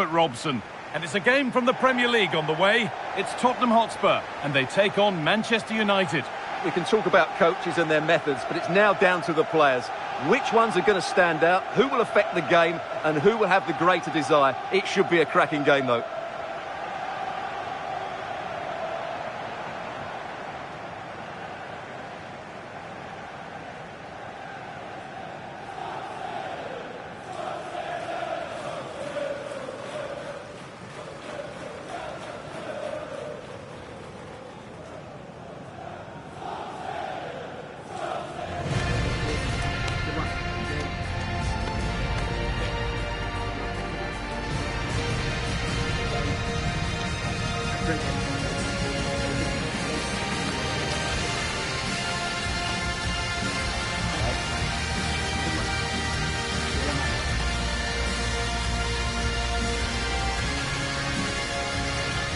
Robson. And it's a game from the Premier League on the way. It's Tottenham Hotspur, and they take on Manchester United. We can talk about coaches and their methods, but it's now down to the players. Which ones are going to stand out, who will affect the game, and who will have the greater desire. It should be a cracking game, though.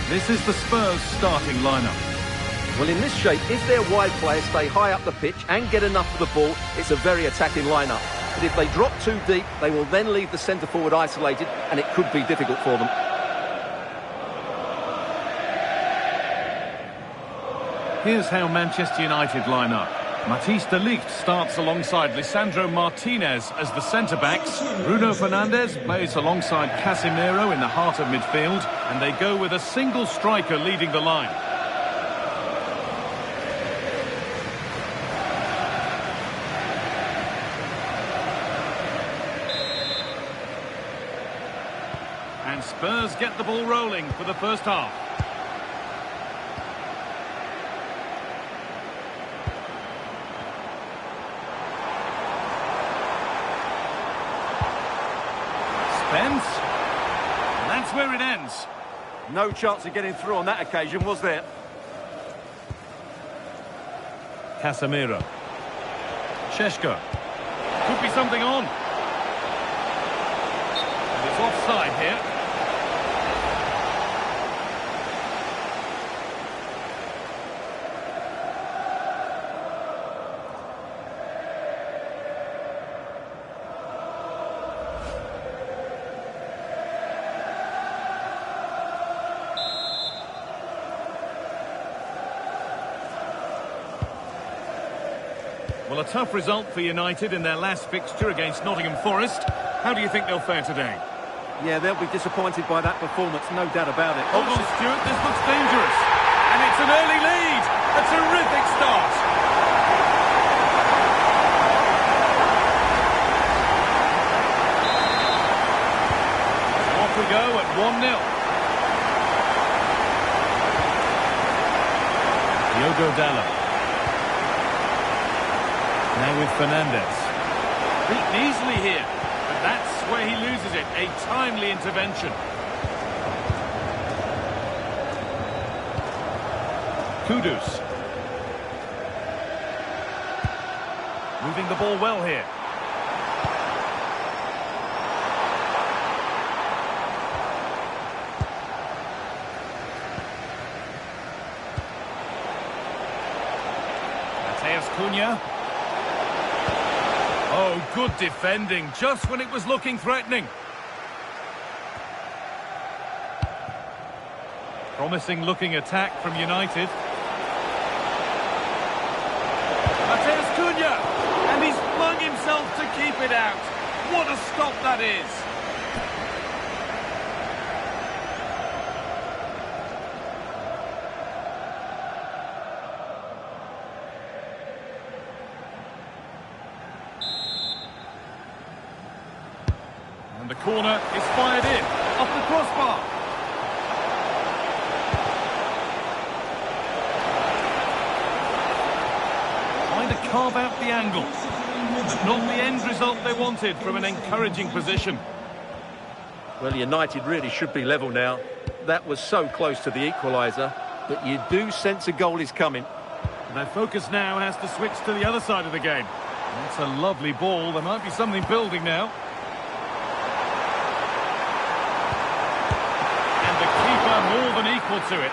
This is the Spurs starting lineup. Well, in this shape, if their wide players stay high up the pitch and get enough of the ball, it's a very attacking lineup. But if they drop too deep, they will then leave the centre-forward isolated, and it could be difficult for them. Here's how Manchester United line up. Matthijs de Ligt starts alongside Lisandro Martínez as the centre-backs. Bruno Fernandes plays alongside Casemiro in the heart of midfield, and they go with a single striker leading the line. And Spurs get the ball rolling for the first half. And that's where it ends. No chance of getting through on that occasion, was there? Casemiro. Šeško. Could be something on. And it's offside here. Well, a tough result for United in their last fixture against Nottingham Forest. How do you think they'll fare today? Yeah, they'll be disappointed by that performance, no doubt about it. Hold on, Stuart, this looks dangerous. And it's an early lead. A terrific start. Off we go at 1-0. Diogo Dalot. Now with Fernandes. Beaten easily here, but that's where he loses it. A timely intervention. Kudus. Moving the ball well here. Matheus Cunha. Oh, good defending, just when it was looking threatening. Promising looking attack from United. Matheus Cunha! And he's flung himself to keep it out. What a stop that is! And the corner is fired in, off the crossbar. Trying to carve out the angle. But not the end result they wanted from an encouraging position. Well, United really should be level now. That was so close to the equaliser, but you do sense a goal is coming. And their focus now has to switch to the other side of the game. That's a lovely ball. There might be something building now. More than equal to it.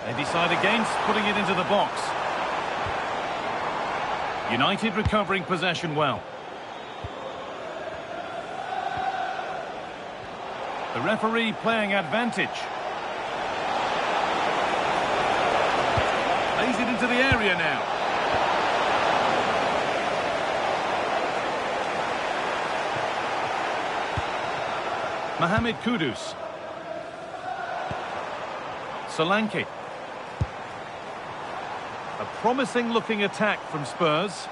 They decide against putting it into the box. United recovering possession well. The referee playing advantage. Lays it into the area now. Mohamed Kudus. Solanke. A promising looking attack from Spurs.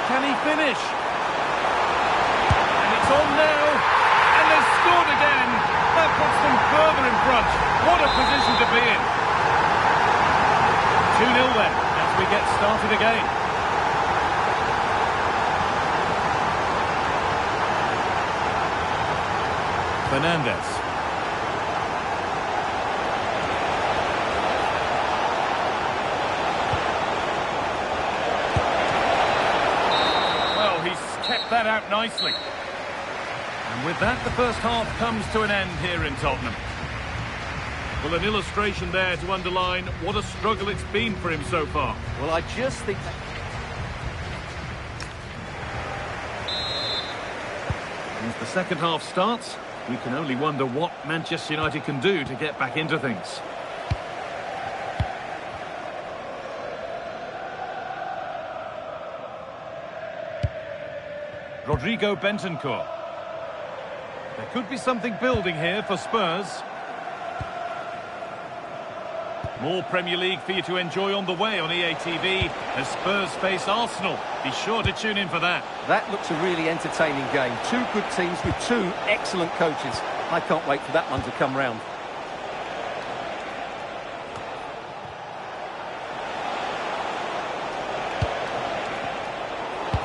Can he finish? And it's on now. And they've scored again. That puts them further in front. What a position to be in. 2-0 then, as we get started again. Fernandes. Well, he's kept that out nicely. And with that, the first half comes to an end here in Tottenham. Well, an illustration there to underline what a struggle it's been for him so far. Well, I just think that... As the second half starts, we can only wonder what Manchester United can do to get back into things. Rodrigo Bentancur. There could be something building here for Spurs. More Premier League for you to enjoy on the way on EA TV as Spurs face Arsenal. Be sure to tune in for that. That looks a really entertaining game. Two good teams with two excellent coaches. I can't wait for that one to come round.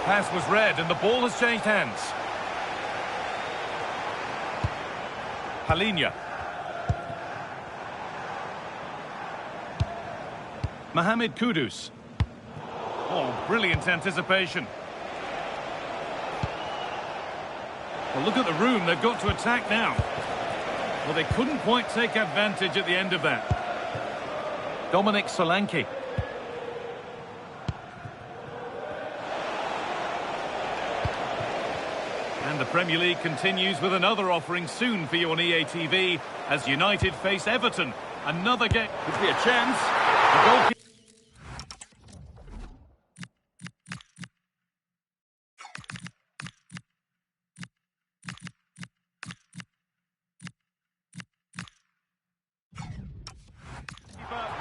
Pass was read and the ball has changed hands. Palhinha. Mohamed Kudus. Oh, brilliant anticipation. Well, look at the room they've got to attack now. Well, they couldn't quite take advantage at the end of that. Dominic Solanke. And the Premier League continues with another offering soon for you on EA TV as United face Everton. Another game. Could be a chance. The goalkeeper.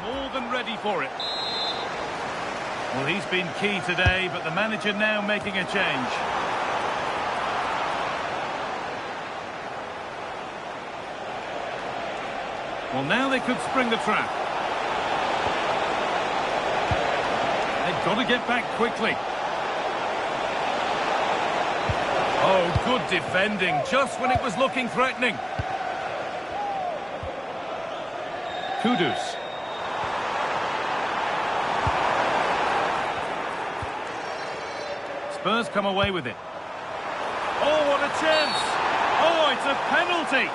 More than ready for it. Well, he's been key today, but the manager now making a change. Well, now they could spring the trap. They've got to get back quickly. Oh, good defending, just when it was looking threatening. Kudus. Spurs come away with it. Oh, what a chance! Oh, it's a penalty!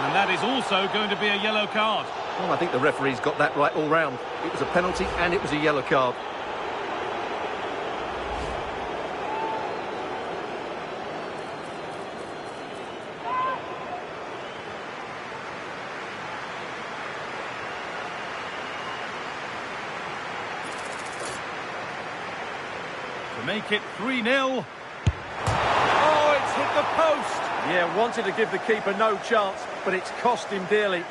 And that is also going to be a yellow card. Well, I think the referee's got that right all round. It was a penalty and it was a yellow card. To make it 3-0. Oh, it's hit the post. Yeah, wanted to give the keeper no chance, but it's cost him dearly.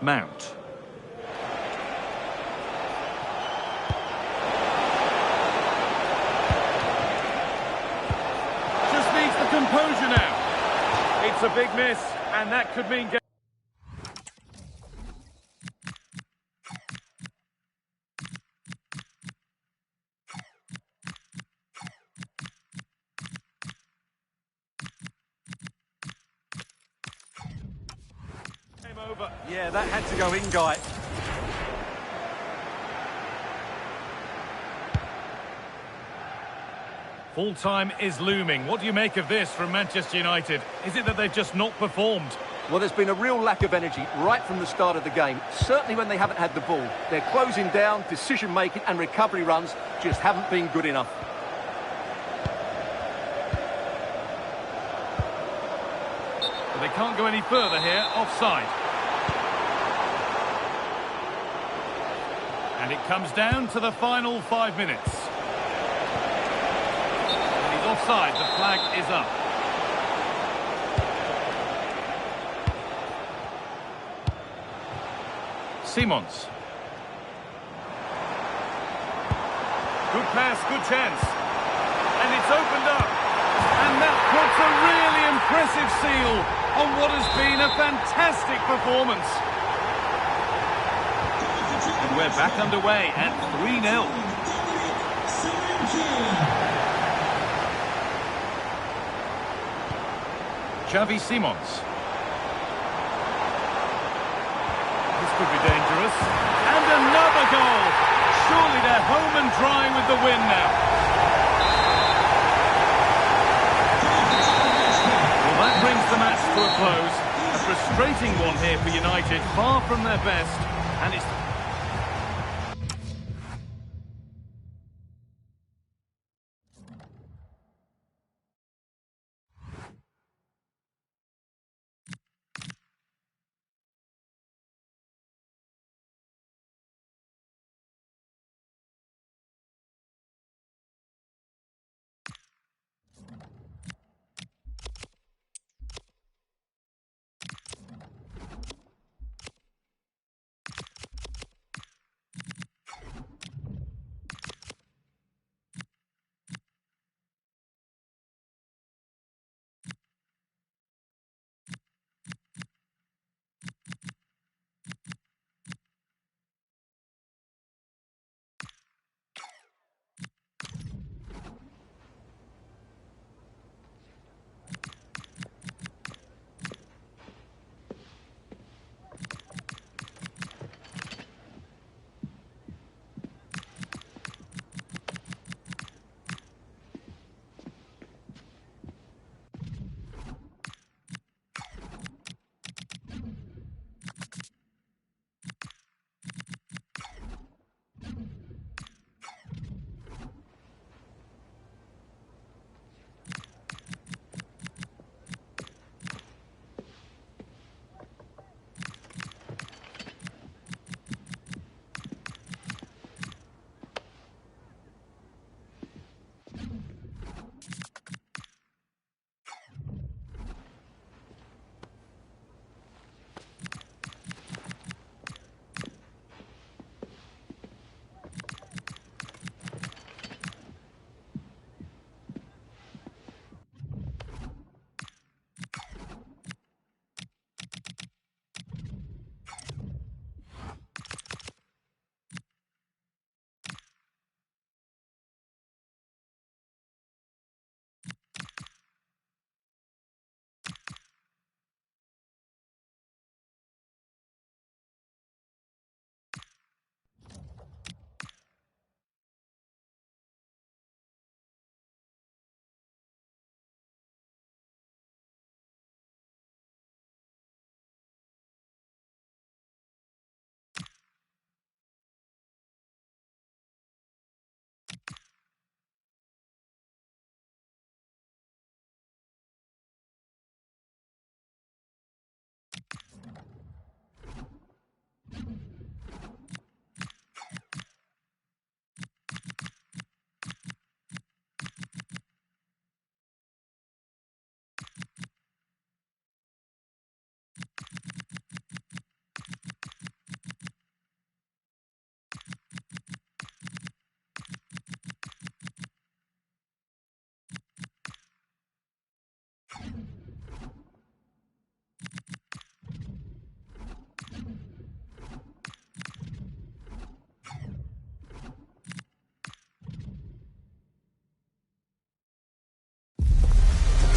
Mount. Composure now. It's a big miss, and that could mean... Over. Yeah, that had to go in, Guy. Full time is looming. What do you make of this from Manchester United? Is it that they've just not performed? Well, there's been a real lack of energy right from the start of the game, certainly when they haven't had the ball. They're closing down, decision-making and recovery runs just haven't been good enough. But they can't go any further here, offside. And it comes down to the final 5 minutes. And he's offside, the flag is up. Simons. Good pass, good chance. And it's opened up. And that puts a really impressive seal on what has been a fantastic performance. And we're back underway at 3-0. Xavi Simons. Could be dangerous. And another goal. Surely they're home and dry with the win now. Well, that brings the match to a close. A frustrating one here for United, far from their best. And it's...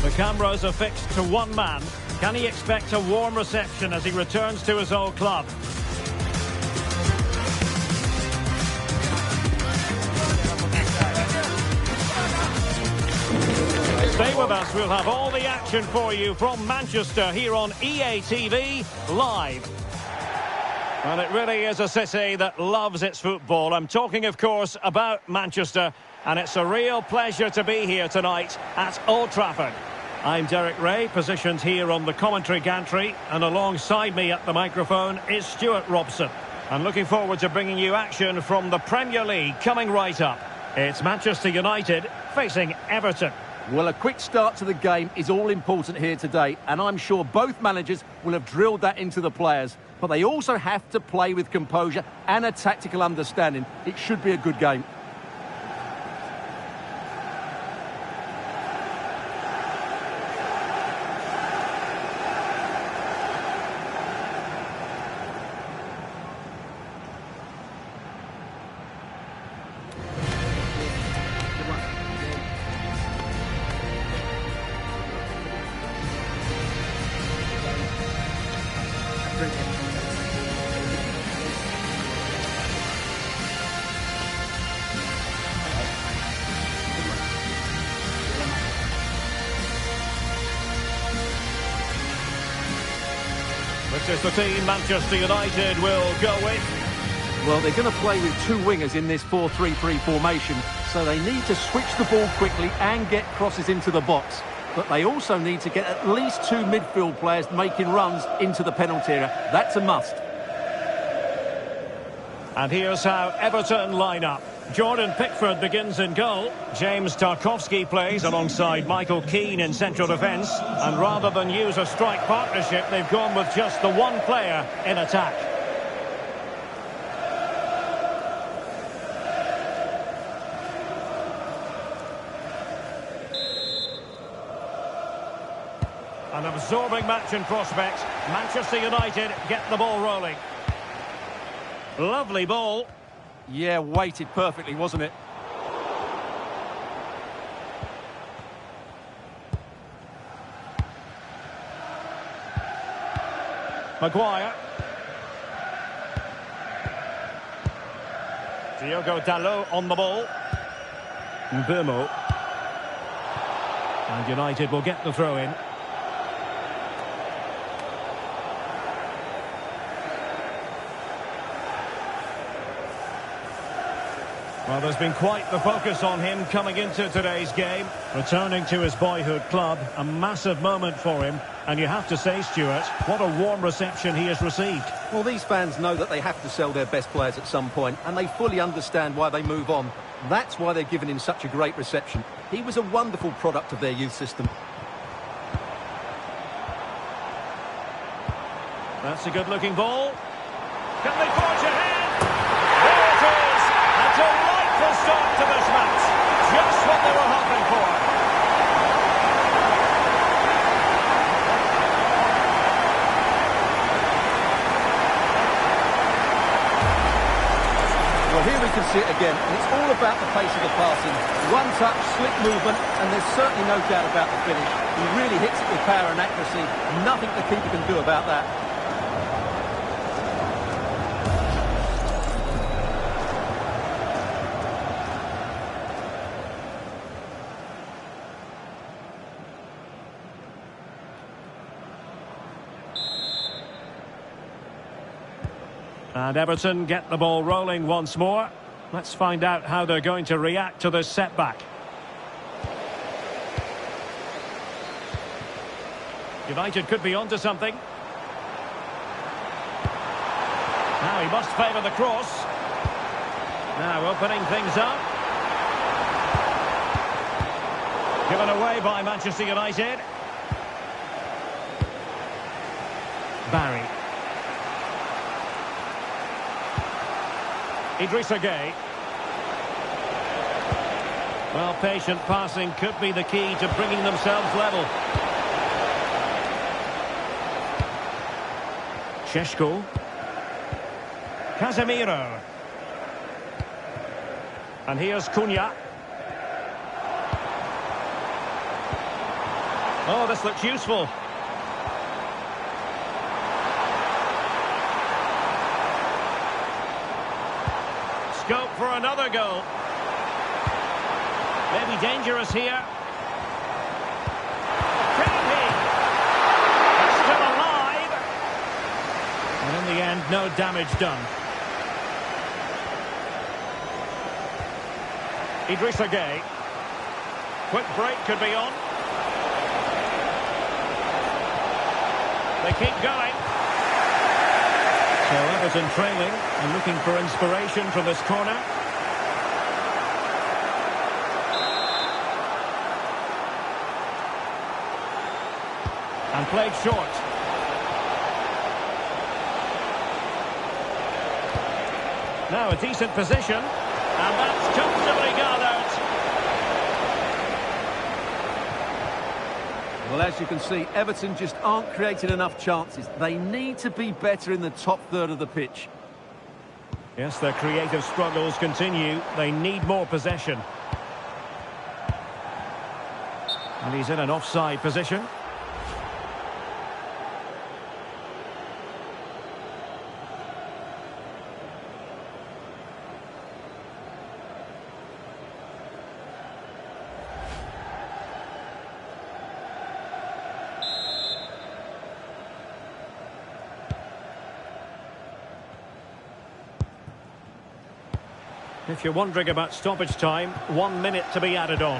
The cameras are fixed to one man. Can he expect a warm reception as he returns to his old club? Stay with us, we'll have all the action for you from Manchester here on EA TV Live. And it really is a city that loves its football. I'm talking, of course, about Manchester, and it's a real pleasure to be here tonight at Old Trafford. I'm Derek Ray, positioned here on the commentary gantry, and alongside me at the microphone is Stuart Robson. I'm looking forward to bringing you action from the Premier League coming right up. It's Manchester United facing Everton. Well, a quick start to the game is all important here today, and I'm sure both managers will have drilled that into the players. But they also have to play with composure and a tactical understanding. It should be a good game. This is the team Manchester United will go with. Well, they're going to play with two wingers in this 4-3-3 formation, so they need to switch the ball quickly and get crosses into the box. But they also need to get at least two midfield players making runs into the penalty area. That's a must. And here's how Everton line up. Jordan Pickford begins in goal. James Tarkowski plays alongside Michael Keane in central defence. And rather than use a strike partnership, they've gone with just the one player in attack. An absorbing match in prospect. Manchester United get the ball rolling. Lovely ball. Yeah, weighted perfectly, wasn't it? Maguire. Diogo Dalot on the ball. Dermot. And United will get the throw in. Well, there's been quite the focus on him coming into today's game. Returning to his boyhood club, a massive moment for him. And you have to say, Stuart, what a warm reception he has received. Well, these fans know that they have to sell their best players at some point, and they fully understand why they move on. That's why they're giving him such a great reception. He was a wonderful product of their youth system. That's a good-looking ball. Can they forge ahead? There it is! A delightful start to this match. Just what they were hoping for. Well, here we can see it again, and it's all about the pace of the passing. One touch, slick movement, and there's certainly no doubt about the finish. He really hits it with power and accuracy. Nothing the keeper can do about that. And Everton get the ball rolling once more. Let's find out how they're going to react to this setback. United could be onto something. Now he must favour the cross. Now opening things up. Given away by Manchester United. Barry. Idrissa Gueye. Well, patient passing could be the key to bringing themselves level. Šeško. Casemiro. And here's Cunha. Oh, this looks useful. scope for another goal. Maybe dangerous here. Can he? It's still alive. And in the end, no damage done. Idrissa Gueye. Quick break could be on. They keep going. So Everton trailing and looking for inspiration from this corner. And played short. Now a decent position. And that's comfortably gathered. Well, as you can see, Everton just aren't creating enough chances. They need to be better in the top third of the pitch. Yes, their creative struggles continue. They need more possession. And he's in an offside position. If you're wondering about stoppage time, 1 minute to be added on.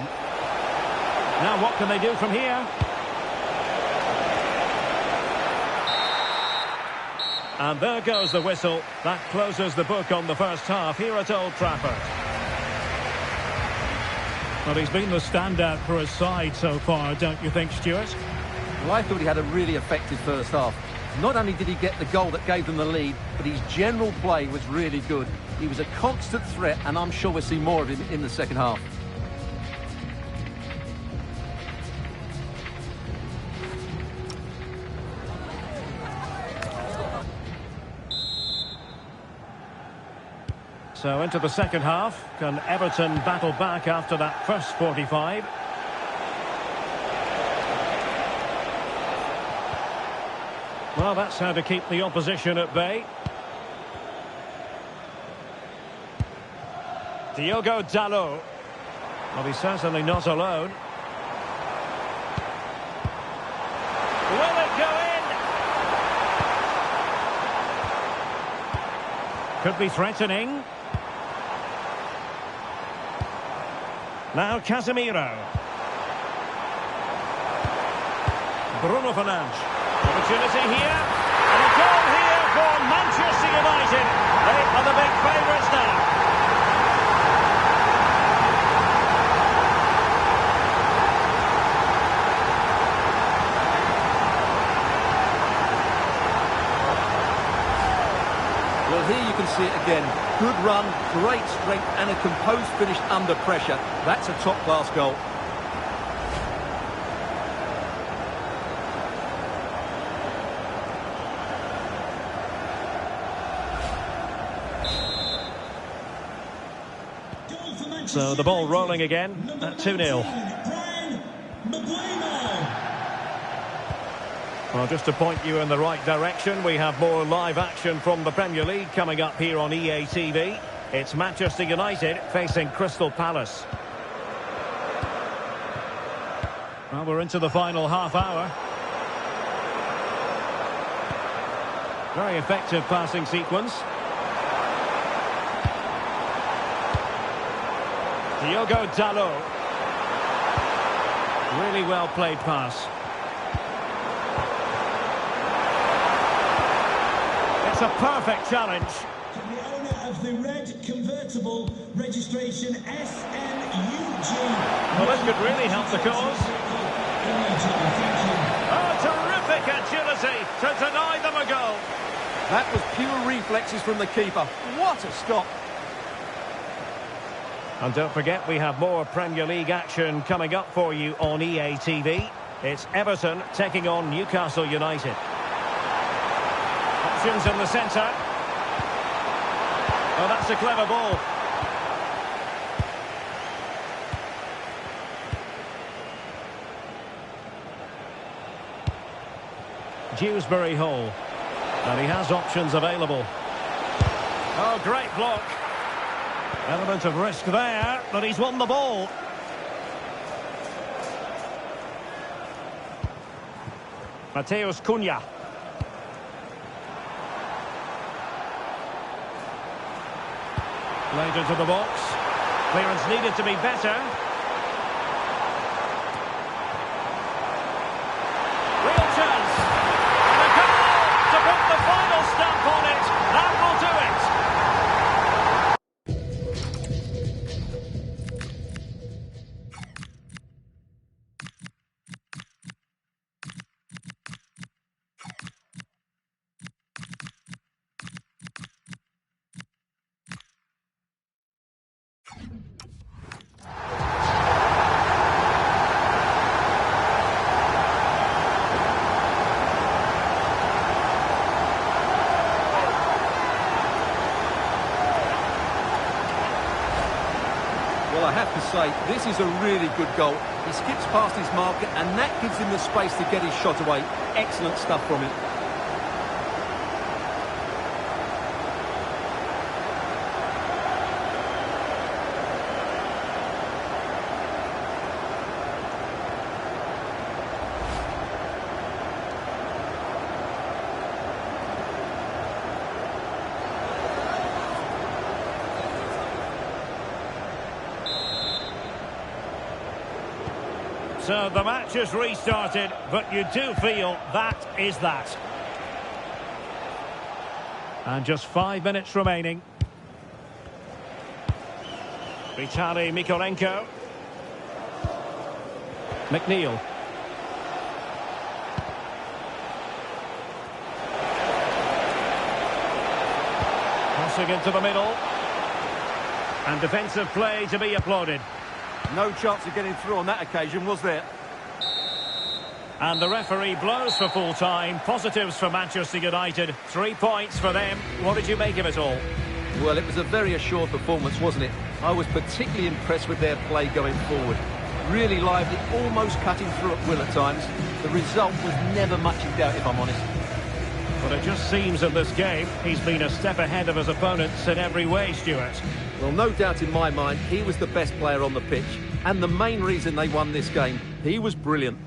Now what can they do from here? And there goes the whistle. That closes the book on the first half here at Old Trafford. Well, he's been the standout for his side so far, don't you think, Stuart? Well, I thought he had a really effective first half. Not only did he get the goal that gave them the lead, but his general play was really good. He was a constant threat, and I'm sure we'll see more of him in the second half. So into the second half. Can Everton battle back after that first 45? Well, that's how to keep the opposition at bay. Diogo Dalot. Well, he's certainly not alone. Will it go in? Could be threatening. Now Casemiro. Bruno Fernandes. Opportunity here. And a goal here for Manchester United. They are the big favourites now. Well, here you can see it again. Good run, great strength, and a composed finish under pressure. That's a top-class goal. So the ball rolling again at 2-0. Well, just to point you in the right direction, we have more live action from the Premier League coming up here on EA TV. It's Manchester United facing Crystal Palace. Well, we're into the final half hour. Very effective passing sequence. Diogo Dalot. Really well played pass. It's a perfect challenge. To the owner of the red convertible registration SNUG. Well, this could really help the cause. Oh, terrific agility to deny them a goal. That was pure reflexes from the keeper. What a stop. And don't forget, we have more Premier League action coming up for you on EA TV. It's Everton taking on Newcastle United. Options in the centre. Oh, that's a clever ball. Dewsbury Hall. And he has options available. Oh, great block. Element of risk there, but he's won the ball. Matheus Cunha. Played into the box. Clearance needed to be better. Real chance. And a goal to put the final stamp on it. That will do it. Well, I have to say, this is a really good goal. He skips past his marker, and that gives him the space to get his shot away. Excellent stuff from him. So the match has restarted, but you do feel that is that. And just 5 minutes remaining. Vitaly Mikolenko. McNeil. Crossing into the middle. And defensive play to be applauded. No chance of getting through on that occasion, was there? And the referee blows for full time. Positives for Manchester United. 3 points for them. What did you make of it all? Well, it was a very assured performance, wasn't it? I was particularly impressed with their play going forward. Really lively, almost cutting through at will at times. The result was never much in doubt, if I'm honest. But it just seems in this game, he's been a step ahead of his opponents in every way, Stuart. Well, no doubt in my mind, he was the best player on the pitch. And the main reason they won this game, he was brilliant.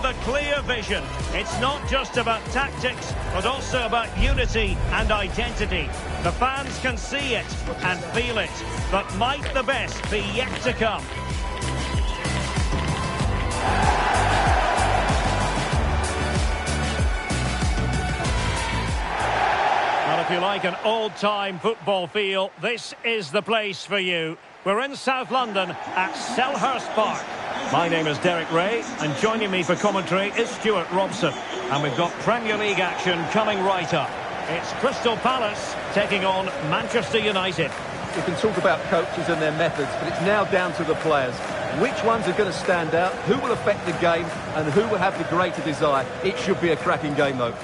with a clear vision. It's not just about tactics, but also about unity and identity. The fans can see it and feel it, but might the best be yet to come? Well, if you like an old-time football feel, this is the place for you. We're in South London at Selhurst Park. My name is Derek Ray, and joining me for commentary is Stuart Robson. And we've got Premier League action coming right up. It's Crystal Palace taking on Manchester United. We can talk about coaches and their methods, but it's now down to the players. Which ones are going to stand out, who will affect the game, and who will have the greater desire? It should be a cracking game, though.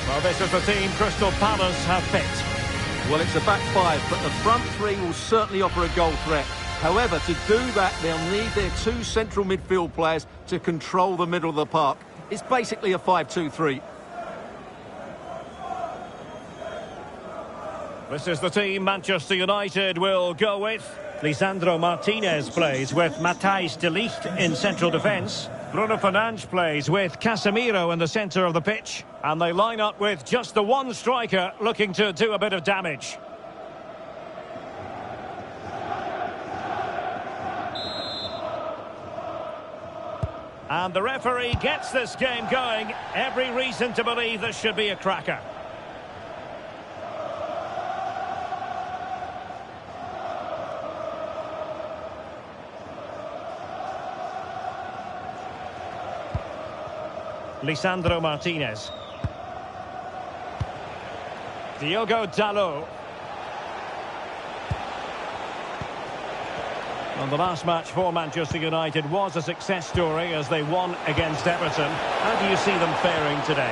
Well, this is the team Crystal Palace have picked. Well, it's a back five, but the front three will certainly offer a goal threat. However, to do that, they'll need their two central midfield players to control the middle of the park. It's basically a 5-2-3. This is the team Manchester United will go with. Lisandro Martínez plays with Matthijs de Ligt in central defence. Bruno Fernandes plays with Casemiro in the centre of the pitch. And they line up with just the one striker looking to do a bit of damage. And the referee gets this game going. Every reason to believe this should be a cracker. Lisandro Martínez. Diogo Dalot. And the last match for Manchester United was a success story as they won against Everton. How do you see them faring today?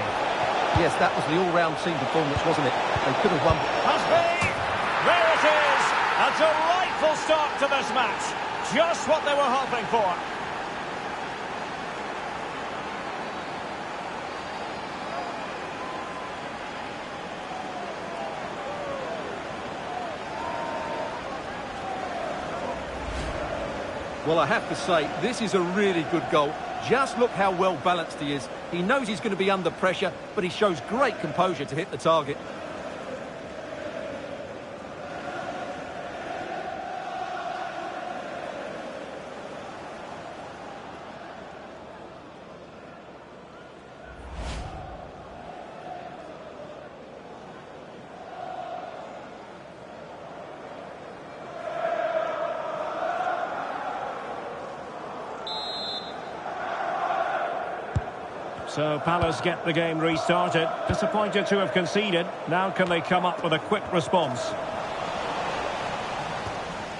Yes, that was the all-round team performance, wasn't it? They could have won. Must be! There it is! A delightful start to this match. Just what they were hoping for. Well, I have to say, this is a really good goal. Just look how well balanced he is. He knows he's going to be under pressure, but he shows great composure to hit the target. So Palace get the game restarted. Disappointed to have conceded. Now can they come up with a quick response?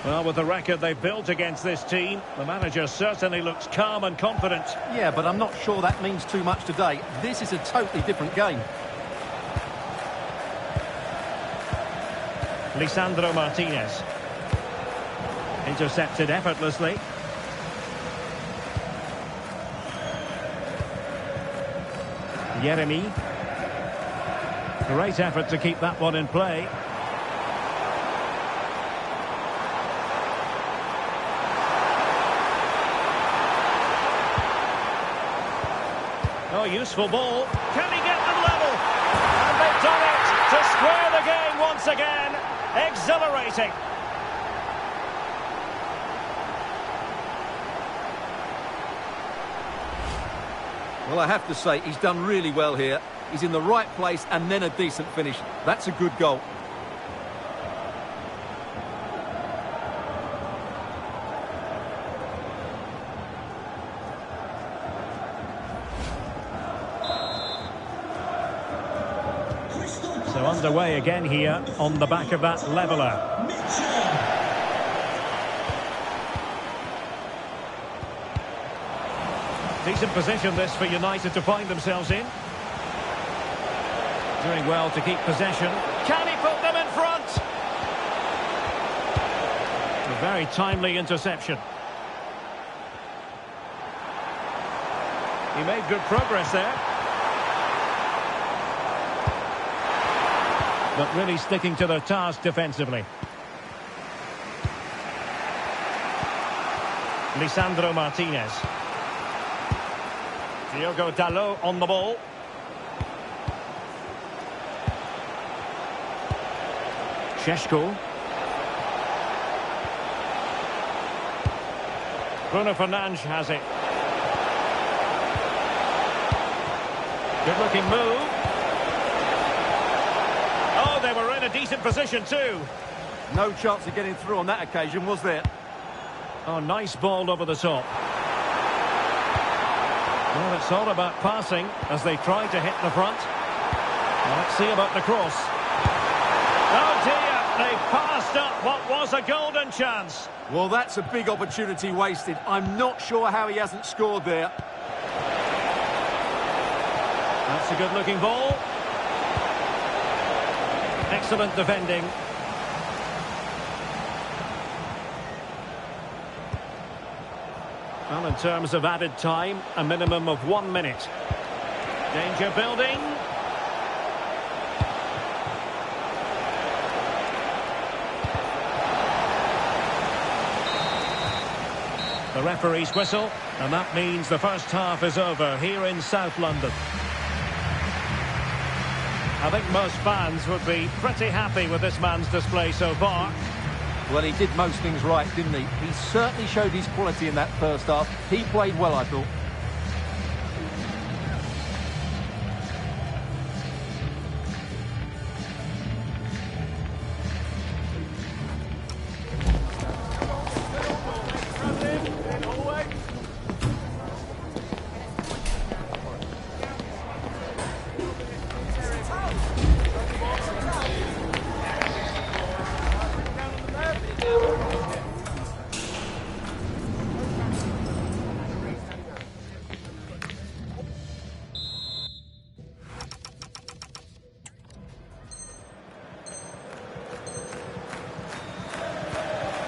Well, with the record they've built against this team, the manager certainly looks calm and confident. Yeah, but I'm not sure that means too much today. This is a totally different game. Lisandro Martínez. Intercepted effortlessly. Jeremy. Great effort to keep that one in play. Oh, useful ball. Can he get them level? And they've done it to square the game once again. Exhilarating. Well, I have to say, he's done really well here. He's in the right place and then a decent finish. That's a good goal. underway again here on the back of that leveller. Decent position this for United to find themselves in. Doing well to keep possession. Can he put them in front? A very timely interception. He made good progress there. But really sticking to their task defensively. Lisandro Martínez. Diogo Dalot on the ball. Šeško. Bruno Fernandes has it. Good looking move. Oh, they were in a decent position too. No chance of getting through on that occasion, was there? Oh, nice ball over the top. Well, it's all about passing as they try to hit the front. Well, let's see about the cross. Oh dear, they passed up what was a golden chance. Well, that's a big opportunity wasted. I'm not sure how he hasn't scored there. That's a good-looking ball. Excellent defending. Well, in terms of added time, a minimum of 1 minute. Danger building. The referee's whistle, and that means the first half is over here in South London. I think most fans would be pretty happy with this man's display so far. Well, he did most things right, didn't he? He certainly showed his quality in that first half. He played well, I thought.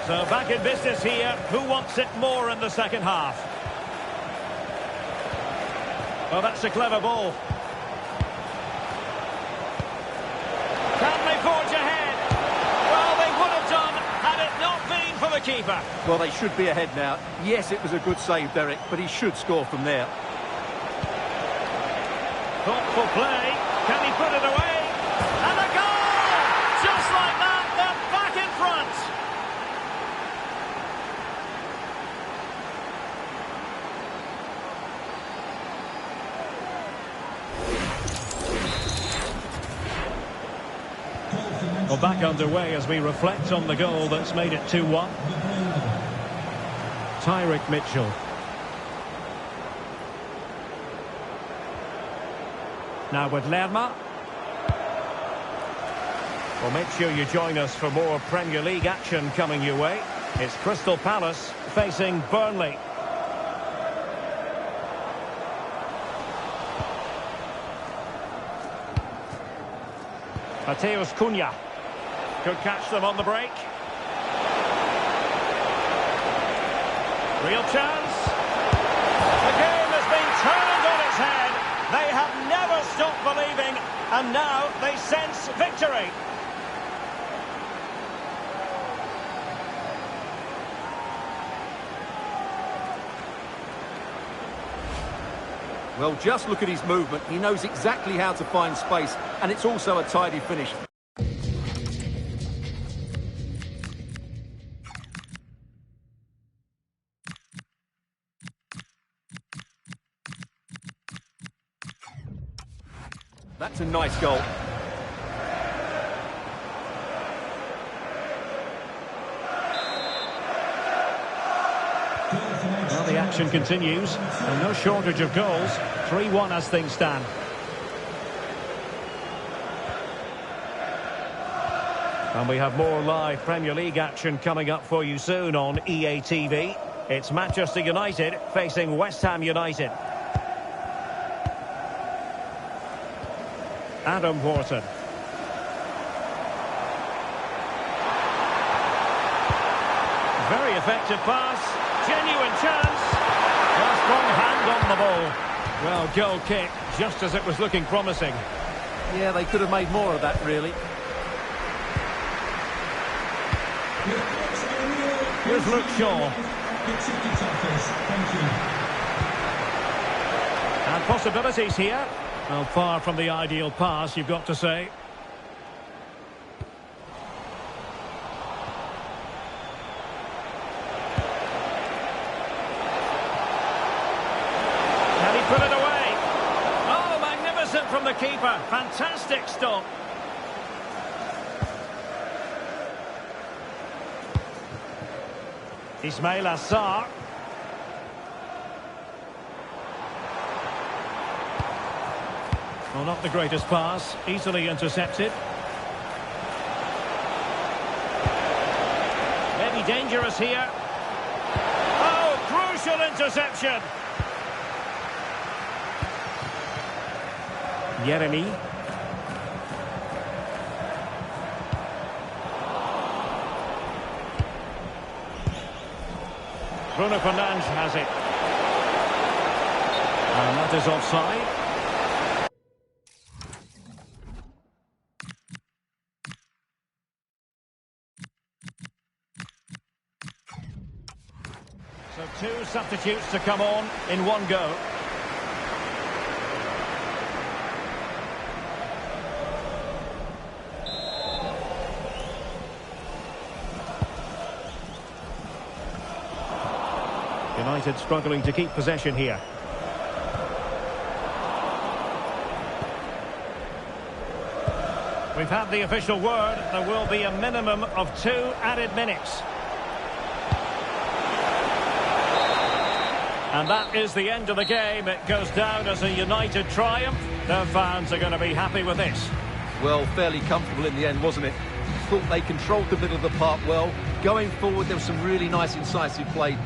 So back in business here. Who wants it more in the second half? Oh, that's a clever ball. Can they forge ahead? Well, they would have done had it not been for the keeper. Well, they should be ahead now. Yes, it was a good save, Derek, but he should score from there. Thoughtful play. Can he put it away? And a goal! Just like that, they're back in front. Well, back underway as we reflect on the goal that's made it 2-1. Tyrick Mitchell. Now with Lerma. Well, make sure you join us for more Premier League action coming your way. It's Crystal Palace facing Burnley. Matheus Cunha. Could catch them on the break. Real chance. The game has been turned on its head. They have never stopped believing, and now they sense victory. Well, just look at his movement. He knows exactly how to find space, and it's also a tidy finish. That's a nice goal. Well, the action continues, and no shortage of goals. 3-1 as things stand. And we have more live Premier League action coming up for you soon on EA TV. It's Manchester United facing West Ham United. Adam Wharton. Very effective pass. Genuine chance. A strong hand on the ball. Well, goal kick, just as it was looking promising. Yeah, they could have made more of that, really. Here's Luke Shaw. Thank you. And possibilities here. Well, far from the ideal pass, you've got to say. Can he put it away? Oh, magnificent from the keeper. Fantastic stop. Ismail Assar. Well, not the greatest pass. Easily intercepted. Maybe dangerous here. Oh, crucial interception. Jeremy. Bruno Fernandes has it. And that is offside. So two substitutes to come on in one go. United struggling to keep possession here. We've had the official word. There will be a minimum of 2 added minutes. And that is the end of the game. It goes down as a United triumph. Their fans are going to be happy with this. Well, fairly comfortable in the end, wasn't it? Thought they controlled the middle of the park well. Going forward, there was some really nice, incisive play.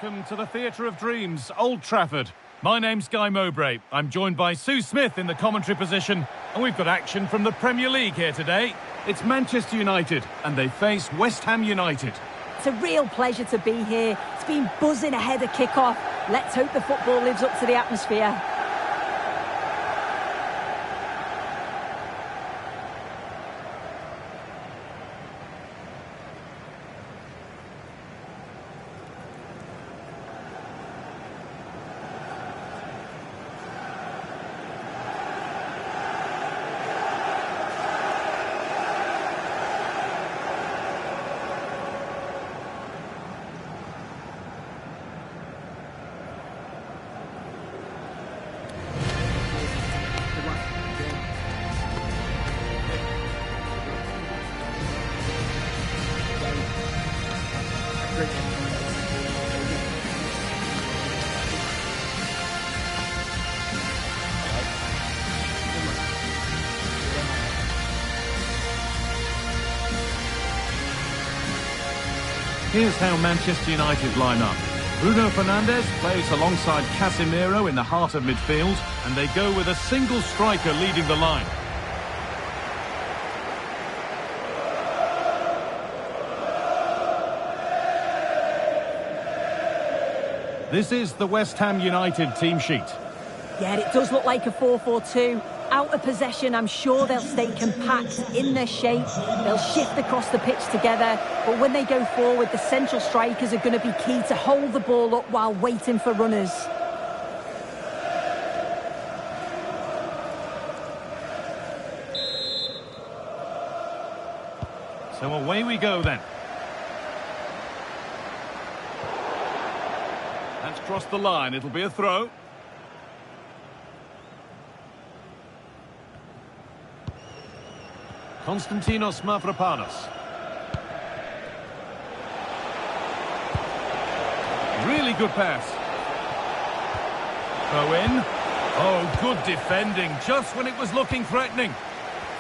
welcome to the Theatre of Dreams, Old Trafford. My name's Guy Mowbray. I'm joined by Sue Smith in the commentary position, and we've got action from the Premier League here today. It's Manchester United, and they face West Ham United. It's a real pleasure to be here. It's been buzzing ahead of kick-off. Let's hope the football lives up to the atmosphere. Here's how Manchester United line up. Bruno Fernandes plays alongside Casemiro in the heart of midfield, and they go with a single striker leading the line. This is the West Ham United team sheet. Yeah, it does look like a 4-4-2. Out of possession, I'm sure they'll stay compact in their shape. They'll shift across the pitch together. But when they go forward, the central strikers are going to be key to hold the ball up while waiting for runners. So away we go then. That's crossed the line. It'll be a throw. Konstantinos Mavropanos. Really good pass. Throw in. Oh, good defending, just when it was looking threatening.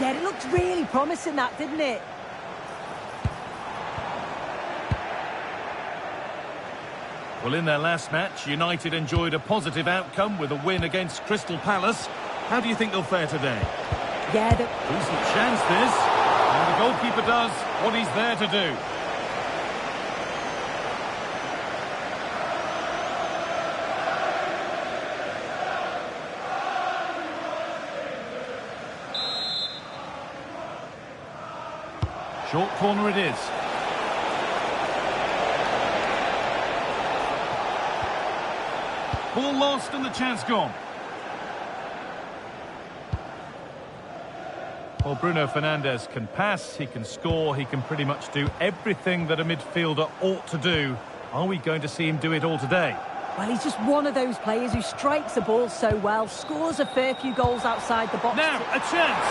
Yeah, it looked really promising, that, didn't it? Well, in their last match, United enjoyed a positive outcome with a win against Crystal Palace. How do you think they'll fare today? Yeah, decent chance, this. And the goalkeeper does what he's there to do. Short corner it is. Ball lost and the chance gone. Well, Bruno Fernandes can pass, he can score, he can pretty much do everything that a midfielder ought to do. Are we going to see him do it all today? Well, he's just one of those players who strikes the ball so well, scores a fair few goals outside the box. Now, a chance!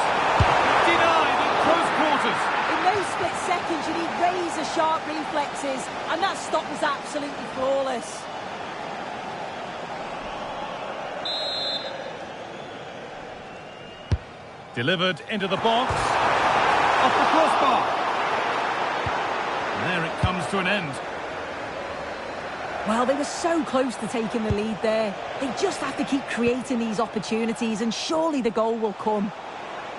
Denied at close quarters! In those split seconds, you need razor-sharp reflexes, and that stop was absolutely flawless. Delivered into the box. Off the crossbar. And there it comes to an end. Well, they were so close to taking the lead there. They just have to keep creating these opportunities, and surely the goal will come.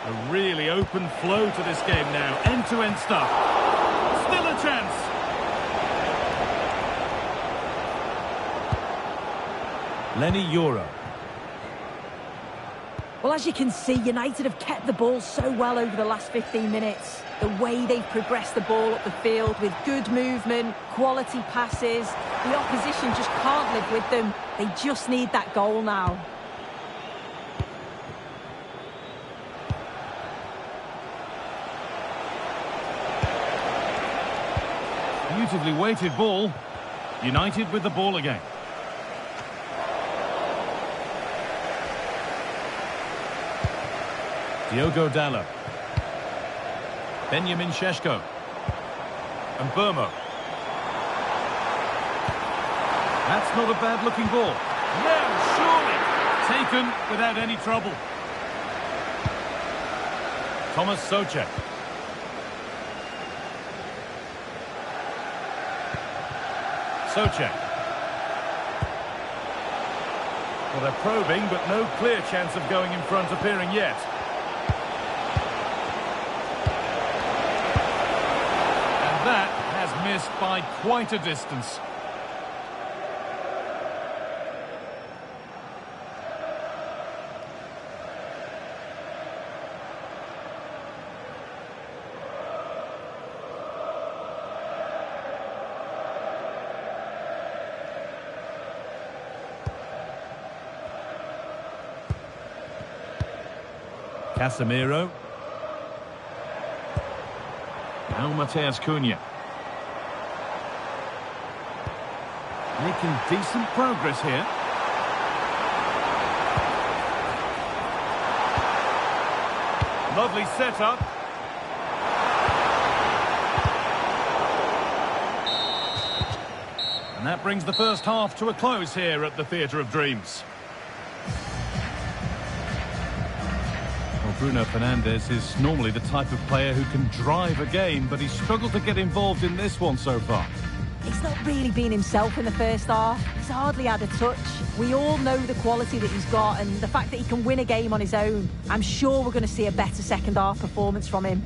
A really open flow to this game now. End-to-end stuff. Still a chance. Lenny Euro. Well, as you can see, United have kept the ball so well over the last 15 minutes. The way they've progressed the ball up the field with good movement, quality passes. The opposition just can't live with them. They just need that goal now. Beautifully weighted ball. United with the ball again. Diogo Dalot. Benjamin Šeško. And Dermot. That's not a bad-looking ball. No, surely. Taken without any trouble. Thomas Souček. Souček. Well, they're probing, but no clear chance of going in front appearing yet. And that has missed by quite a distance. Casemiro. Now Matthijs Cunha. Making decent progress here. Lovely setup. And that brings the first half to a close here at the Theatre of Dreams. Bruno Fernandes is normally the type of player who can drive a game, but he's struggled to get involved in this one so far. He's not really been himself in the first half. He's hardly had a touch. We all know the quality that he's got and the fact that he can win a game on his own. I'm sure we're going to see a better second half performance from him.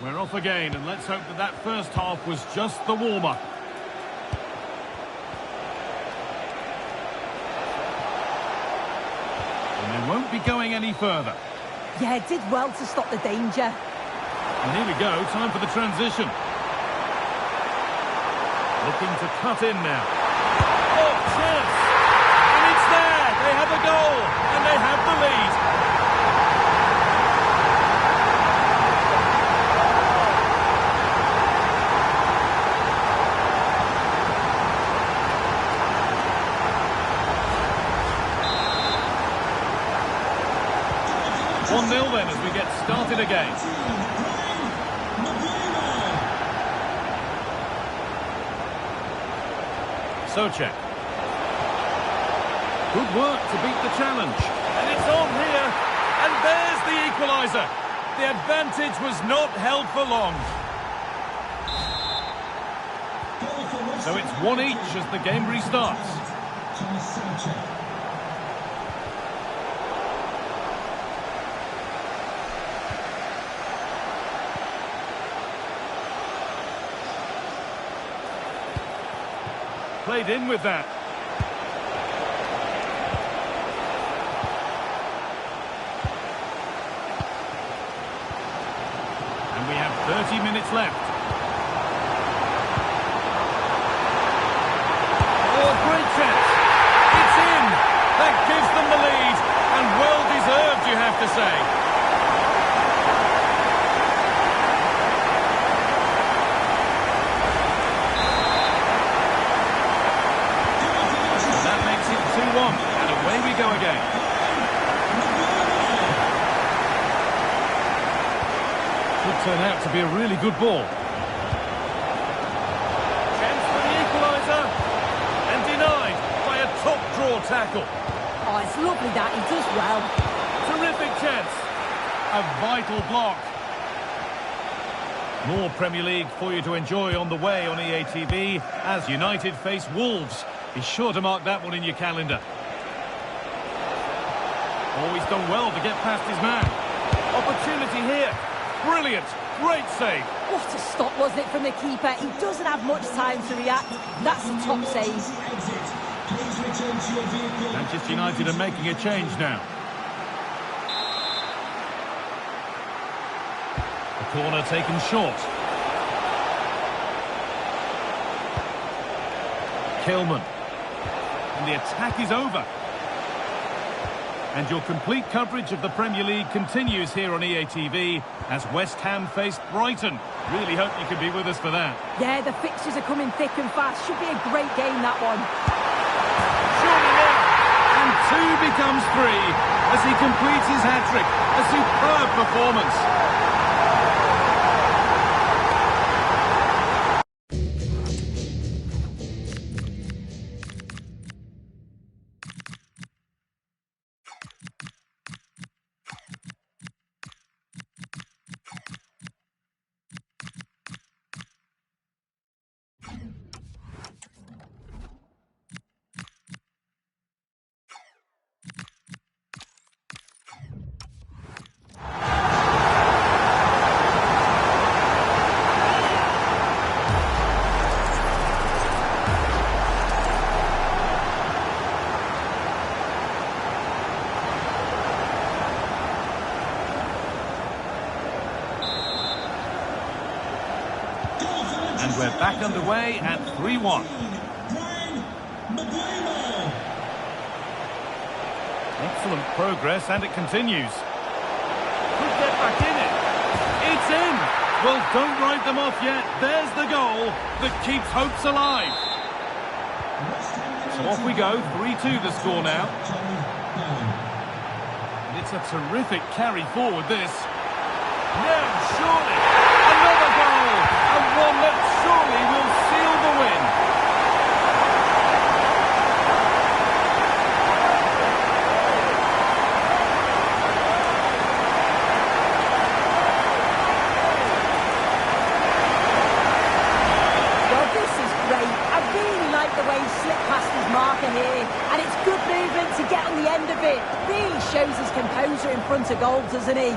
We're off again, and let's hope that that first half was just the warm-up. And they won't be going any further. Yeah, did well to stop the danger. And here we go, time for the transition. Looking to cut in now. Oh, chance! And it's there! They have a goal, and they have the lead. 1-0 then as we get started again. Souček. Good work to beat the challenge. And it's on here. And there's the equaliser. The advantage was not held for long. So it's 1 each as the game restarts. Played in with that. And we have 30 minutes left. Oh, great chance. It's in. That gives them the lead. And well deserved, you have to say. And away we go again. Could turn out to be a really good ball. Chance for the equaliser. And denied by a top draw tackle. Oh, it's lovely that. He does well. Terrific chance. A vital block. More Premier League for you to enjoy on the way on EA TV as United face Wolves. Be sure to mark that one in your calendar. Oh, he's done well to get past his man. Opportunity here. Brilliant. Great save. What a stop, wasn't it, from the keeper? He doesn't have much time to react. That's a top save. Manchester United are making a change now. The corner taken short. Kilman. And the attack is over. And your complete coverage of the Premier League continues here on EA TV as West Ham face Brighton. Really hope you can be with us for that. Yeah, the fixtures are coming thick and fast. Should be a great game, that one. Surely now. And 2 becomes 3 as he completes his hat-trick. A superb performance. And we're back underway at 3-1. Excellent progress, and it continues. Could get back in it. It's in! Well, don't write them off yet. There's the goal that keeps hopes alive. So off we go, 3-2 the score now. And it's a terrific carry forward, this. No, surely! Another goal! And one that surely will seal the win. The way he slipped past his marker here, and it's good movement to get on the end of it. Really shows his composure in front of goal, doesn't he?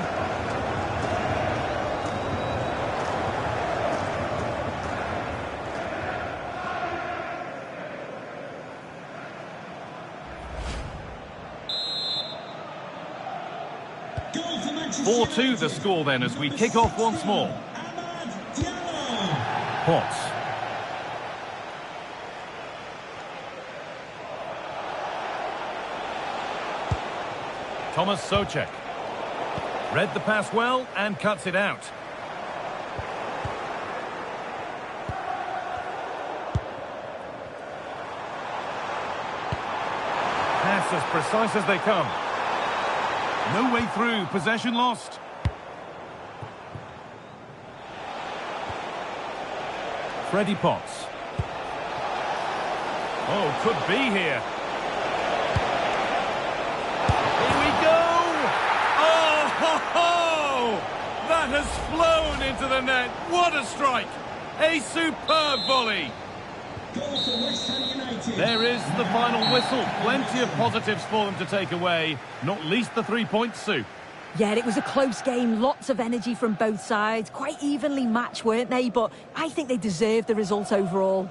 Goal 4-2 the score then as we kick off once more. Potts. Thomas Souček. Read the pass well and cuts it out. Pass as precise as they come. No way through, possession lost. Freddie Potts. Oh, could be here. That has flown into the net. What a strike! A superb volley. There is the final whistle. Plenty of positives for them to take away, not least the 3 points, Sue. Yeah, it was a close game. Lots of energy from both sides. Quite evenly matched, weren't they? But I think they deserved the result overall.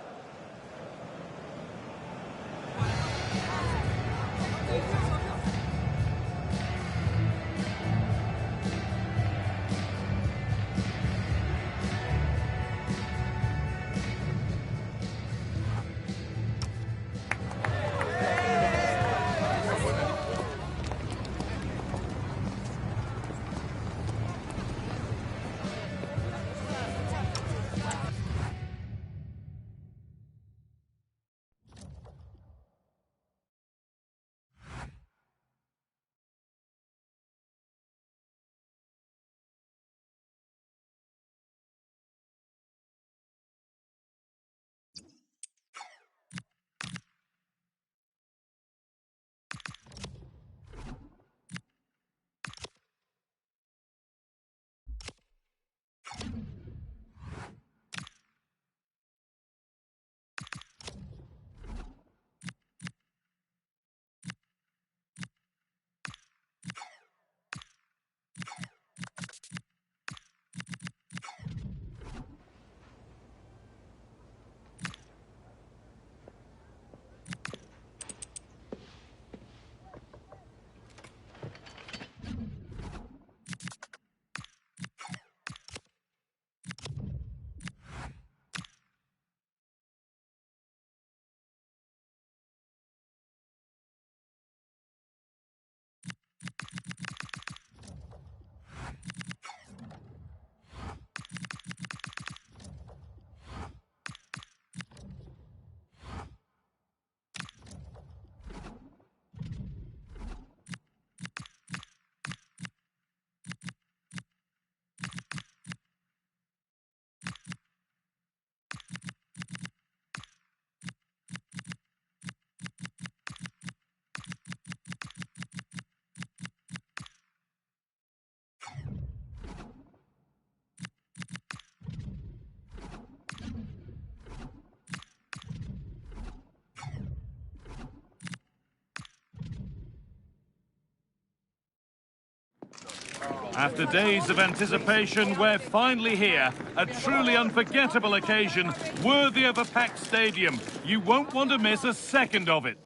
After days of anticipation, we're finally here. A truly unforgettable occasion, worthy of a packed stadium. You won't want to miss a second of it.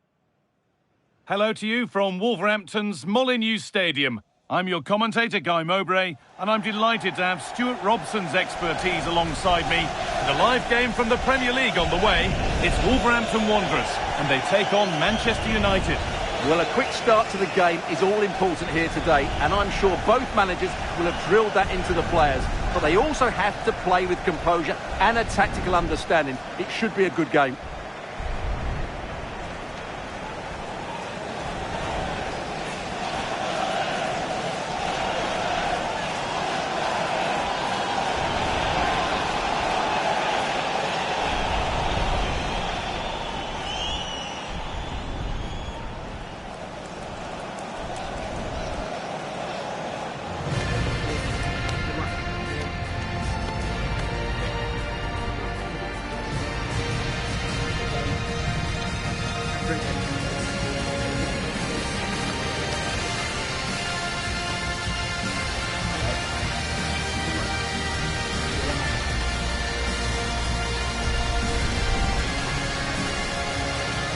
Hello to you from Wolverhampton's Molineux Stadium. I'm your commentator, Guy Mowbray, and I'm delighted to have Stuart Robson's expertise alongside me. The live game from the Premier League on the way. It's Wolverhampton Wanderers, and they take on Manchester United. Well, a quick start to the game is all important here today, and I'm sure both managers will have drilled that into the players. But they also have to play with composure and a tactical understanding. It should be a good game.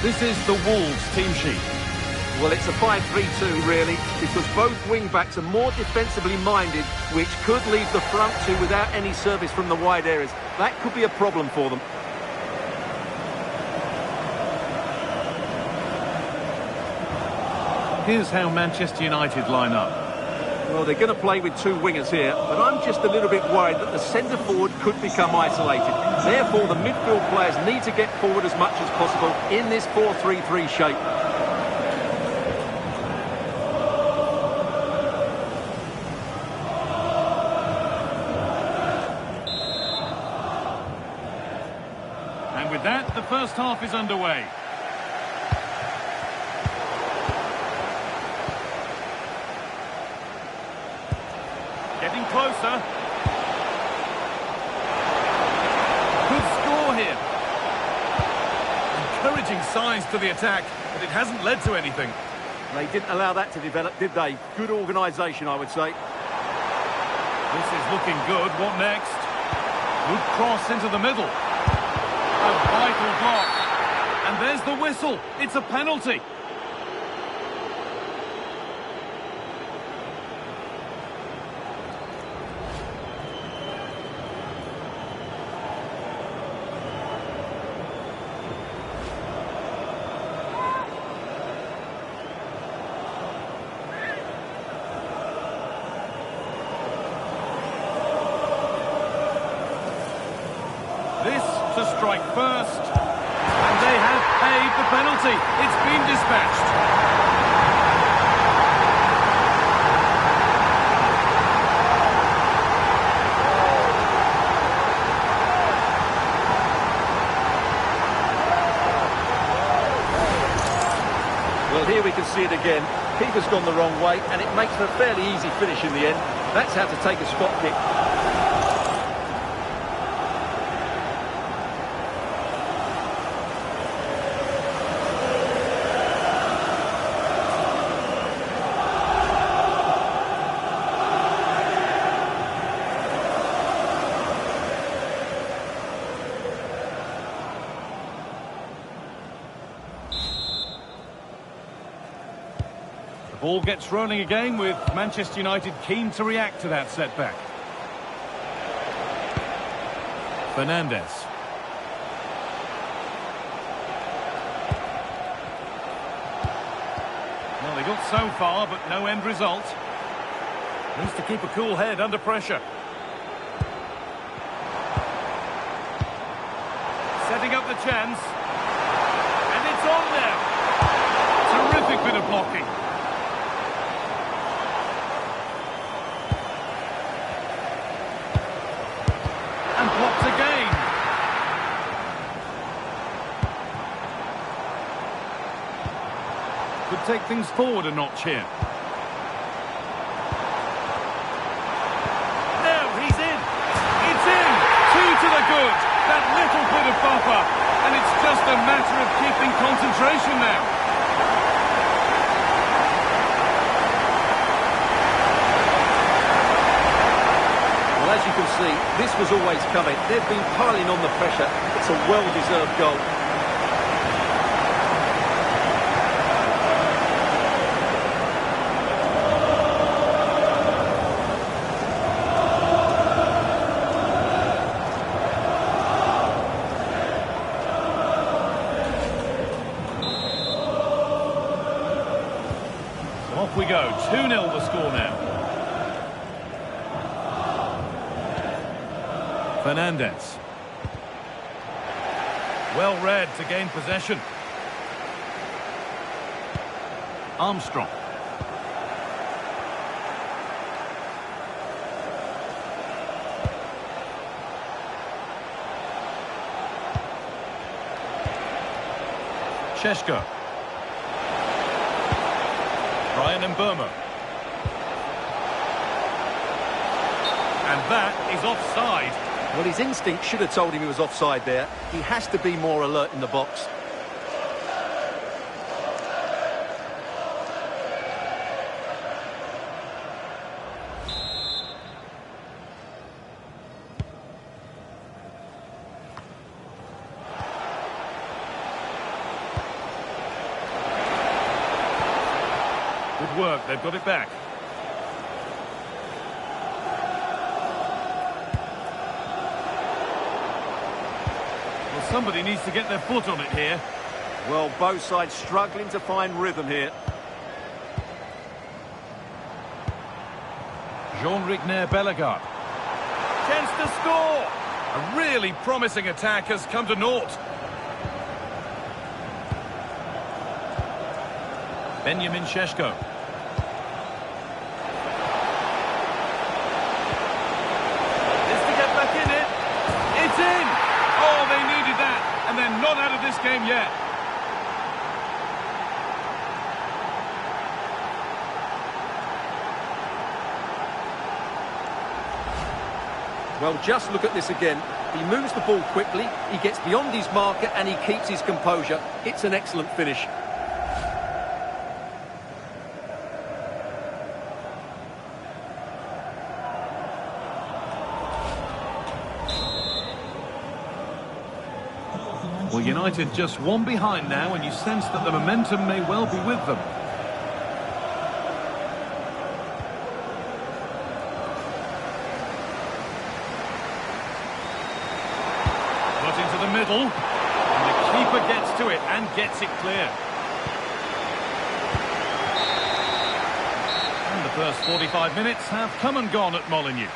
This is the Wolves team sheet. Well, it's a 5-3-2 really, because both wing-backs are more defensively minded, which could leave the front two without any service from the wide areas. That could be a problem for them. Here's how Manchester United line up. Well, they're going to play with two wingers here, but I'm just a little bit worried that the centre-forward could become isolated. Therefore, the midfield players need to get forward as much as possible in this 4-3-3 shape. And with that, the first half is underway. Getting closer. Good score here. Encouraging signs to the attack, but it hasn't led to anything. They didn't allow that to develop, did they? Good organisation, I would say. This is looking good. What next? Good cross into the middle. A vital block. And there's the whistle. It's a penalty. This to strike first, and they have paid the penalty. It's been dispatched. Well, here we can see it again. Keeper's gone the wrong way, and it makes for a fairly easy finish in the end. That's how to take a spot kick. Ball gets rolling again with Manchester United keen to react to that setback. Fernandes. Well, they got so far, but no end result. Needs to keep a cool head under pressure. Setting up the chance. And it's on now. Terrific bit of blocking. Again. Could take things forward a notch here. Now he's in. It's in. Two to the good. That little bit of buffer. And it's just a matter of keeping concentration now. As you can see, this was always coming. They've been piling on the pressure. It's a well-deserved goal. Off we go, 2-0 the score now. Fernandez. Well read to gain possession. Armstrong. Šeško. Brian Mbeumo. And that is offside. Well, his instinct should have told him he was offside there. He has to be more alert in the box. Good work, they've got it back. Well, somebody needs to get their foot on it here. Well, both sides struggling to find rhythm here. Jean-Rigner Bellegarde. Chance to score! A really promising attack has come to naught. Benjamin Šeško. Is to get back in it. It's in! Oh, they needed that, and they're not out of this game yet. Well, just look at this again. He moves the ball quickly, he gets beyond his marker, and he keeps his composure. It's an excellent finish. Well, United just one behind now, and you sense that the momentum may well be with them. Put into the middle, and the keeper gets to it and gets it clear. And the first 45 minutes have come and gone at Molineux.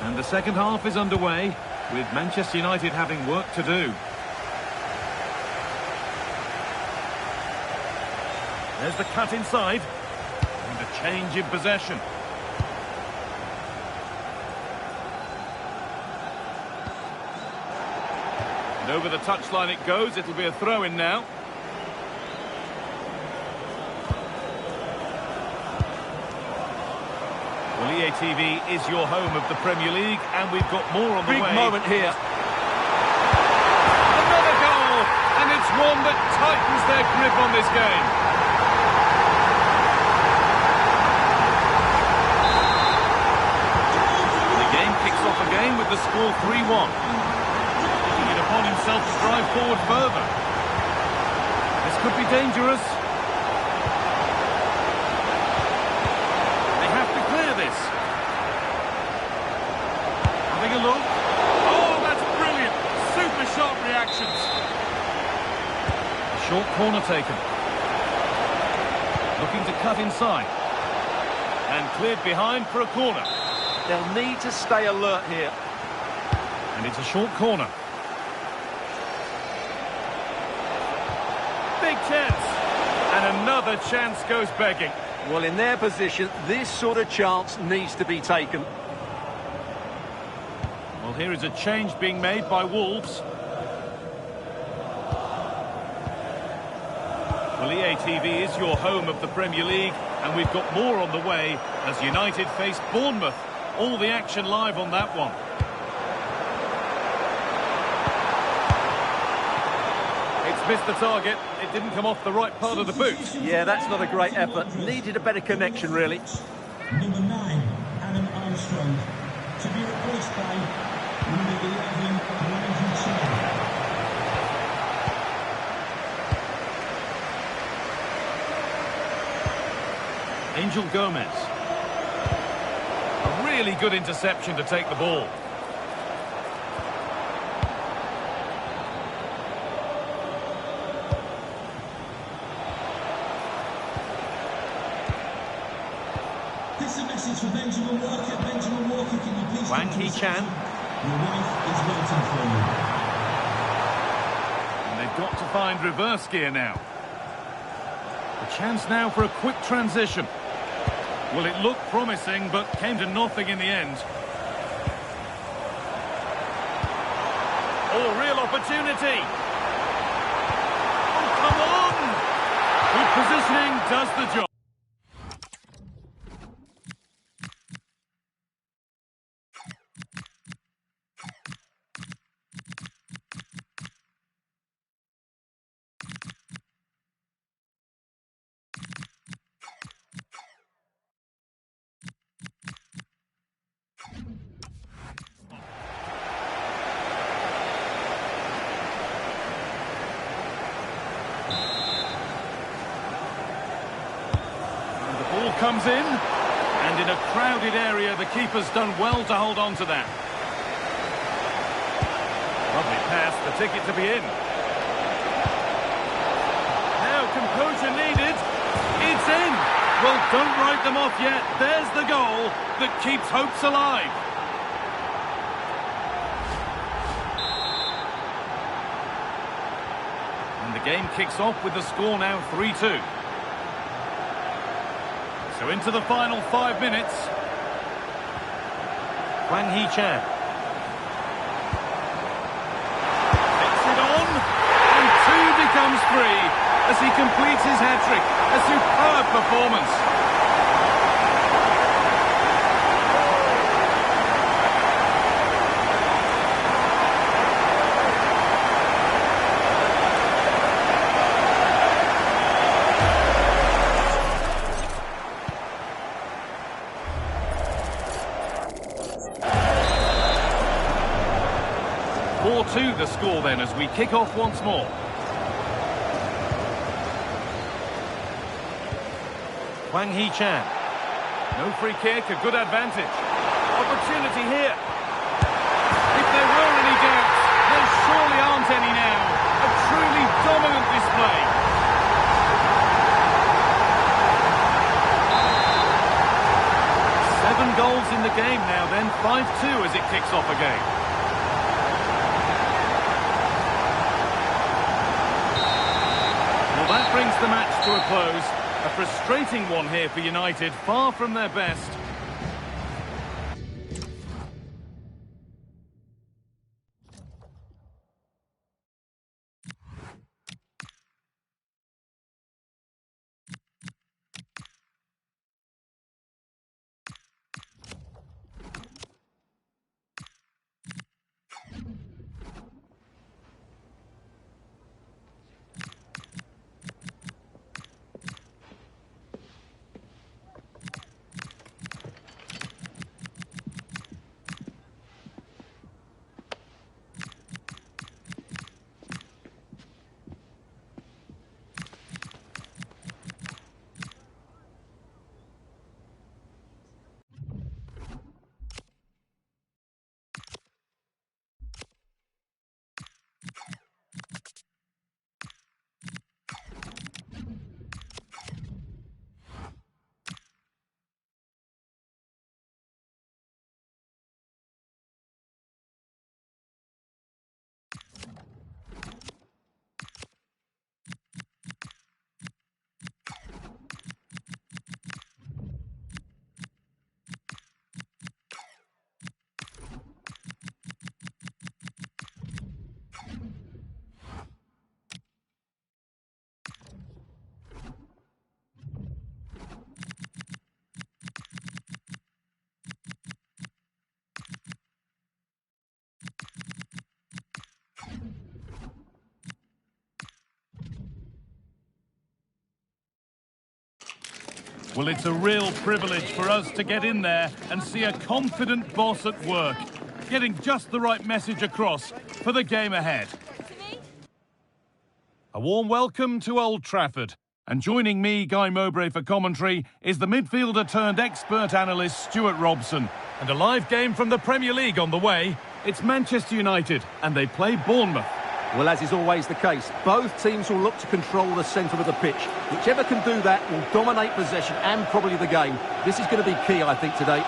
And the second half is underway, with Manchester United having work to do. There's the cut inside, and a change in possession. And over the touchline it goes, it'll be a throw-in now. Well, EA TV is your home of the Premier League, and we've got more on the way. Big moment here. Another goal, and it's one that tightens their grip on this game. The game kicks off again with the score 3-1. Taking it upon himself to drive forward further. This could be dangerous. This. Having a look. Oh, that's brilliant. Super sharp reactions. Short corner taken. Looking to cut inside. And cleared behind for a corner. They'll need to stay alert here. And it's a short corner. Big chance. And another chance goes begging. Well, in their position, this sort of chance needs to be taken. Well, here is a change being made by Wolves. Well, EA TV is your home of the Premier League, and we've got more on the way as United face Bournemouth All the action live on that one. It's missed the target. It didn't come off the right part of the boot. Yeah, that's not a great effort. Needed a better connection, really. Number 9, Adam Armstrong. To be replaced by number 11, Manger. Angel Gomez. A really good interception to take the ball. This is a message for Benjamin Walker. Benjamin Walker, can you please... Wang Hee-chan. Your wife is waiting for you. And they've got to find reverse gear now. A chance now for a quick transition. Well, it looked promising, but came to nothing in the end. Oh, real opportunity. Oh, come on! Good positioning does the job. Comes in, and in a crowded area, the keeper's done well to hold on to that. Lovely pass, the ticket to be in. Now composure needed. It's in. Well, don't write them off yet. There's the goal that keeps hopes alive. And the game kicks off with the score now 3-2. So into the final 5 minutes. Wang Hee-chan. Takes it on, and 2 becomes 3 as he completes his hat-trick. A superb performance. The score then as we kick off once more. Wang Hee-chan. No free kick, a good advantage. Opportunity here. If there were any doubts, there surely aren't any now. A truly dominant display. Seven goals in the game now then, 5-2 as it kicks off again. That brings the match to a close. A frustrating one here for United, far from their best. Well, it's a real privilege for us to get in there and see a confident boss at work, getting just the right message across for the game ahead. A warm welcome to Old Trafford. And joining me, Guy Mowbray, for commentary is the midfielder-turned-expert analyst Stuart Robson. And a live game from the Premier League on the way. It's Manchester United, and they play Bournemouth. Well, as is always the case, both teams will look to control the centre of the pitch. Whichever can do that will dominate possession and probably the game. This is going to be key, I think, today.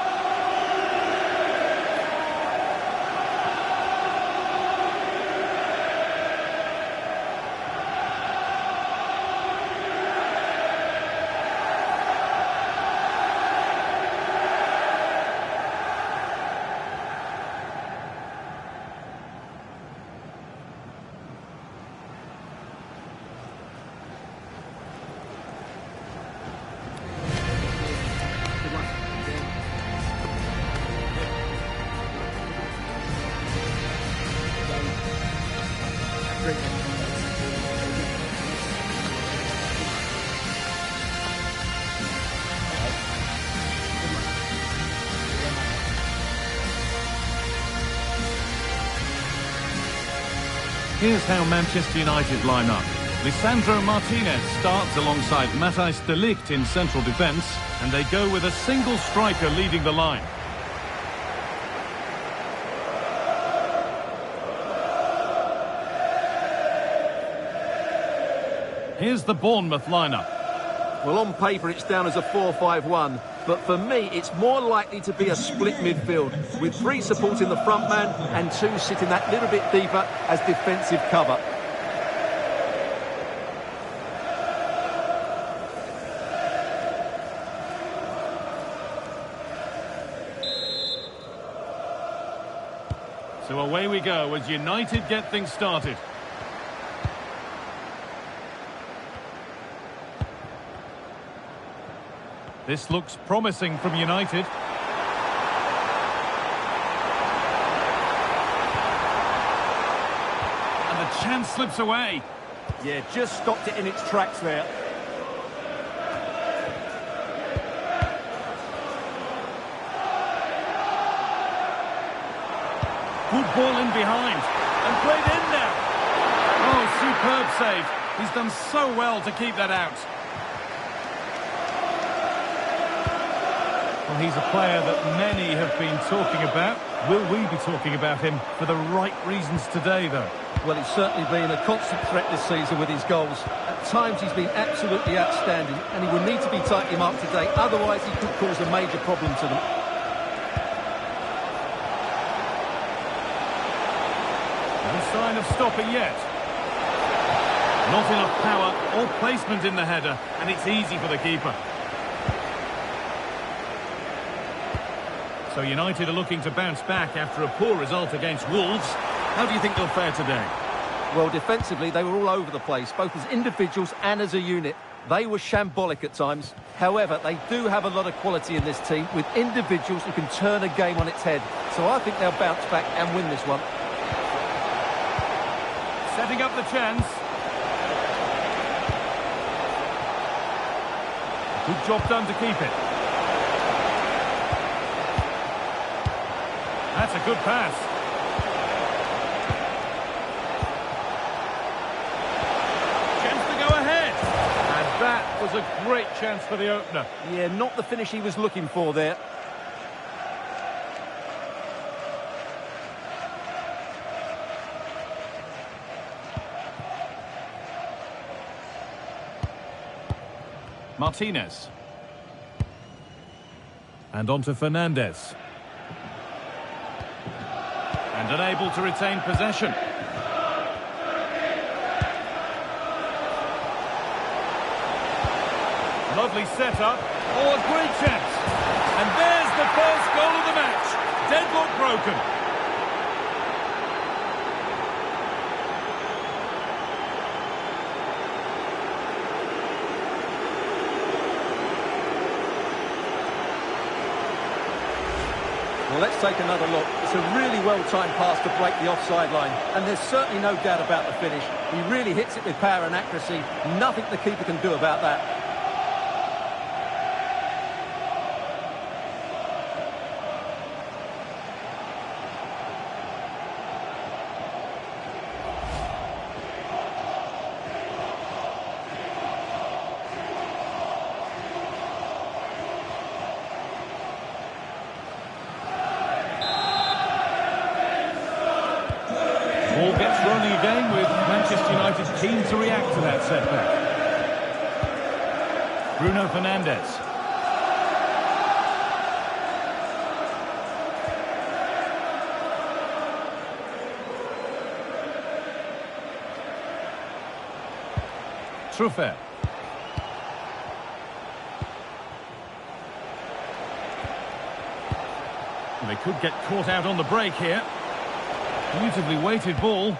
Here's how Manchester United line up. Lisandro Martínez starts alongside Matthijs Ligt in central defence, and they go with a single striker leading the line. Here's the Bournemouth lineup. Well, on paper it's down as a 4-5-1, but for me it's more likely to be a split midfield, with 3 supporting the front man and 2 sitting that little bit deeper as defensive cover. So away we go as United get things started. This looks promising from United. And the chance slips away. Yeah, just stopped it in its tracks there. Good ball in behind. And played in now. Oh, superb save. He's done so well to keep that out. Well, he's a player that many have been talking about. Will we be talking about him for the right reasons today, though? Well, he's certainly been a constant threat this season with his goals. At times he's been absolutely outstanding, and he will need to be tightly marked today, otherwise he could cause a major problem to them. No sign of stopping yet. Not enough power or placement in the header, and it's easy for the keeper. So United are looking to bounce back after a poor result against Wolves. How do you think they'll fare today? Well, defensively, they were all over the place, both as individuals and as a unit. They were shambolic at times. However, they do have a lot of quality in this team, with individuals who can turn a game on its head. So I think they'll bounce back and win this one. Setting up the chance. Good job done to keep it. That's a good pass. Chance to go ahead. And that was a great chance for the opener. Yeah, not the finish he was looking for there. Martínez. And on to Fernandes. And unable to retain possession. Lovely setup. Oh, a great chance. And there's the first goal of the match. Deadlock broken. Well, let's take another look. It's a really well-timed pass to break the offside line. And there's certainly no doubt about the finish. He really hits it with power and accuracy. Nothing the keeper can do about that. setback. Bruno Fernandes. Truffert. They could get caught out on the break here. Beautifully weighted ball.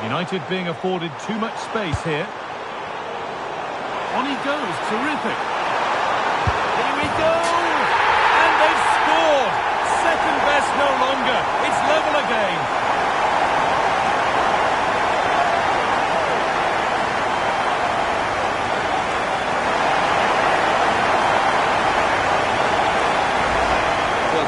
United being afforded too much space here. On he goes, terrific. Here we go! And they've scored! Second best no longer. It's level again.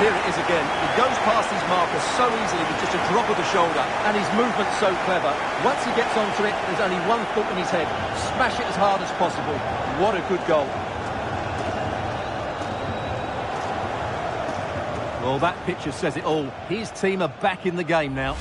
Here it is again. He goes past his marker so easily with just a drop of the shoulder, and his movement's so clever. Once he gets onto it, there's only one thought in his head: smash it as hard as possible. What a good goal. Well, that picture says it all. His team are back in the game now.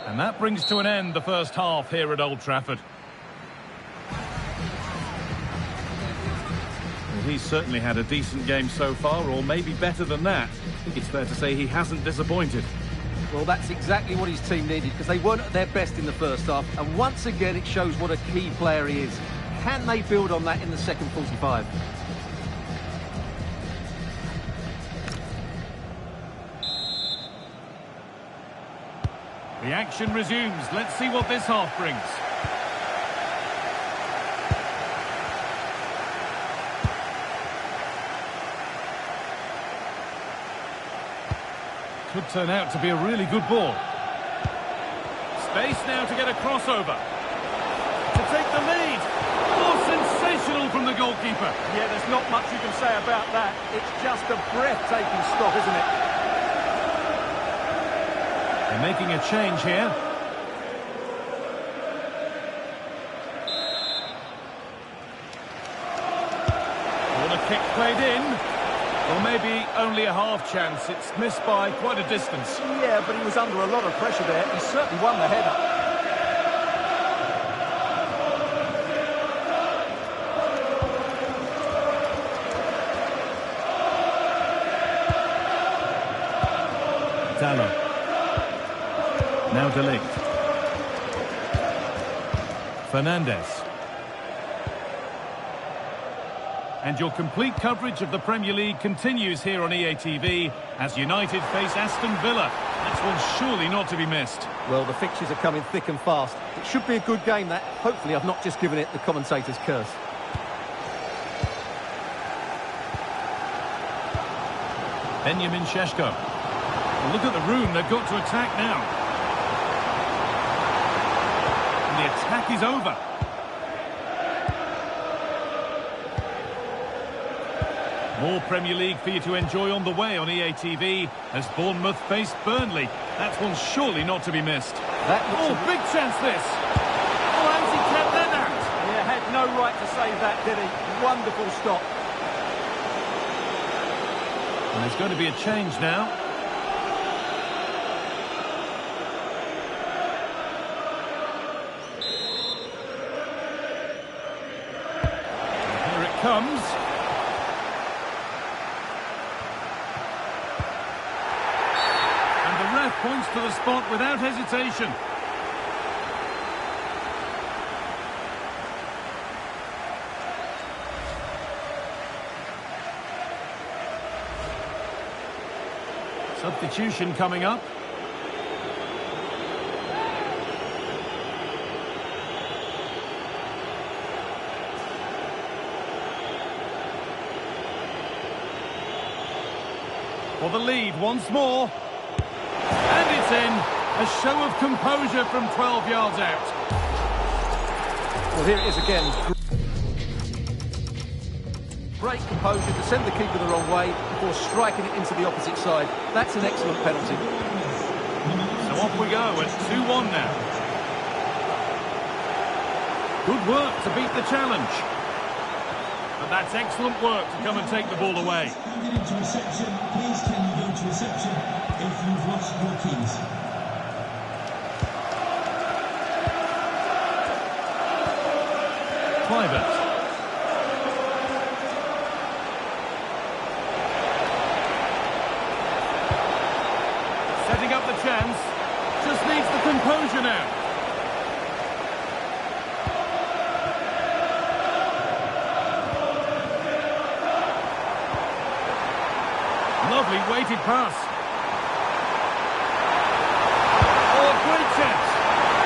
And that brings to an end the first half here at Old Trafford. Well, he's certainly had a decent game so far, or maybe better than that. I think it's fair to say he hasn't disappointed. Well, that's exactly what his team needed, because they weren't at their best in the first half. And once again, it shows what a key player he is. Can they build on that in the second 45? The action resumes. Let's see what this half brings. Could turn out to be a really good ball. Space now to get a crossover. To take the lead. Oh, sensational from the goalkeeper. Yeah, there's not much you can say about that. It's just a breathtaking stop, isn't it? They're making a change here. Corner kick played in. Or maybe only a half chance. It's missed by quite a distance. Yeah, but he was under a lot of pressure there. He certainly won the header. Dalot. Now Ligt. Fernandes. And your complete coverage of the Premier League continues here on EA TV as United face Aston Villa. That's one surely not to be missed. Well, the fixtures are coming thick and fast. It should be a good game, that. Hopefully I've not just given it the commentator's curse. Benjamin Šeško. Look at the room they've got to attack now. And the attack is over. More Premier League for you to enjoy on the way on EA TV as Bournemouth face Burnley. That's one surely not to be missed. Big chance this. Oh, how's he kept that out? Yeah, had no right to save that, did he? Wonderful stop. And there's going to be a change now. Here it comes. And the ref points to the spot without hesitation. Substitution coming up. For the lead once more. And it's in. A show of composure from 12 yards out. Well, here it is again. great composure to send the keeper the wrong way before striking it into the opposite side. That's an excellent penalty. So off we go at 2-1 now. Good work to beat the challenge. But that's excellent work to come and take the ball away. Standing into reception, please can you go to reception if you've lost your keys? Hubert. Setting up the chance. Just needs the composure now. Lovely weighted pass. Oh, great chance.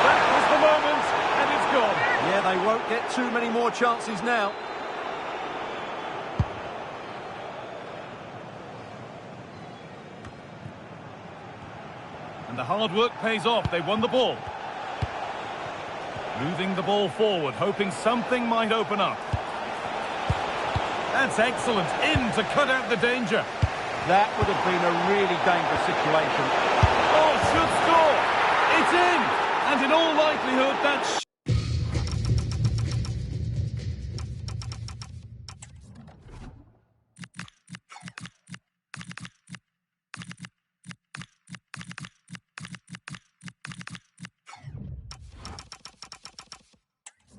That was the moment, and it's gone. Yeah, they won't get too many more chances now. And the hard work pays off. They won the ball. Moving the ball forward, hoping something might open up. That's excellent. In to cut out the danger. That would have been a really dangerous situation. Oh, should score. It's in. And in all likelihood, that's...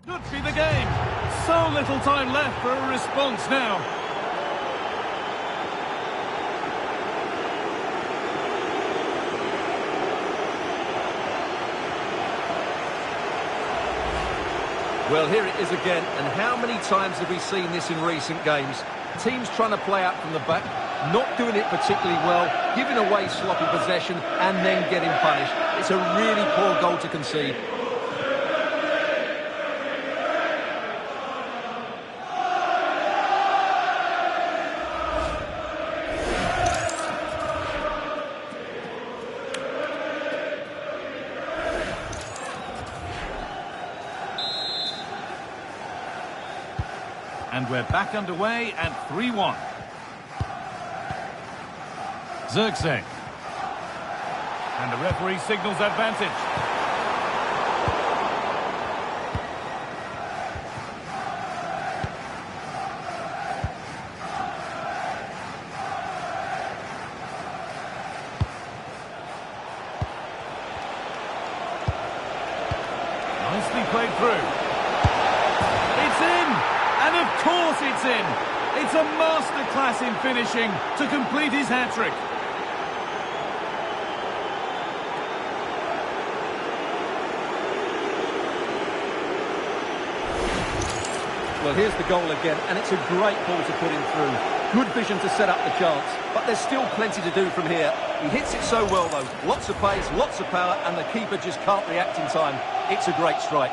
Could be the game. So little time left for a response now. Well, here it is again, and how many times have we seen this in recent games? Teams trying to play out from the back, not doing it particularly well, giving away sloppy possession, and then getting punished. It's a really poor goal to concede. And we're back underway at 3-1. Zirkzee. And the referee signals advantage. Nicely played through. It's in! And of course it's in. It's a masterclass in finishing to complete his hat-trick. Well, here's the goal again, and it's a great ball to put him through. Good vision to set up the chance, but there's still plenty to do from here. He hits it so well, though. Lots of pace, lots of power, and the keeper just can't react in time. It's a great strike.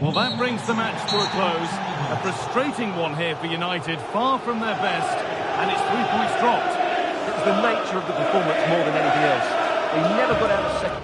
Well, that brings the match to a close. A frustrating one here for United, far from their best, and it's 3 points dropped. It was the nature of the performance more than anything else. They never got out of second.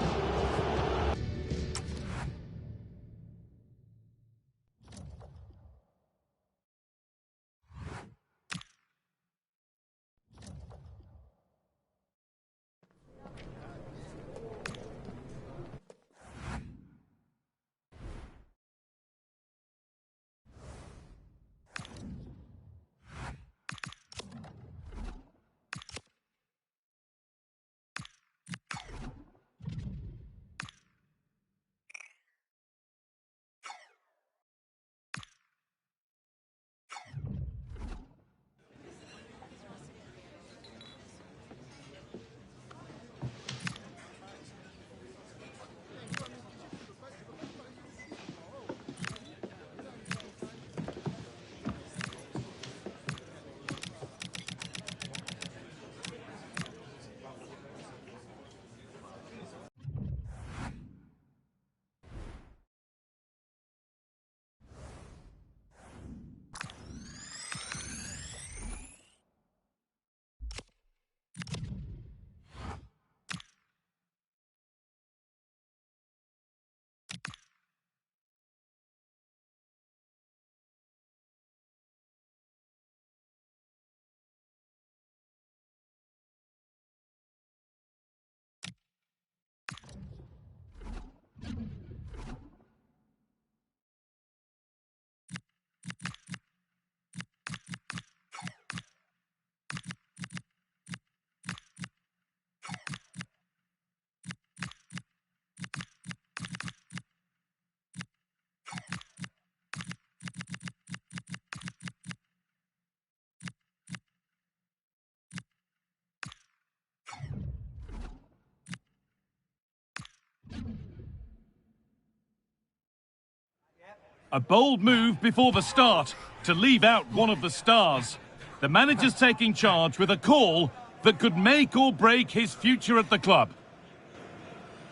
A bold move before the start to leave out one of the stars. The manager's taking charge with a call that could make or break his future at the club.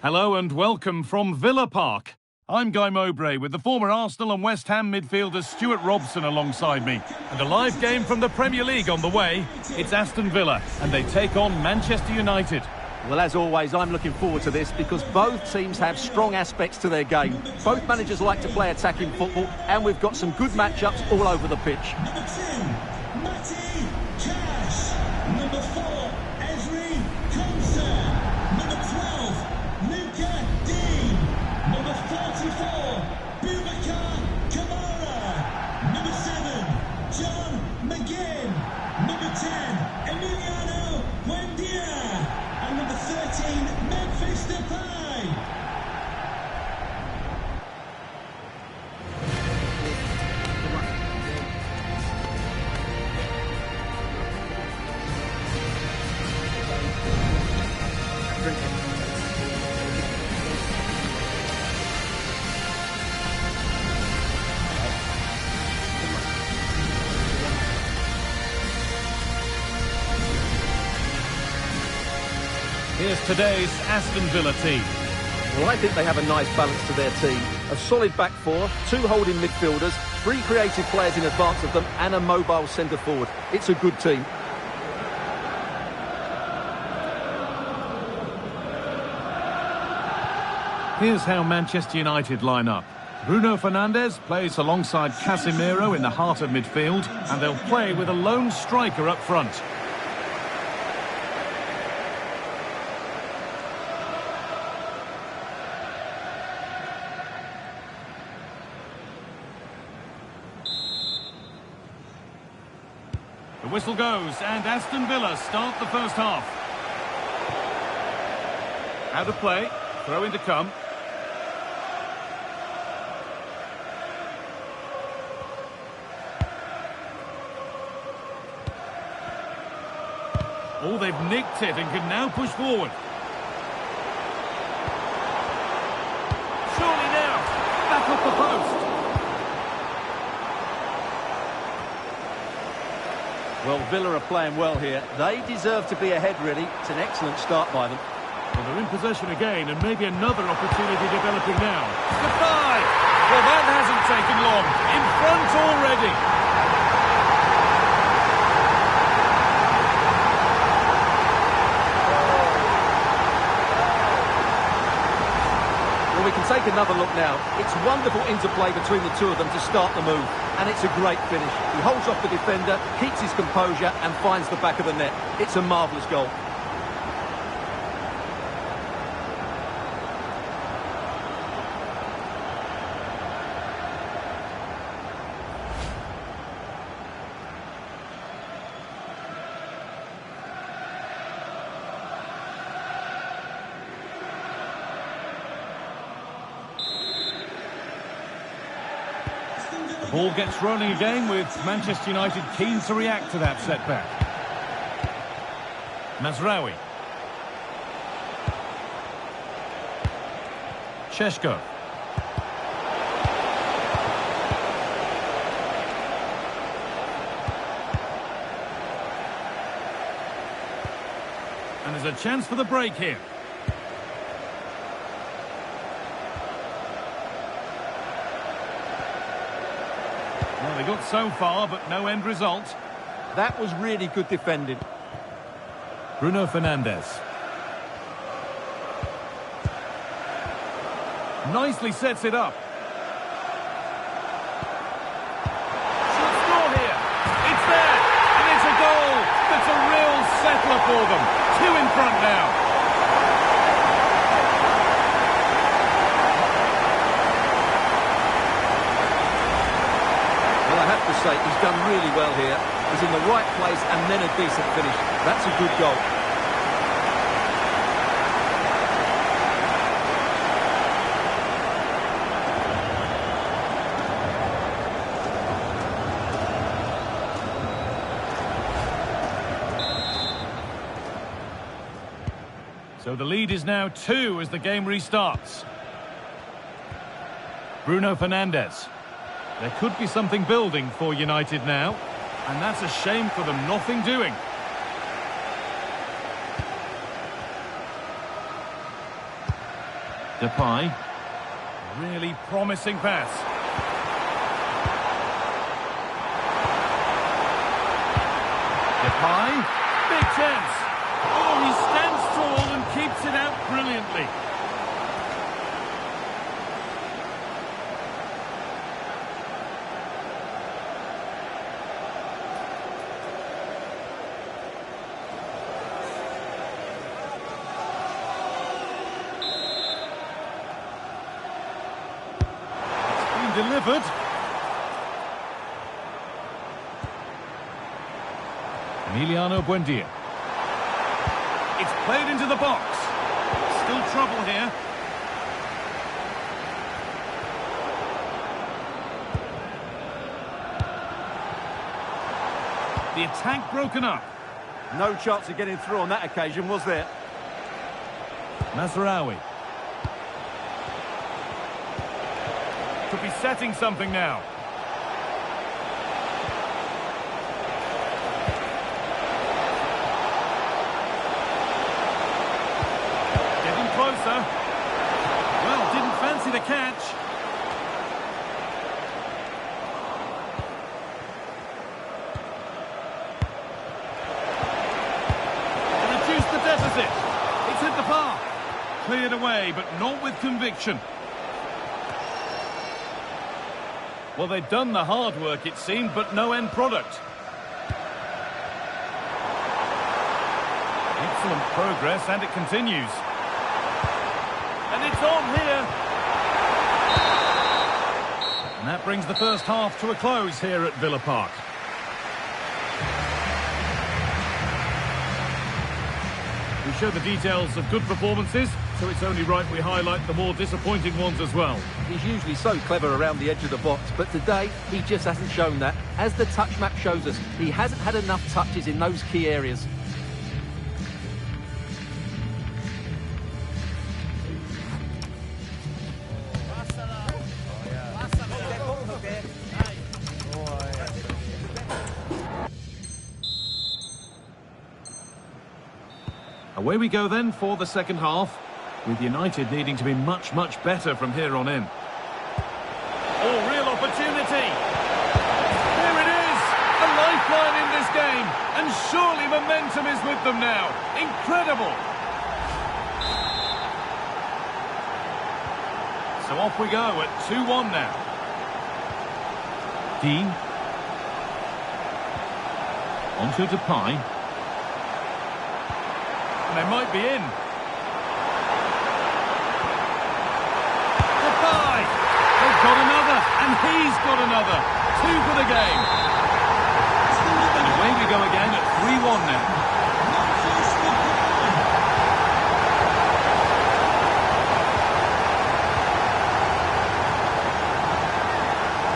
Hello and welcome from Villa Park. I'm Guy Mowbray with the former Arsenal and West Ham midfielder Stuart Robson alongside me. And a live game from the Premier League on the way. It's Aston Villa and they take on Manchester United. Well, as always, I'm looking forward to this because both teams have strong aspects to their game. Both managers like to play attacking football, and we've got some good matchups all over the pitch. Number 10, Matty Cash. Number 4, Esri Konsa. Number 12, Luca Dean. Number 44, Boubacar Kamara. Number 7, John McGinn. Number 10, Emiliano Buendia. And number 13, Memphis Depay. Here's today's Aston Villa team. Well, I think they have a nice balance to their team. A solid back four, 2 holding midfielders, 3 creative players in advance of them, and a mobile centre-forward. It's a good team. Here's how Manchester United line up. Bruno Fernandes plays alongside Casemiro in the heart of midfield, and they'll play with a lone striker up front. The whistle goes, and Aston Villa start the first half. Out of play, throw in to come. Oh, they've nicked it and can now push forward. Surely now, back up the post. Well, Villa are playing well here. They deserve to be ahead, really. It's an excellent start by them. Well, they're in possession again, and maybe another opportunity developing now. Goodbye! Well, that hasn't taken long. In front already. Well, we can take another look now. It's wonderful interplay between the two of them to start the move. And it's a great finish. He holds off the defender, keeps his composure and finds the back of the net. It's a marvellous goal. The ball gets rolling again with Manchester United keen to react to that setback. Mazraoui. Šeško. And there's a chance for the break here. Well, they got so far, but no end result. That was really good defending. Bruno Fernandes. Nicely sets it up. Should score here. It's there, and it's a goal. That's a real settler for them. 2 in front now. Say he's done really well here. He's in the right place and then a decent finish. That's a good goal. So the lead is now 2 as the game restarts. Bruno Fernandes. There could be something building for United now. And that's a shame for them, nothing doing. Depay. Really promising pass. Depay. Big chance. Oh, he stands tall and keeps it out brilliantly. Delivered. Emiliano Buendia. It's played into the box. Still trouble here. The attack broken up. No chance of getting through on that occasion, was there? Mazraoui. Could be setting something now. Getting closer. Well, didn't fancy the catch. Reduce the deficit. It's hit the bar. Cleared away, but not with conviction. Well, they'd done the hard work, it seemed, but no end product. Excellent progress, and it continues. And it's on here. And that brings the first half to a close here at Villa Park. We show the details of good performances, so it's only right we highlight the more disappointing ones as well. He's usually so clever around the edge of the box, but today he just hasn't shown that. As the touch map shows us, he hasn't had enough touches in those key areas. Away we go then for the second half, with United needing to be much, much better from here on in. Oh, real opportunity! Here it is! A lifeline in this game, and surely momentum is with them now. Incredible! So off we go at 2-1 now. Dean. Onto Depay. They might be in. Depay! They've got another, and he's got another. 2 for the game. And away we go again at 3-1 now.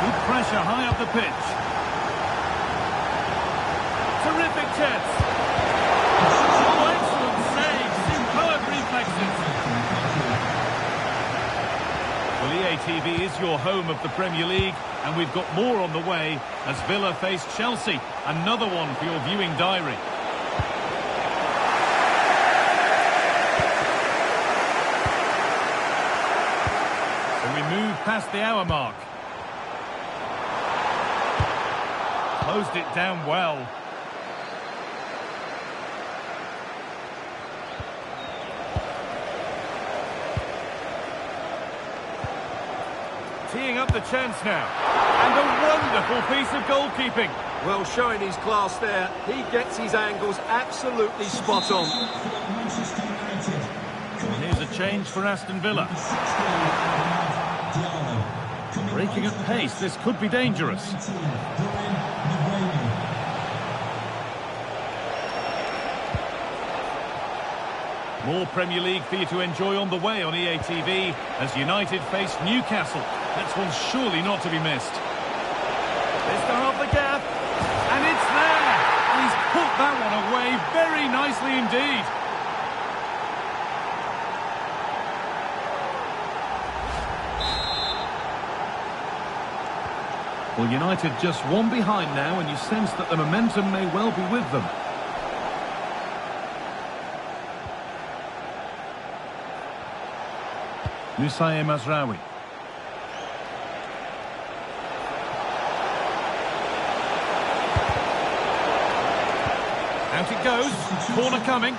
Good pressure high up the pitch. Terrific chance. Well, EA TV is your home of the Premier League, and we've got more on the way as Villa face Chelsea. Another one for your viewing diary. So we move past the hour mark. Closed it down well. Teeing up the chance now. And a wonderful piece of goalkeeping. Well, showing his class there. He gets his angles absolutely spot on. And here's a change for Aston Villa. Breaking at pace, this could be dangerous. More Premier League for you to enjoy on the way on EA TV as United face Newcastle. That's one surely not to be missed. There's to half the gap, and it's there! And he's put that one away very nicely indeed. Well, United just one behind now, and you sense that the momentum may well be with them. Musaye Mazraoui. Out it goes. Corner coming.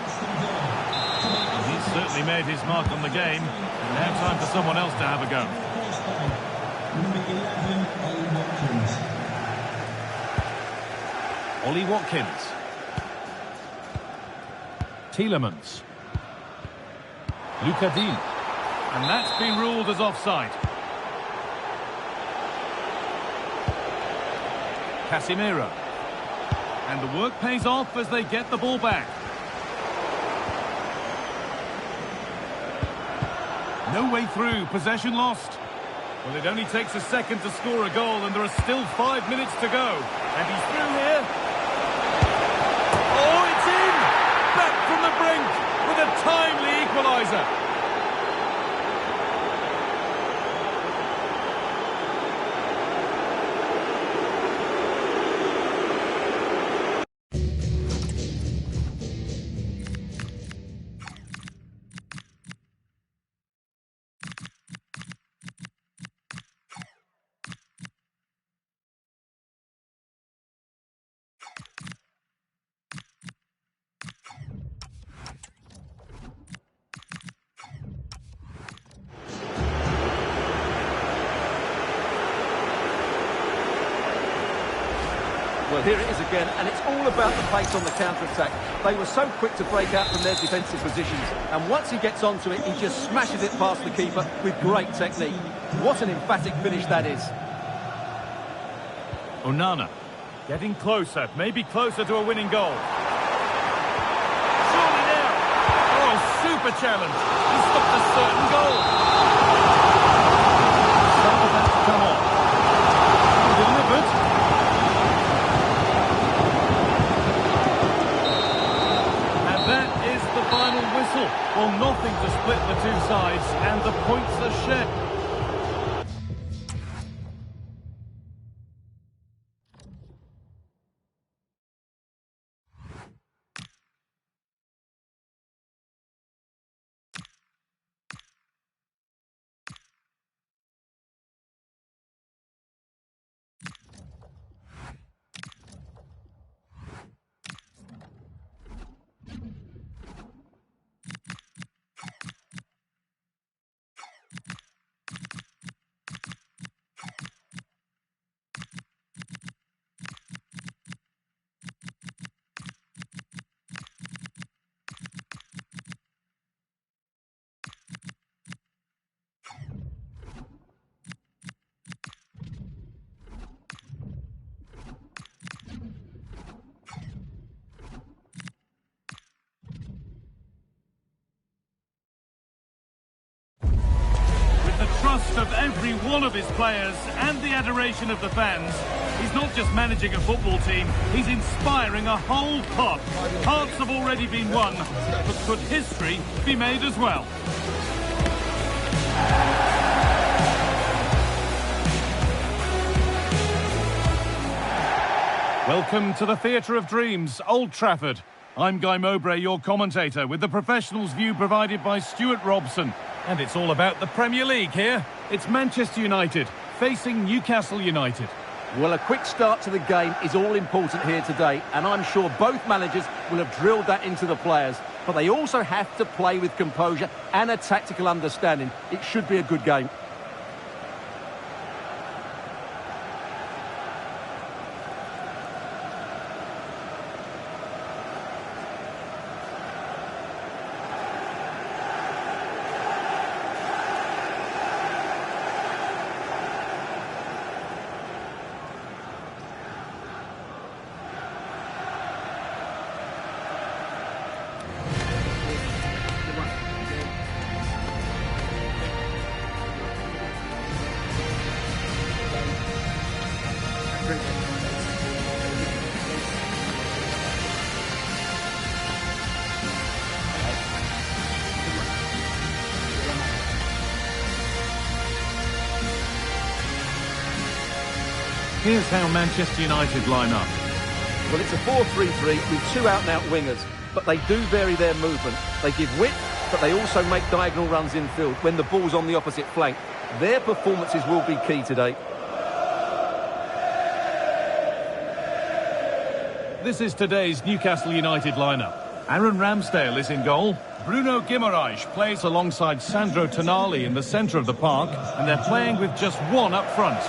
He's certainly made his mark on the game. Now time for someone else to have a go. Ollie Watkins. Tielemans. Luca Dean. And that's been ruled as offside. Casemiro. And the work pays off as they get the ball back. No way through, possession lost. Well, it only takes a second to score a goal, and there are still 5 minutes to go. And he's through here. Oh, it's in! Back from the brink with a timely equaliser. Well, here it is again, and it's all about the pace on the counter-attack. They were so quick to break out from their defensive positions, and once he gets onto it, he just smashes it past the keeper with great technique. What an emphatic finish that is. Onana, getting closer, maybe closer to a winning goal. Surely now! Oh, super challenge! He stopped a certain goal! Some of that to come on. Delivered. Final whistle. Well, nothing to split the two sides, and the points are shared. Of every one of his players and the adoration of the fans, he's not just managing a football team, he's inspiring a whole pod. Hearts have already been won, but could history be made as well? Welcome to the Theatre of Dreams, Old Trafford. I'm Guy Mowbray, your commentator, with the professionals' view provided by Stuart Robson. And it's all about the Premier League here. It's Manchester United facing Newcastle United. Well, a quick start to the game is all important here today, and I'm sure both managers will have drilled that into the players. But they also have to play with composure and a tactical understanding. It should be a good game. Here's how Manchester United line up. Well, it's a 4-3-3 with two out-and-out wingers, but they do vary their movement. They give width, but they also make diagonal runs infield when the ball's on the opposite flank. Their performances will be key today. This is today's Newcastle United lineup. Aaron Ramsdale is in goal. Bruno Guimaraes plays alongside Sandro Tonali in the centre of the park, and they're playing with just one up front.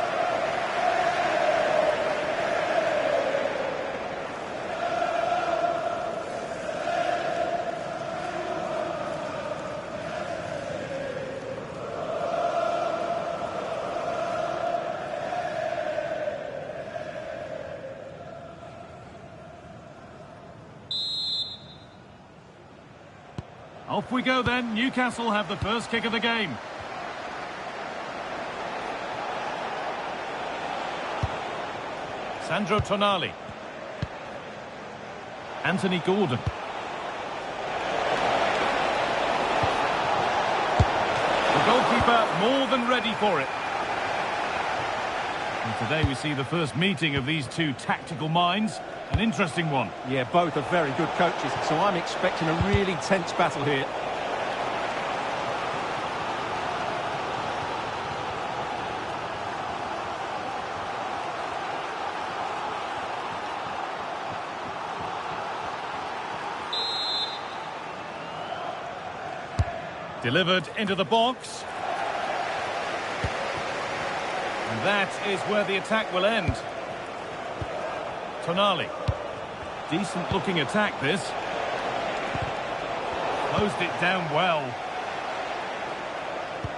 Off we go then. Newcastle have the first kick of the game. Sandro Tonali. Anthony Gordon. The goalkeeper more than ready for it. And today we see the first meeting of these two tactical minds. An interesting one. Yeah, both are very good coaches, so I'm expecting a really tense battle here. Delivered into the box. And that is where the attack will end. Tonali. Decent looking attack this. Closed it down well.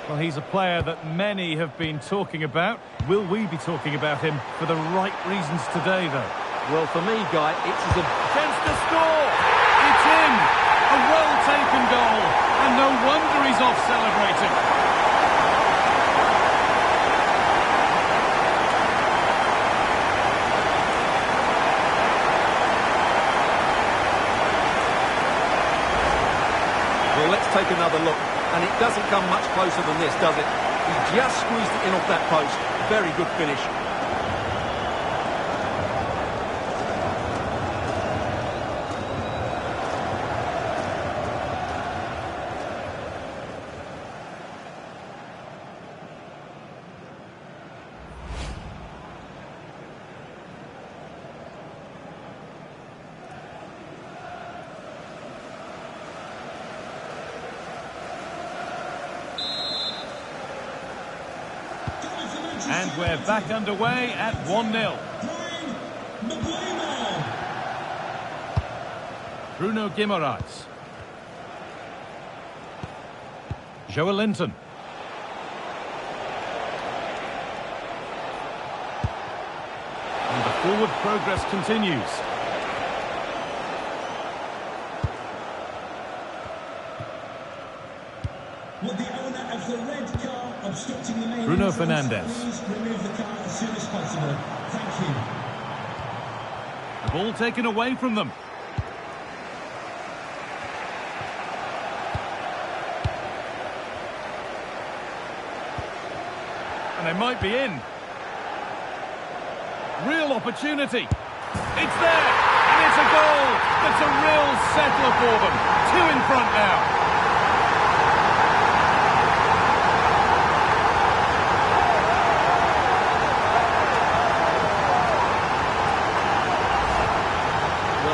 Well, he's a player that many have been talking about. Will we be talking about him for the right reasons today, though? Well, for me, Guy, it's as a Chance to score! It's in! A well-taken goal, and no wonder he's off celebrating. Well, let's take another look. And it doesn't come much closer than this, does it? He just squeezed it in off that post. Very good finish. And we're back underway at 1-0. Bruno Guimaraes. Joelinton. And the forward progress continues. Would the owner of the red car obstructing the main Bruno entrance Fernandes. please remove the car as soon as possible? Thank you. The ball taken away from them. And they might be in. Real opportunity. It's there, and it's a goal. That's a real settler for them. Two in front now.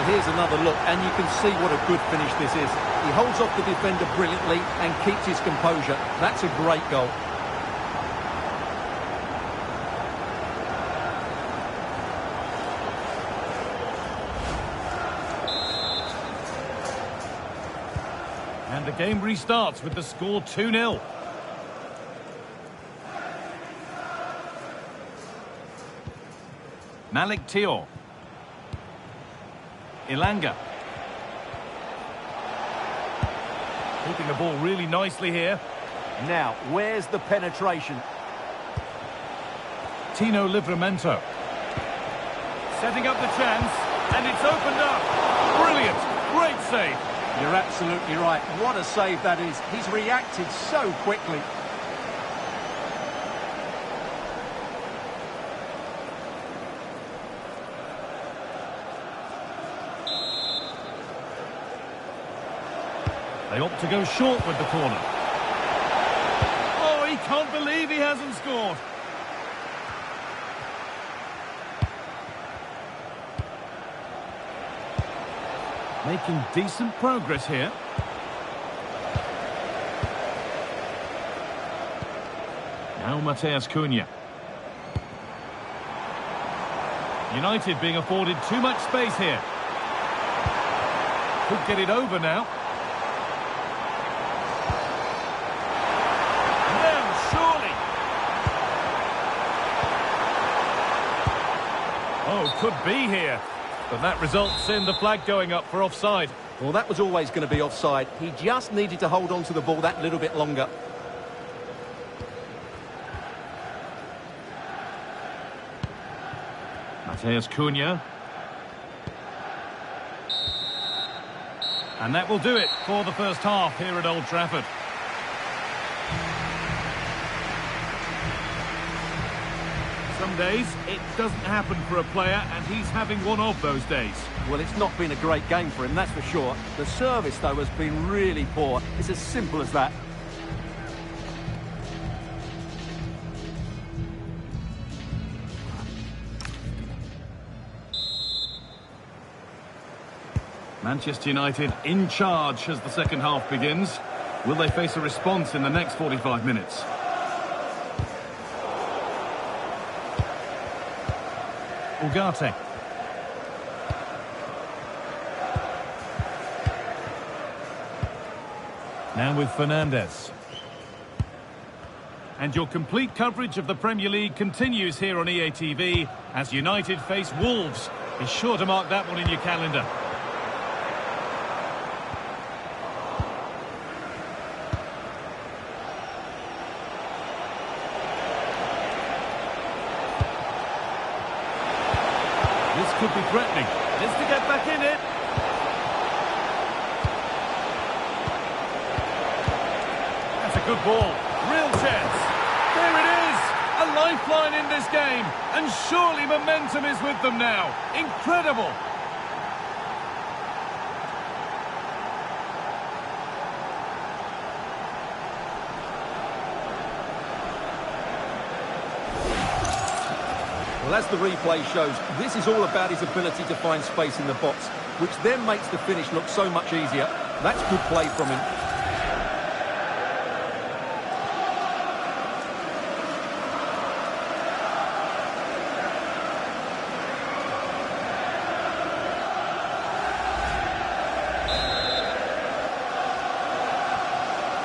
Here's another look, and you can see what a good finish this is. He holds off the defender brilliantly and keeps his composure. That's a great goal. And the game restarts with the score 2-0. Malik Thiaw. Ilanga. Keeping the ball really nicely here. Now, where's the penetration? Tino Livramento. Setting up the chance, and it's opened up. Brilliant. Great save. You're absolutely right. What a save that is. He's reacted so quickly. They opt to go short with the corner. Oh, he can't believe he hasn't scored. Making decent progress here. Now Matthias Cunha. United being afforded too much space here. Could get it over now. Now, surely. Oh, could be here. But that results in the flag going up for offside. Well, that was always going to be offside. He just needed to hold on to the ball that little bit longer. Matthias Cunha. And that will do it for the first half here at Old Trafford. Some days it doesn't happen for a player, and he's having one of those days. Well, it's not been a great game for him, that's for sure. The service, though, has been really poor. It's as simple as that. Manchester United in charge as the second half begins. Will they face a response in the next 45 minutes? Ugarte. Now with Fernandes. And your complete coverage of the Premier League continues here on EA TV as United face Wolves. Be sure to mark that one in your calendar. This could be threatening. Needs to get back in it. That's a good ball. Real chance. There it is. A lifeline in this game. And surely momentum is with them now. Incredible. Well, as the replay shows, this is all about his ability to find space in the box, which then makes the finish look so much easier. That's good play from him.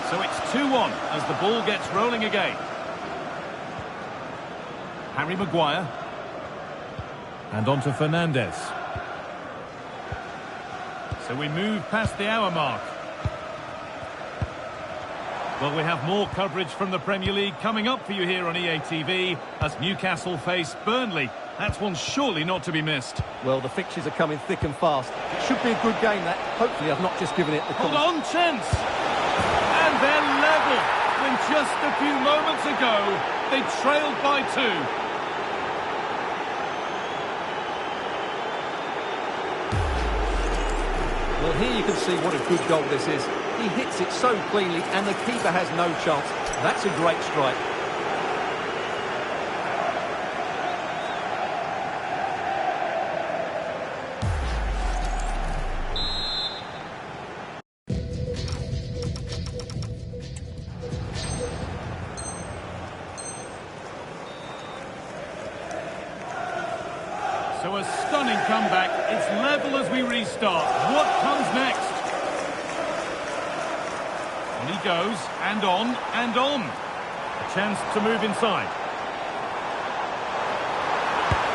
So it's 2-1 as the ball gets rolling again. Harry Maguire. And on to Fernandes. So we move past the hour mark. Well, we have more coverage from the Premier League coming up for you here on EA TV as Newcastle face Burnley. That's one surely not to be missed. Well, the fixtures are coming thick and fast. It should be a good game, that. Hopefully I've not just given it the... Hold on, chance! And they're level when just a few moments ago they trailed by 2. Well, here you can see what a good goal this is. He hits it so cleanly and the keeper has no chance. That's a great strike. So a stunning comeback. It's level as we restart. What comes next? On he goes, and on, and on. A chance to move inside.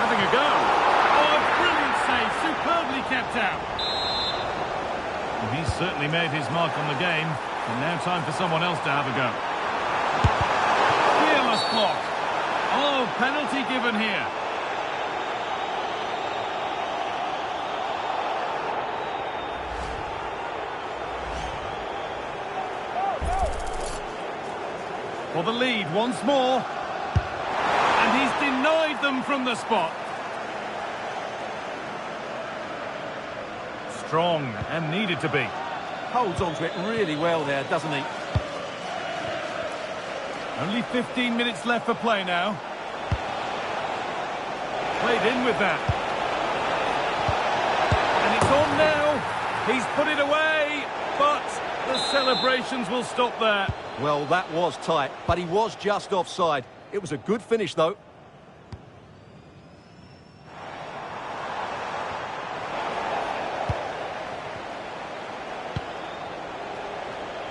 Having a go. Oh, a brilliant save. Superbly kept out. Well, he's certainly made his mark on the game. And now time for someone else to have a go. Fearless block. Oh, penalty given here. For the lead once more. And he's denied them from the spot. Strong and needed to be. Holds on to it really well there, doesn't he? Only 15 minutes left for play now. Played in with that. And it's on now. He's put it away, but the celebrations will stop there. Well, that was tight, but he was just offside. It was a good finish, though.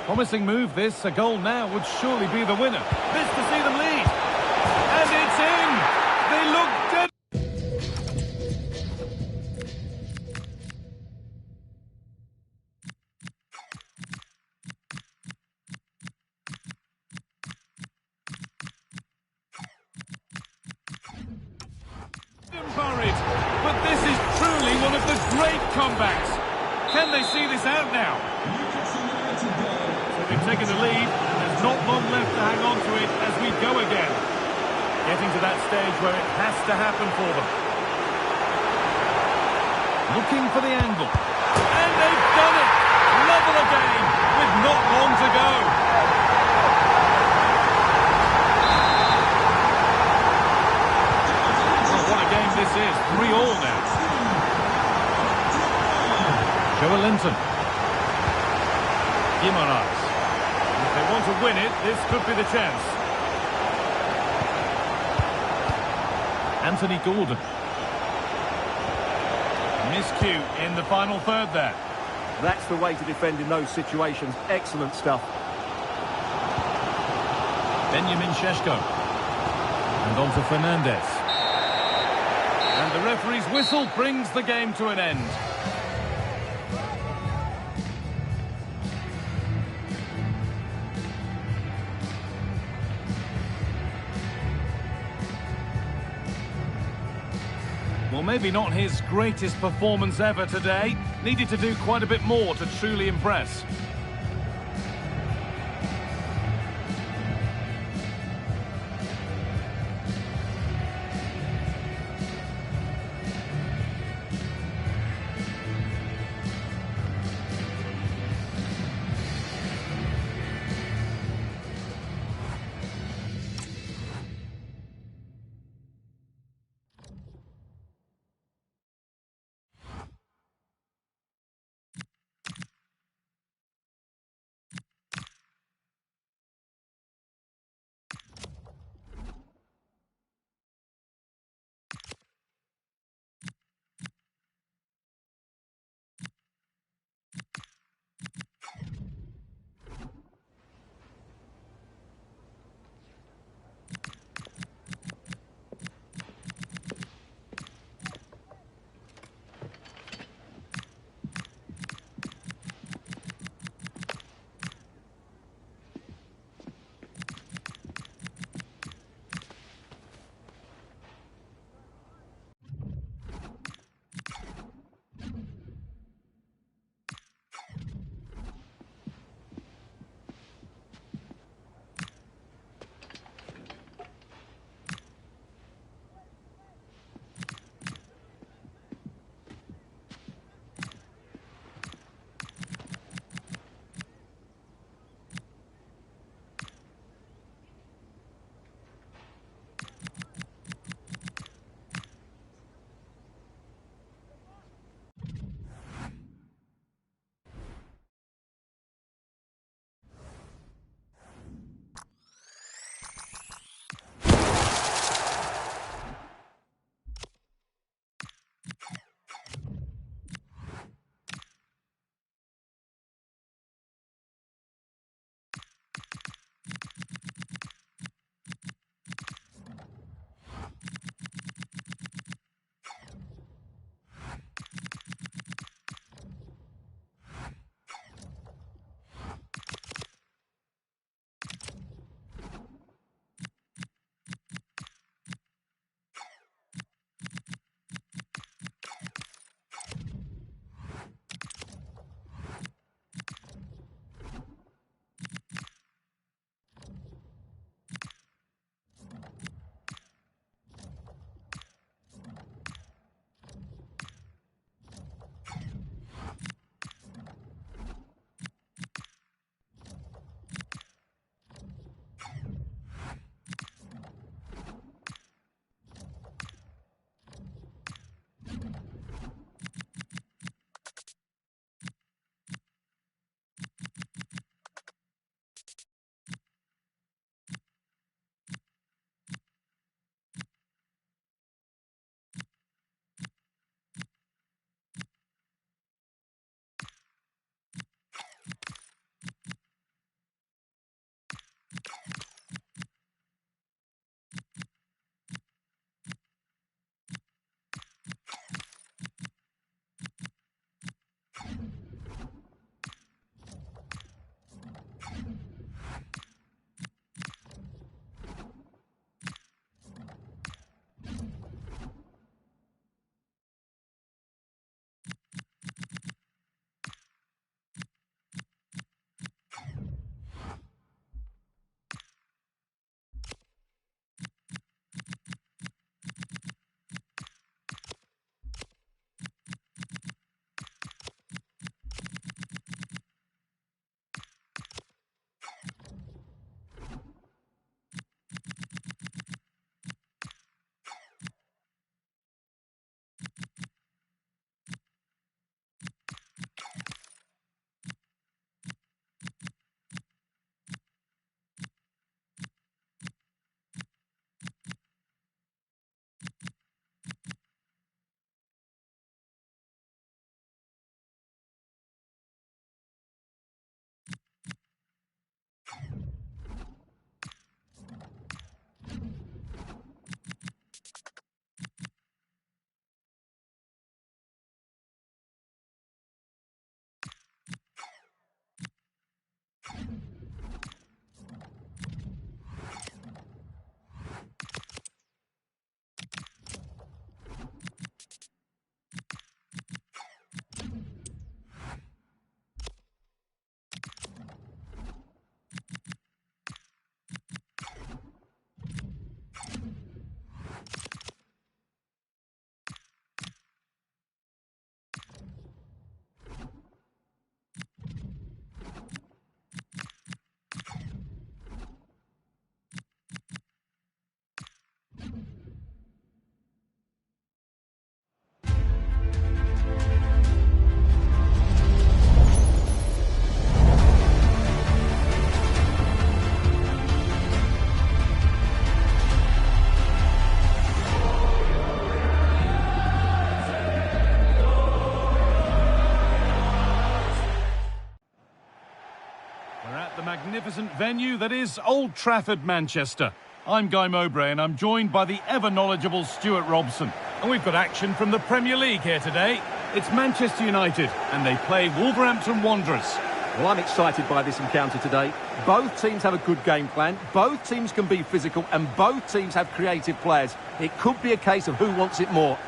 Promising move this. A goal now would surely be the winner. This to see them lead. And it's in! They look dead. Buried. But this is truly one of the great comebacks. Can they see this out now? So they've taken the lead, and there's not long left to hang on to it as we go again. Getting to that stage where it has to happen for them. Looking for the angle. And they've done it! Level again, with not long to go. Well, what a game this is. 3-all now. Joelinton. Guimaraes. If they want to win it, this could be the chance. Anthony Gordon. Miscue in the final third there. That's the way to defend in those situations. Excellent stuff. Benjamin Šeško. And on to Fernandez. And the referee's whistle brings the game to an end. Well, maybe not his greatest performance ever today. Needed to do quite a bit more to truly impress. magnificent venue that is Old Trafford, Manchester. I'm Guy Mowbray and I'm joined by the ever-knowledgeable Stuart Robson. And we've got action from the Premier League here today. It's Manchester United and they play Wolverhampton Wanderers. Well, I'm excited by this encounter today. Both teams have a good game plan, both teams can be physical and both teams have creative players. It could be a case of who wants it more.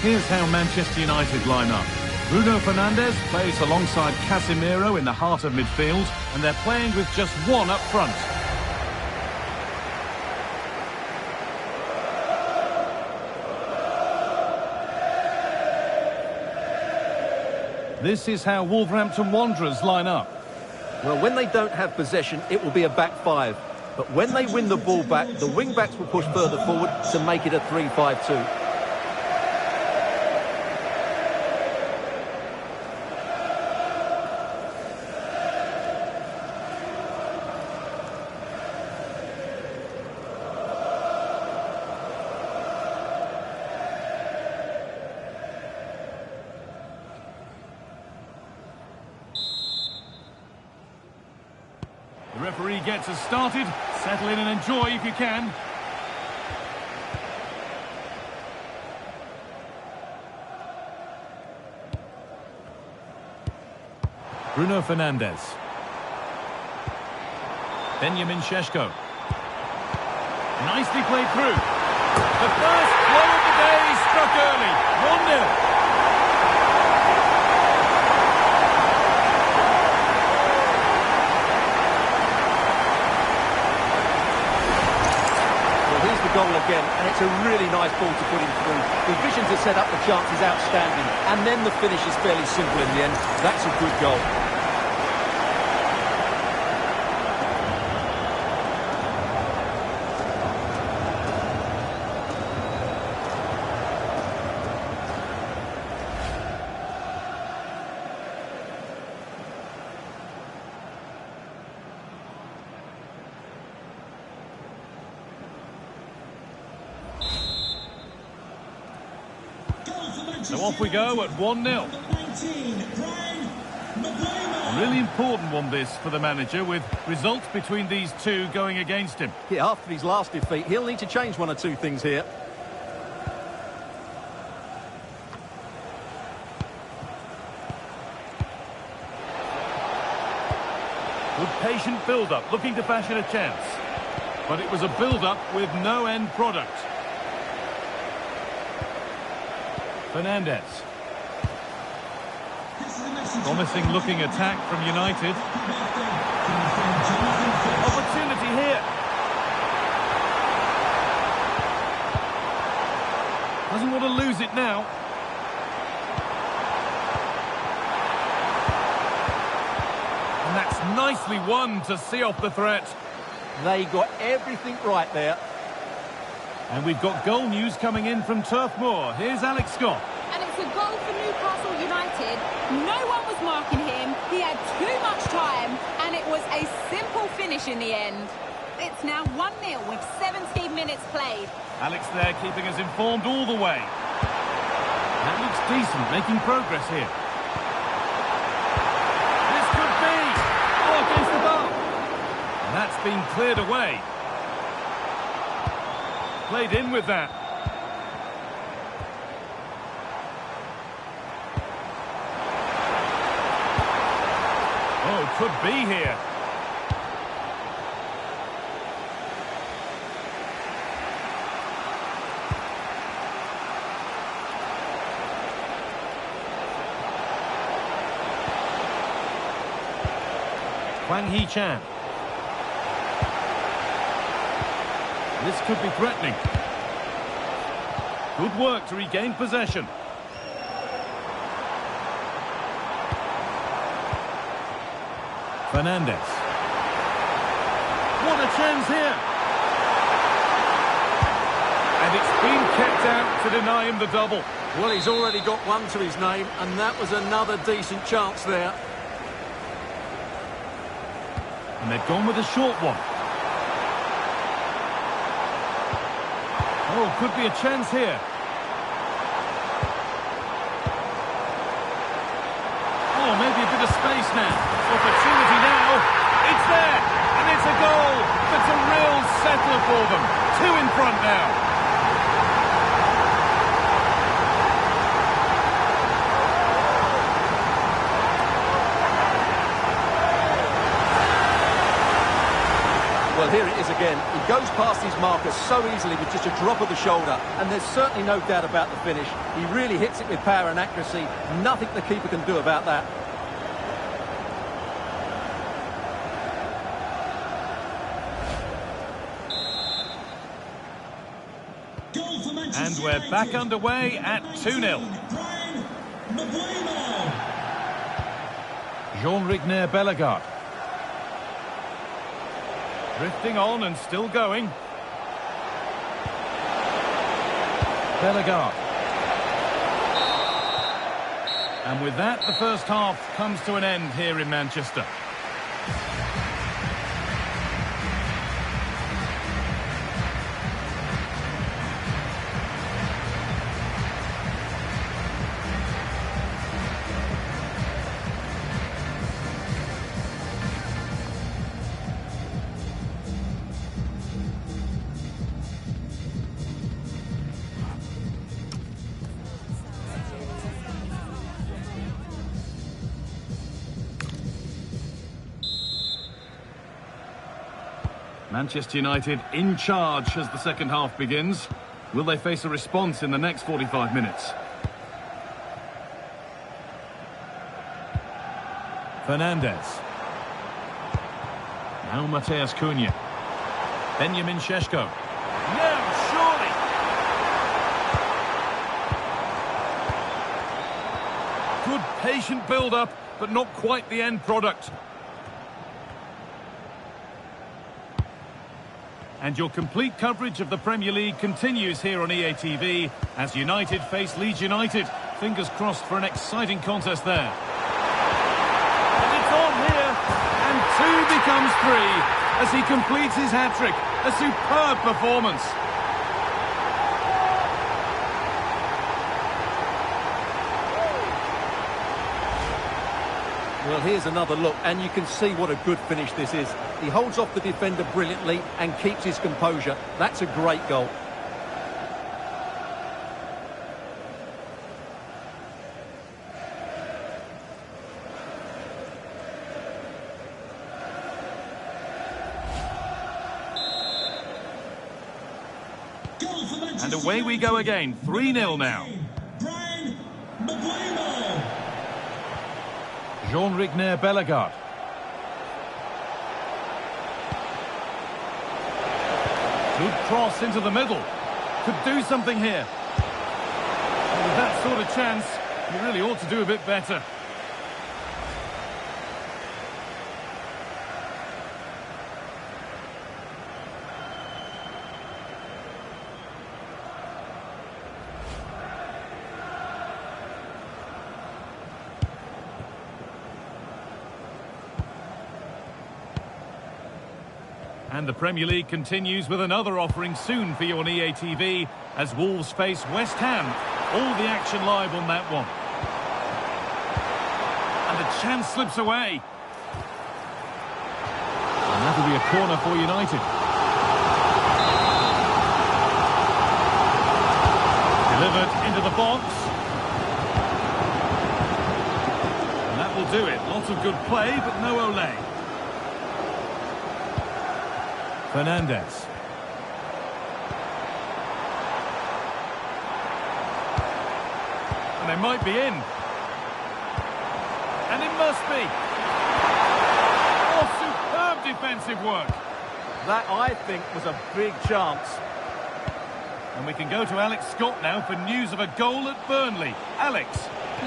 Here's how Manchester United line up. Bruno Fernandes plays alongside Casemiro in the heart of midfield, and they're playing with just one up front. This is how Wolverhampton Wanderers line up. Well, when they don't have possession, it will be a back five. But when they win the ball back, the wing-backs will push further forward to make it a 3-5-2. The referee gets us started. Settle in and enjoy if you can. Bruno Fernandes. Benjamin Šeško. Nicely played through. The first blow of the day struck early. 1-0. Goal again, and it's a really nice ball to put him through. The vision to set up the chance is outstanding, and then the finish is fairly simple in the end. That's a good goal. So off we go at 1-0. A really important one this for the manager, with results between these two going against him. Yeah, after his last defeat, he'll need to change one or two things here. Good patient build-up, looking to fashion a chance. But it was a build-up with no end product. Fernandes. Promising looking attack from United. Opportunity here. Doesn't want to lose it now. And that's nicely won to see off the threat. They got everything right there. And we've got goal news coming in from Turf Moor. Here's Alex Scott. And it's a goal for Newcastle United. No one was marking him. He had too much time, and it was a simple finish in the end. It's now 1-0 with 17 minutes played. Alex there keeping us informed all the way. That looks decent, making progress here. This could be! Oh, against the bar! And that's been cleared away. Played in with that. Oh, could be here. Hwang Hee-chan. This could be threatening. Good work to regain possession. Fernandes. What a chance here. And it's been kept out to deny him the double. Well, he's already got one to his name, and that was another decent chance there. And they've gone with a short one. Oh, could be a chance here. Oh, maybe a bit of space now. Opportunity now. It's there. And it's a goal. That's a real settler for them. 2 in front now. Well, here it is again. He goes past his marker so easily with just a drop of the shoulder, and there's certainly no doubt about the finish. He really hits it with power and accuracy. Nothing the keeper can do about that. And we're back underway at 2-0. Jean-Rigner Bellegarde. Drifting on and still going. Bellegarde. And with that, the first half comes to an end here in Manchester. Manchester United in charge as the second half begins. Will they face a response in the next 45 minutes? Fernandes. Now Matthias Cunha. Benjamin Šeško. No, surely! Good patient build-up, but not quite the end product. And your complete coverage of the Premier League continues here on EA TV as United face Leeds United. Fingers crossed for an exciting contest there. And it's on here, and 2 becomes 3 as he completes his hat-trick. A superb performance. Well, here's another look, and you can see what a good finish this is. He holds off the defender brilliantly and keeps his composure. That's a great goal. And away we go again, 3-0 now. Jean-Rigner Bellegarde. Good cross into the middle. Could do something here. And with that sort of chance, you really ought to do a bit better. And the Premier League continues with another offering soon for you on EA TV as Wolves face West Ham. All the action live on that one. And the chance slips away. And that'll be a corner for United. Delivered into the box. And that will do it. Lots of good play, but no Olay. Fernandes. And they might be in. And it must be. Oh, defensive work. That, I think, was a big chance. And we can go to Alex Scott now for news of a goal at Burnley. Alex.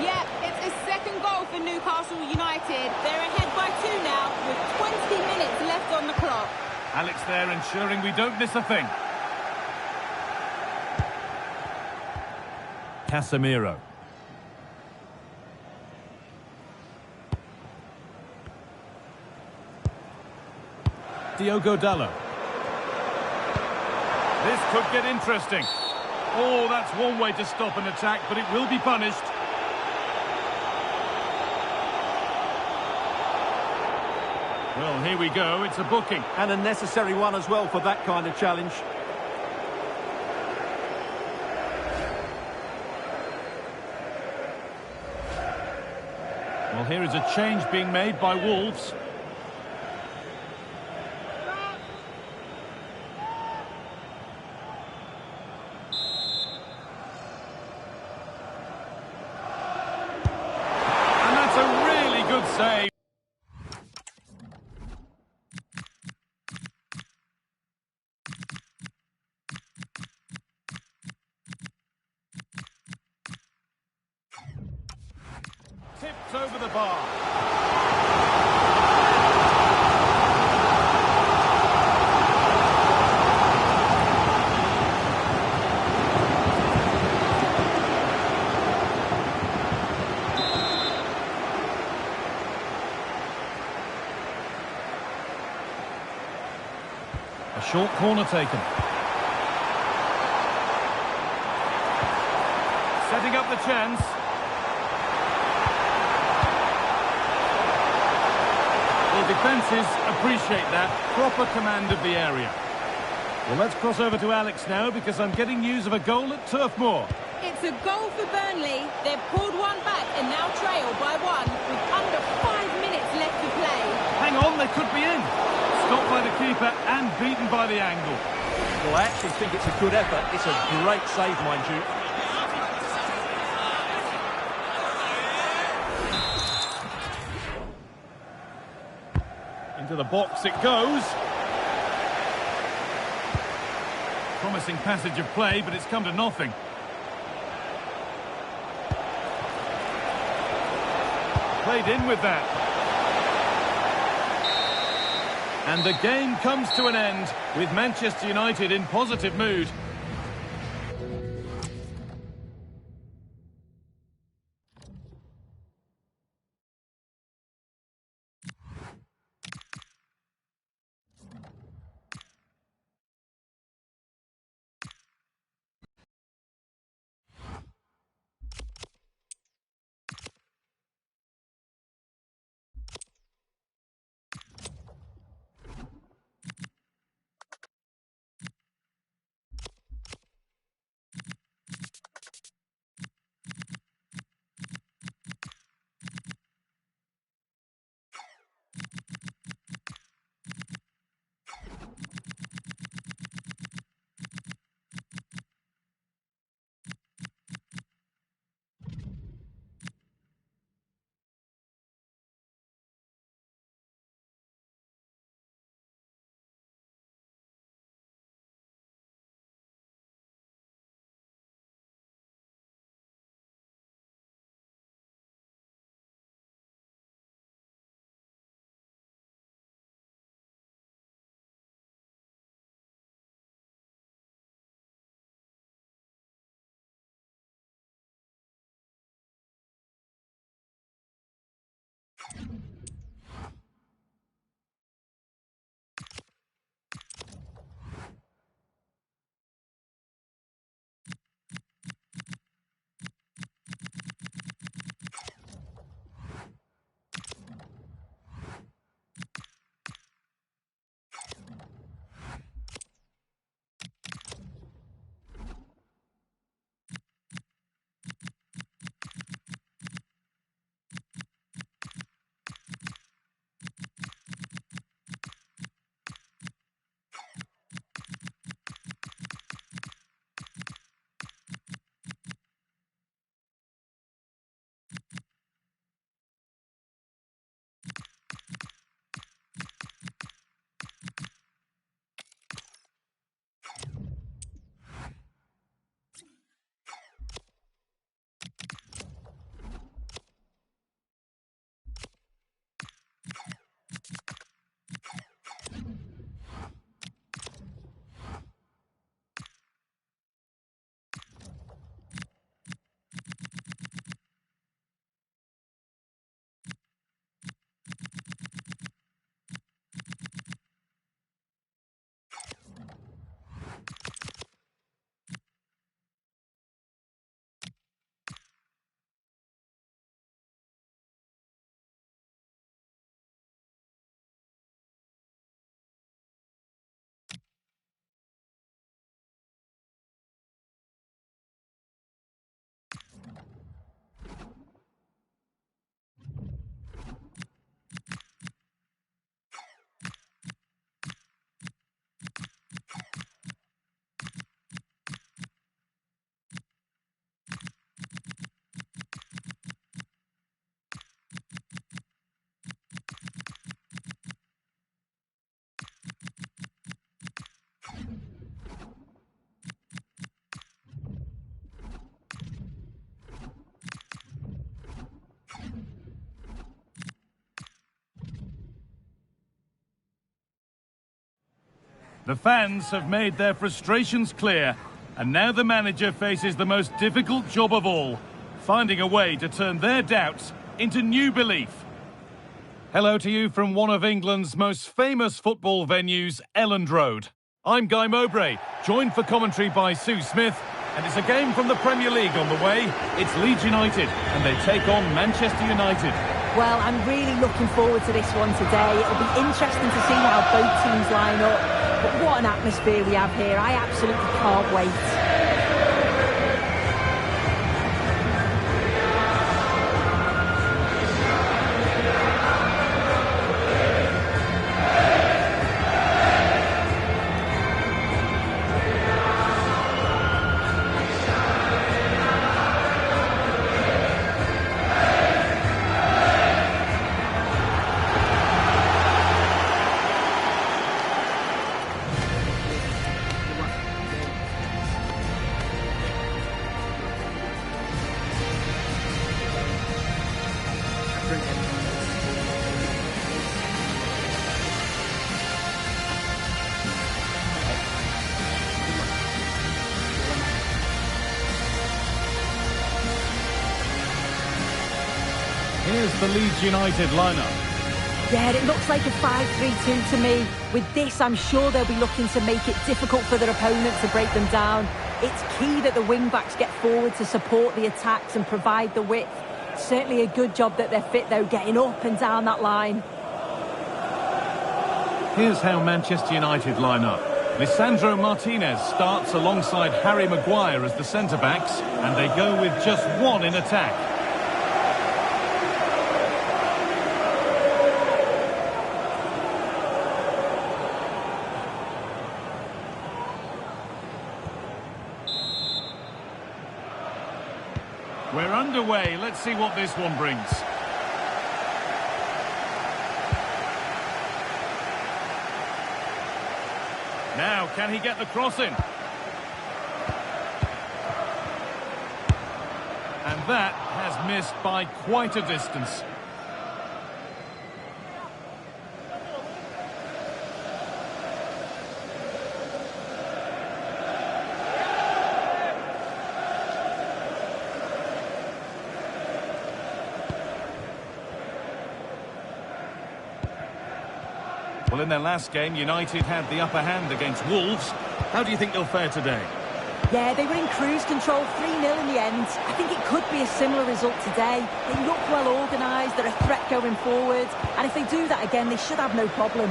Yeah, it's a second goal for Newcastle United. They're ahead by 2 now with 20 minutes left on the clock. Alex there ensuring we don't miss a thing. Casemiro. Diogo Dalot. This could get interesting. Oh, that's one way to stop an attack, but it will be punished. Well, here we go. It's a booking. And a necessary one as well for that kind of challenge. Well, here is a change being made by Wolves. And that's a really good save. Tipped over the bar. A short corner taken. Setting up the chance. Well, defences appreciate that. Proper command of the area. Well, let's cross over to Alex now because I'm getting news of a goal at Turf Moor. It's a goal for Burnley. They've pulled one back and now trail by 1 with under 5 minutes left to play. Hang on, they could be in. Stopped by the keeper and beaten by the angle. Well, I actually think it's a good effort. It's a great save, mind you. Into the box it goes. Promising passage of play, but it's come to nothing. Played in with that. And the game comes to an end with Manchester United in positive mood. The fans have made their frustrations clear, and now the manager faces the most difficult job of all, finding a way to turn their doubts into new belief. Hello to you from one of England's most famous football venues, Elland Road. I'm Guy Mowbray, joined for commentary by Sue Smith, and it's a game from the Premier League on the way. It's Leeds United, and they take on Manchester United. Well, I'm really looking forward to this one today. It'll be interesting to see how both teams line up. But what an atmosphere we have here. I absolutely can't wait. Here's the Leeds United lineup. Yeah, it looks like a 5-3-2 to me. With this, I'm sure they'll be looking to make it difficult for their opponent to break them down. It's key that the wing-backs get forward to support the attacks and provide the width. Certainly a good job that they're fit, though, getting up and down that line. Here's how Manchester United line up. Lisandro Martínez starts alongside Harry Maguire as the centre-backs, and they go with just one in attack. We're underway. Let's see what this one brings. Now, can he get the cross in? And that has missed by quite a distance. Well, in their last game, United had the upper hand against Wolves. How do you think they'll fare today? Yeah, they were in cruise control 3-0 in the end. I think it could be a similar result today. They look well organised, they're a threat going forward. And if they do that again, they should have no problem.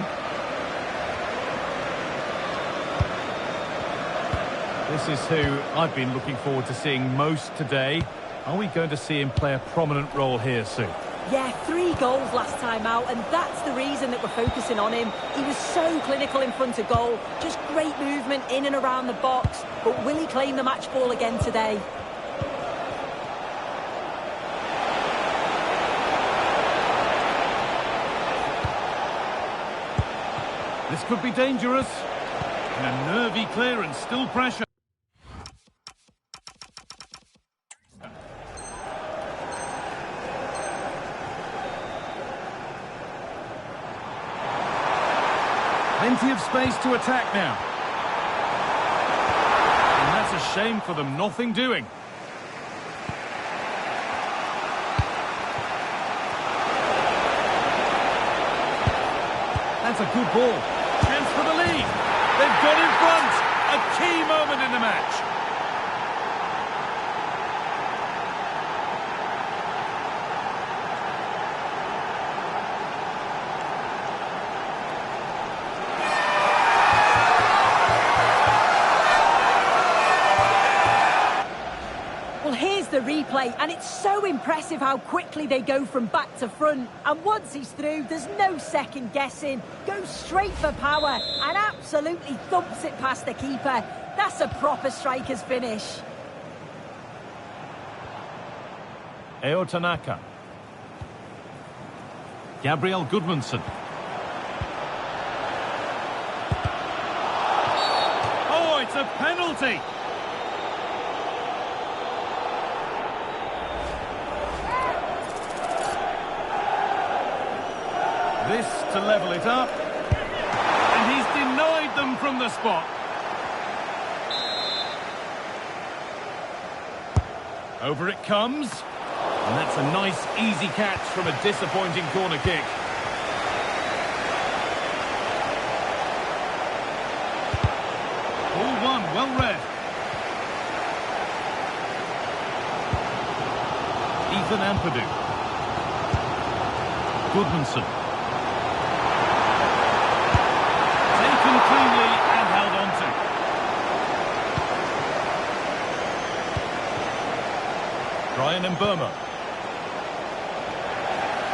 This is who I've been looking forward to seeing most today. Are we going to see him play a prominent role here, Sue? Yeah, 3 goals last time out, and that's the reason that we're focusing on him. He was so clinical in front of goal, just great movement in and around the box. But will he claim the match ball again today? This could be dangerous. And a nervy clearance, still pressure. Plenty of space to attack now. And that's a shame for them, nothing doing. That's a good ball. Chance for the lead. They've got in front. A key moment in the match. The replay, and it's so impressive how quickly they go from back to front. And once he's through, there's no second guessing. Goes straight for power and absolutely thumps it past the keeper. That's a proper striker's finish. Tanaka. Gabriel Goodmanson. Oh, it's a penalty. This to level it up. And he's denied them from from the spot. Over it comes. And that's a nice, easy catch from a disappointing corner kick. Ball one, well read. Ethan Ampadu. Goodmanson. Taken cleanly and held on to. Brian Mbeumo.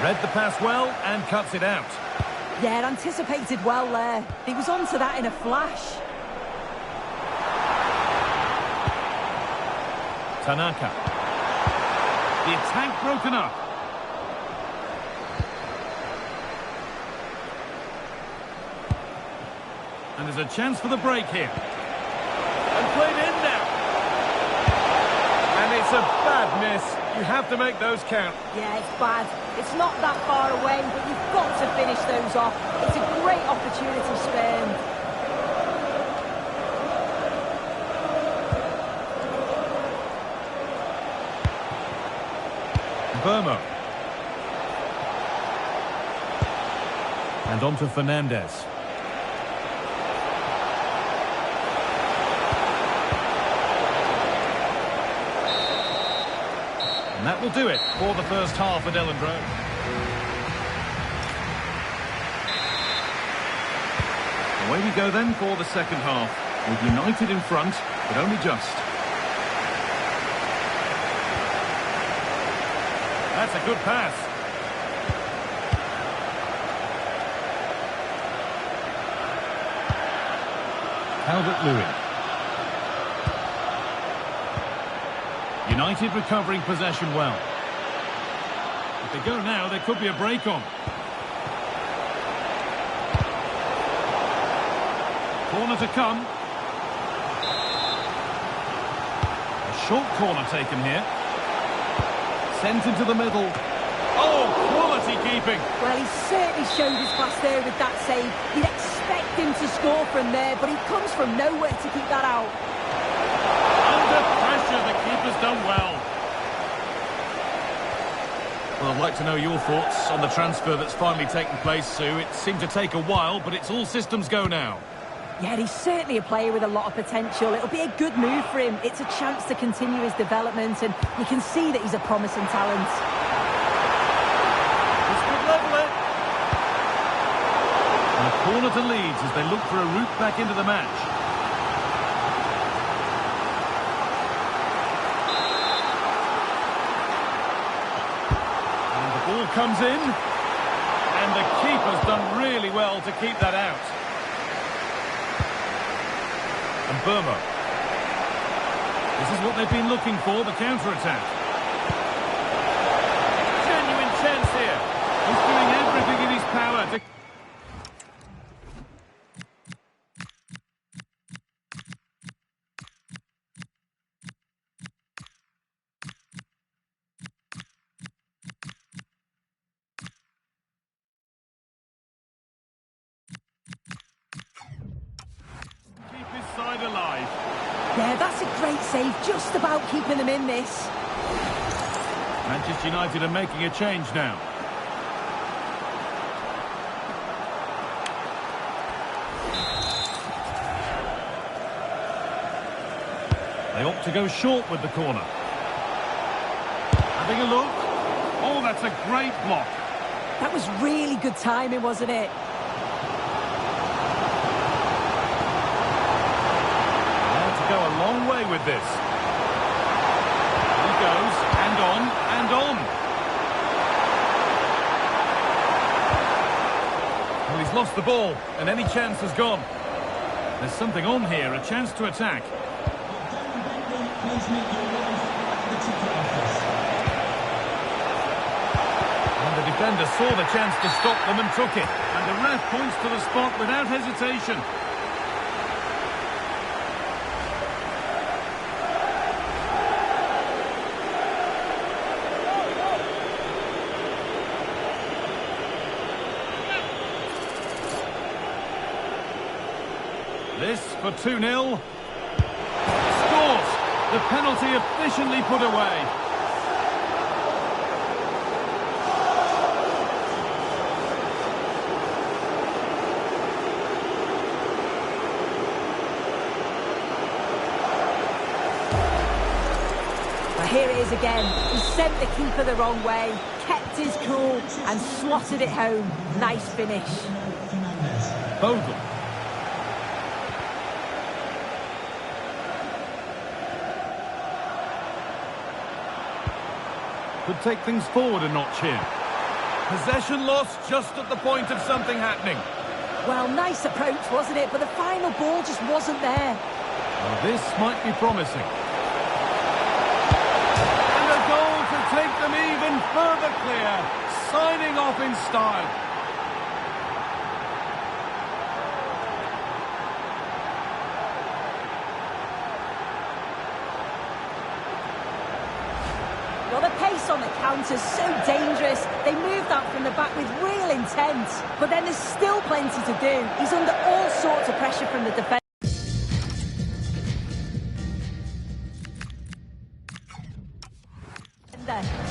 Read the pass well and cuts it out. Yeah, anticipated well there. He was onto that in a flash. Tanaka. The attack broken up. And there's a chance for the break here. And played in now. And it's a bad miss. You have to make those count. Yeah, it's bad. It's not that far away, but you've got to finish those off. It's a great opportunity spurned. Burma. And on to Fernandez. And that will do it for the first half at Ellen Road. Away we go then for the second half. With United in front, but only just. That's a good pass. Calvert-Lewin. United recovering possession well. If they go now, there could be a break on. Corner to come. A short corner taken here. Sent into the middle. Oh, quality keeping. Well, he certainly showed his class there with that save. You'd expect him to score from there, but he comes from nowhere to keep that out. Under pressure, the keeper's done well. Well, I'd like to know your thoughts on the transfer that's finally taken place, Sue. It seemed to take a while, but it's all systems go now. Yeah, he's certainly a player with a lot of potential. It'll be a good move for him. It's a chance to continue his development, and you can see that he's a promising talent. This could level it. And a corner to Leeds as they look for a route back into the match. And the ball comes in. And the keeper's done really well to keep that out. And Burma. This is what they've been looking for, the counter-attack. Genuine chance here. He's doing everything in his power to... side alive. Yeah, that's a great save, just about keeping them in this. Manchester United are making a change now. They opt to go short with the corner. Having a look. Oh, that's a great block. That was really good timing, wasn't it? Go a long way with this. He goes, and on, and on. Well, he's lost the ball, and any chance has gone. There's something on here, a chance to attack. And the defender saw the chance to stop them and took it. And the ref points to the spot without hesitation. This for 2-0. Scores! The penalty efficiently put away. Here it is again. He sent the keeper the wrong way, kept his cool and slotted it home. Nice finish. Bogle. Could take things forward a notch here. Possession lost just at the point of something happening. Well, nice approach, wasn't it? But the final ball just wasn't there. Well, this might be promising. Take them even further clear, signing off in style. Well, the pace on the counter's so dangerous. They moved out from the back with real intent. But then there's still plenty to do. He's under all sorts of pressure from the defence.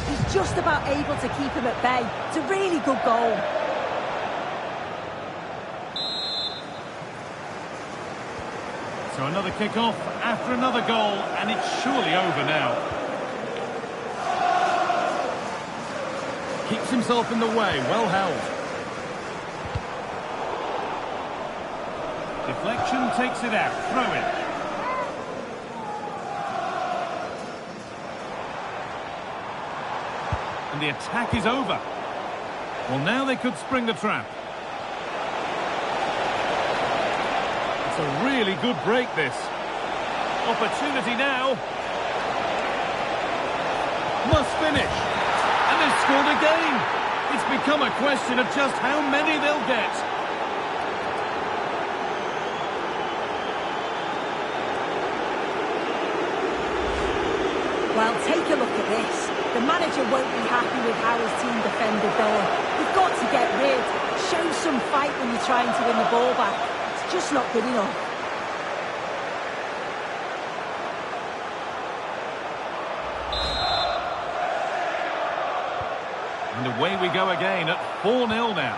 He's just about able to keep him at bay. It's a really good goal. So another kick-off after another goal, and it's surely over now. Keeps himself in the way, well held. Deflection takes it out, throw in. And the attack is over. Well, now they could spring the trap. It's a really good break, this. Opportunity now. Must finish. And they've scored again. It's become a question of just how many they'll get. Well, take a look at this. The manager won't be happy with how his team defended there. You've got to get rid. Show some fight when you're trying to win the ball back. It's just not good enough. And away we go again at 4-0 now.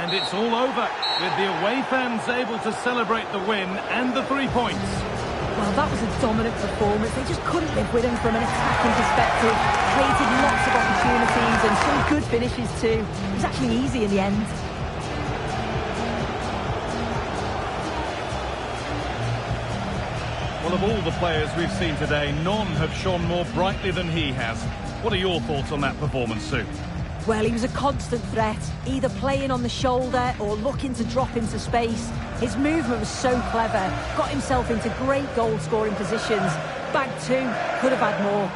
And it's all over, with the away fans able to celebrate the win and the 3 points. Well, that was a dominant performance. They just couldn't live with him from an attacking perspective. Created lots of opportunities and some good finishes too. It was actually easy in the end. Well, of all the players we've seen today, none have shone more brightly than he has. What are your thoughts on that performance, Sue? Well, he was a constant threat, either playing on the shoulder or looking to drop into space. His movement was so clever, got himself into great goal-scoring positions. Bagged 2, could have had more.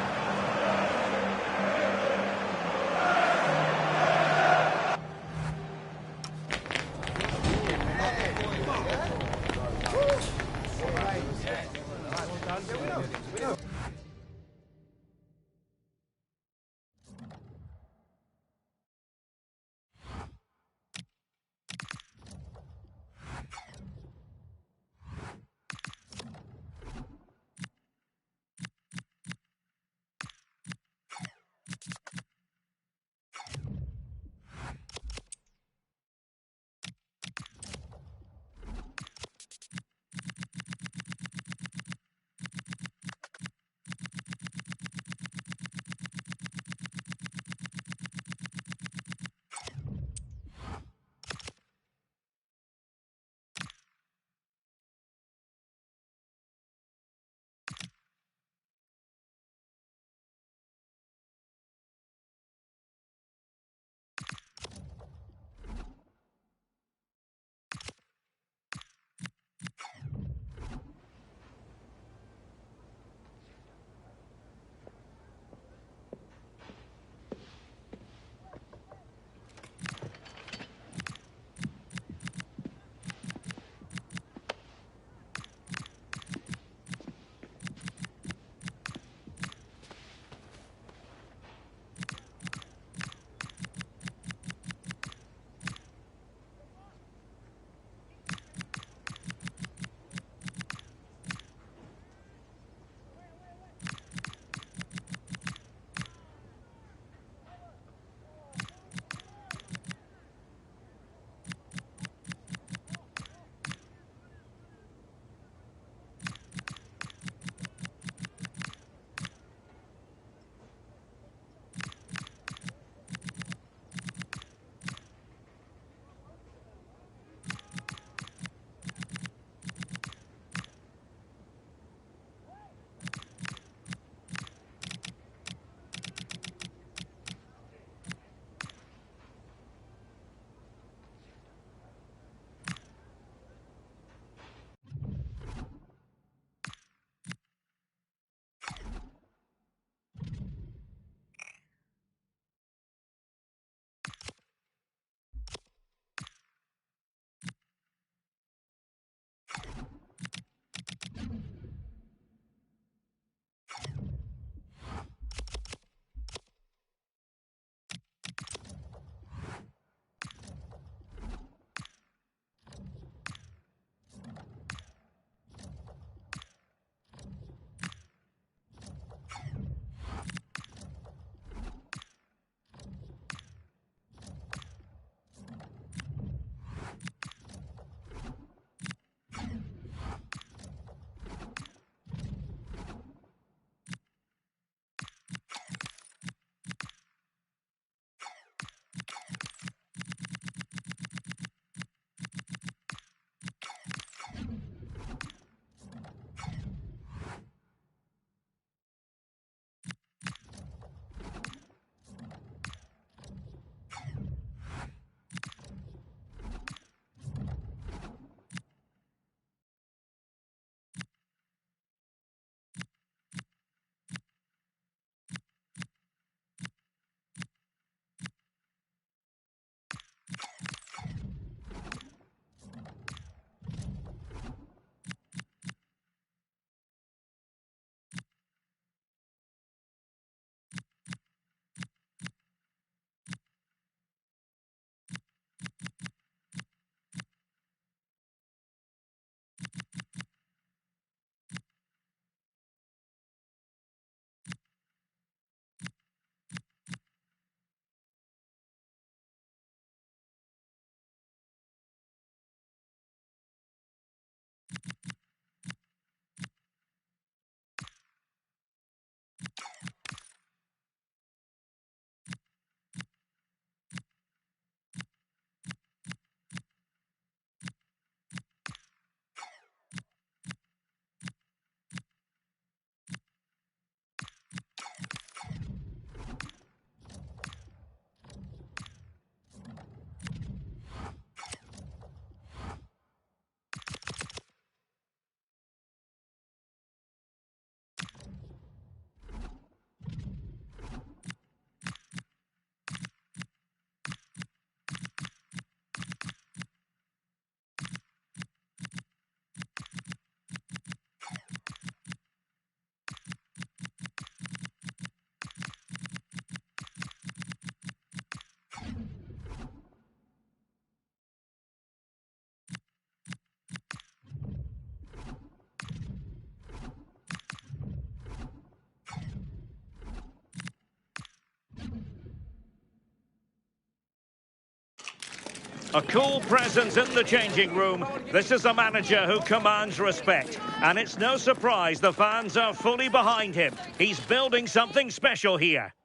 A cool presence in the changing room. This is a manager who commands respect. And it's no surprise the fans are fully behind him. He's building something special here.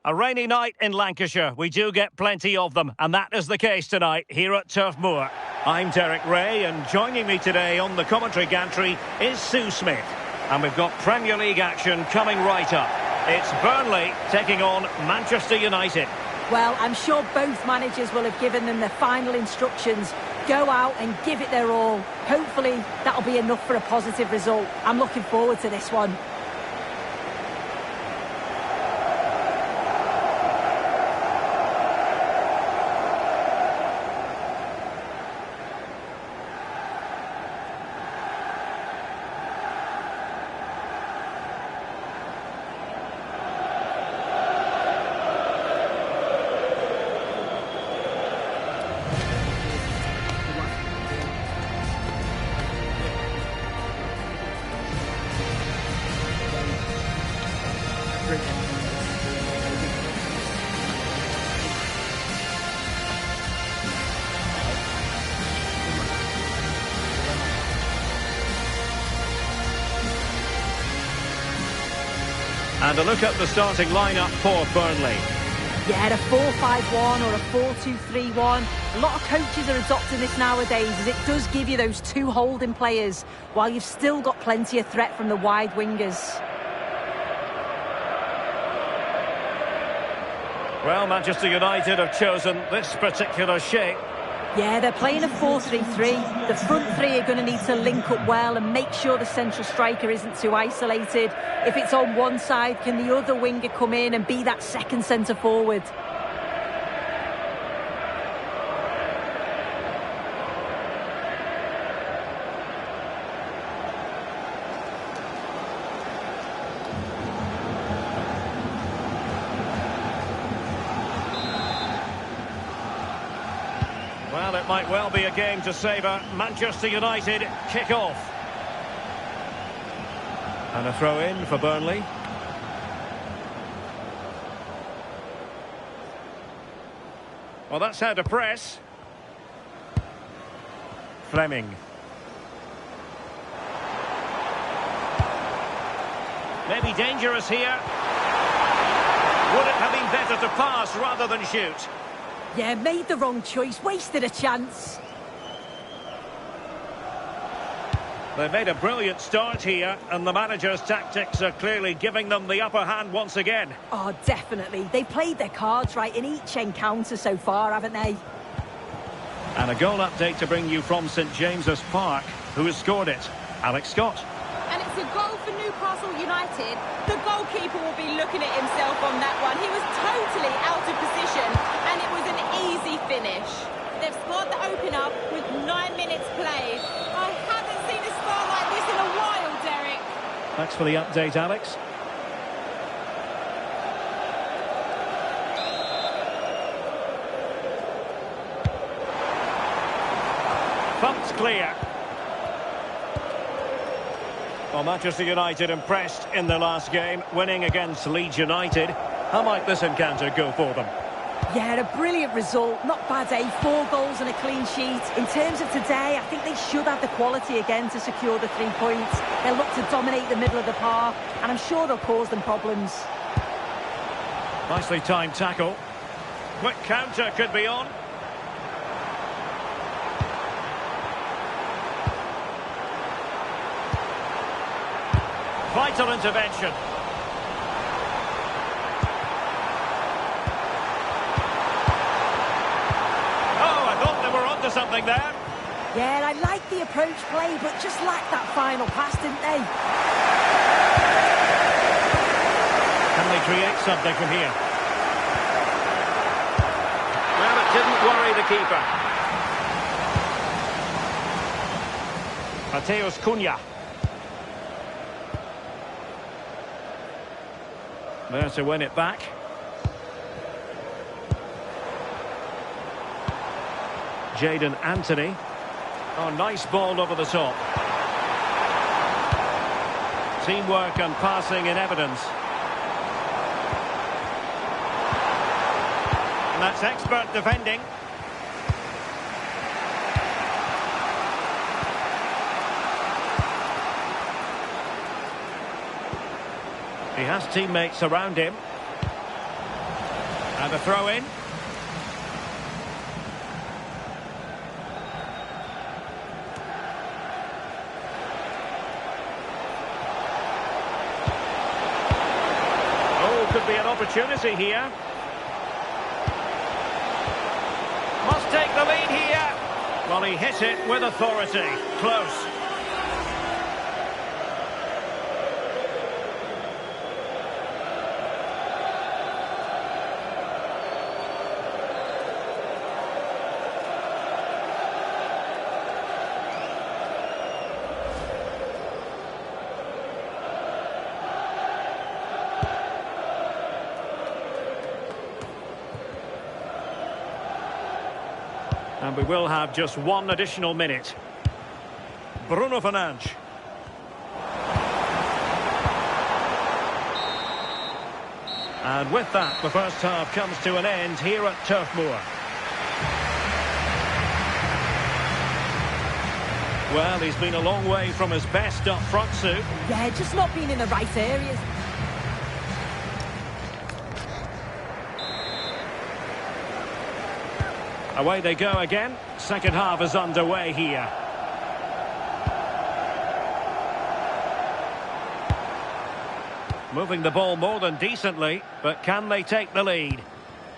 A rainy night in Lancashire. We do get plenty of them, and that is the case tonight here at Turf Moor. I'm Derek Ray, and joining me today on the commentary gantry is Sue Smith. And we've got Premier League action coming right up. It's Burnley taking on Manchester United. Well, I'm sure both managers will have given them their final instructions. Go out and give it their all. Hopefully, that'll be enough for a positive result. I'm looking forward to this one. And a look at the starting lineup for Burnley. Yeah, a 4-5-1 or a 4-2-3-1. A lot of coaches are adopting this nowadays, as it does give you those two holding players, while you've still got plenty of threat from the wide wingers. Well, Manchester United have chosen this particular shape. Yeah, they're playing a 4-3-3. The front three are going to need to link up well and make sure the central striker isn't too isolated. If it's on one side, can the other winger come in and be that second centre forward? Well, it might well be a game to savour. Manchester United kick off. And a throw in for Burnley. Well, that's how to press. Fleming. Maybe dangerous here. Would it have been better to pass rather than shoot? Yeah, made the wrong choice, wasted a chance. They've made a brilliant start here, and the manager's tactics are clearly giving them the upper hand once again. Oh, definitely. They've played their cards right in each encounter so far, haven't they? And a goal update to bring you from St James's Park. Who has scored it? Alex Scott. And it's a goal for Newcastle United. The goalkeeper will be looking at himself on that one. He was totally out of position, and it was an easy finish. They've scored the opener with 9 minutes played. I haven't seen a start like this in a while, Derek. Thanks for the update, Alex. Thumped clear. Well, Manchester United impressed in their last game, winning against Leeds United. How might this encounter go for them? Yeah, a brilliant result. Not bad, eh? 4 goals and a clean sheet. In terms of today, I think they should have the quality again to secure the 3 points. They'll look to dominate the middle of the park, and I'm sure they'll cause them problems. Nicely timed tackle. Quick counter could be on. Vital intervention. Oh, I thought they were onto something there. Yeah, I like the approach play, but just lacked that final pass, didn't they? Can they create something from here? Well, it didn't worry the keeper. Matheus Cunha. There to win it back. Jaydan Anthony. Oh, nice ball over the top. Teamwork and passing in evidence. And that's expert defending. He has teammates around him. And a throw in. Oh, could be an opportunity here. Must take the lead here. Well, he hit it with authority. Close. And we will have just one additional minute. Bruno Fernandes. And with that, the first half comes to an end here at Turf Moor. Well, he's been a long way from his best up front, Sue. Yeah, just not being in the right areas. Away they go again. Second half is underway here. Moving the ball more than decently, but can they take the lead?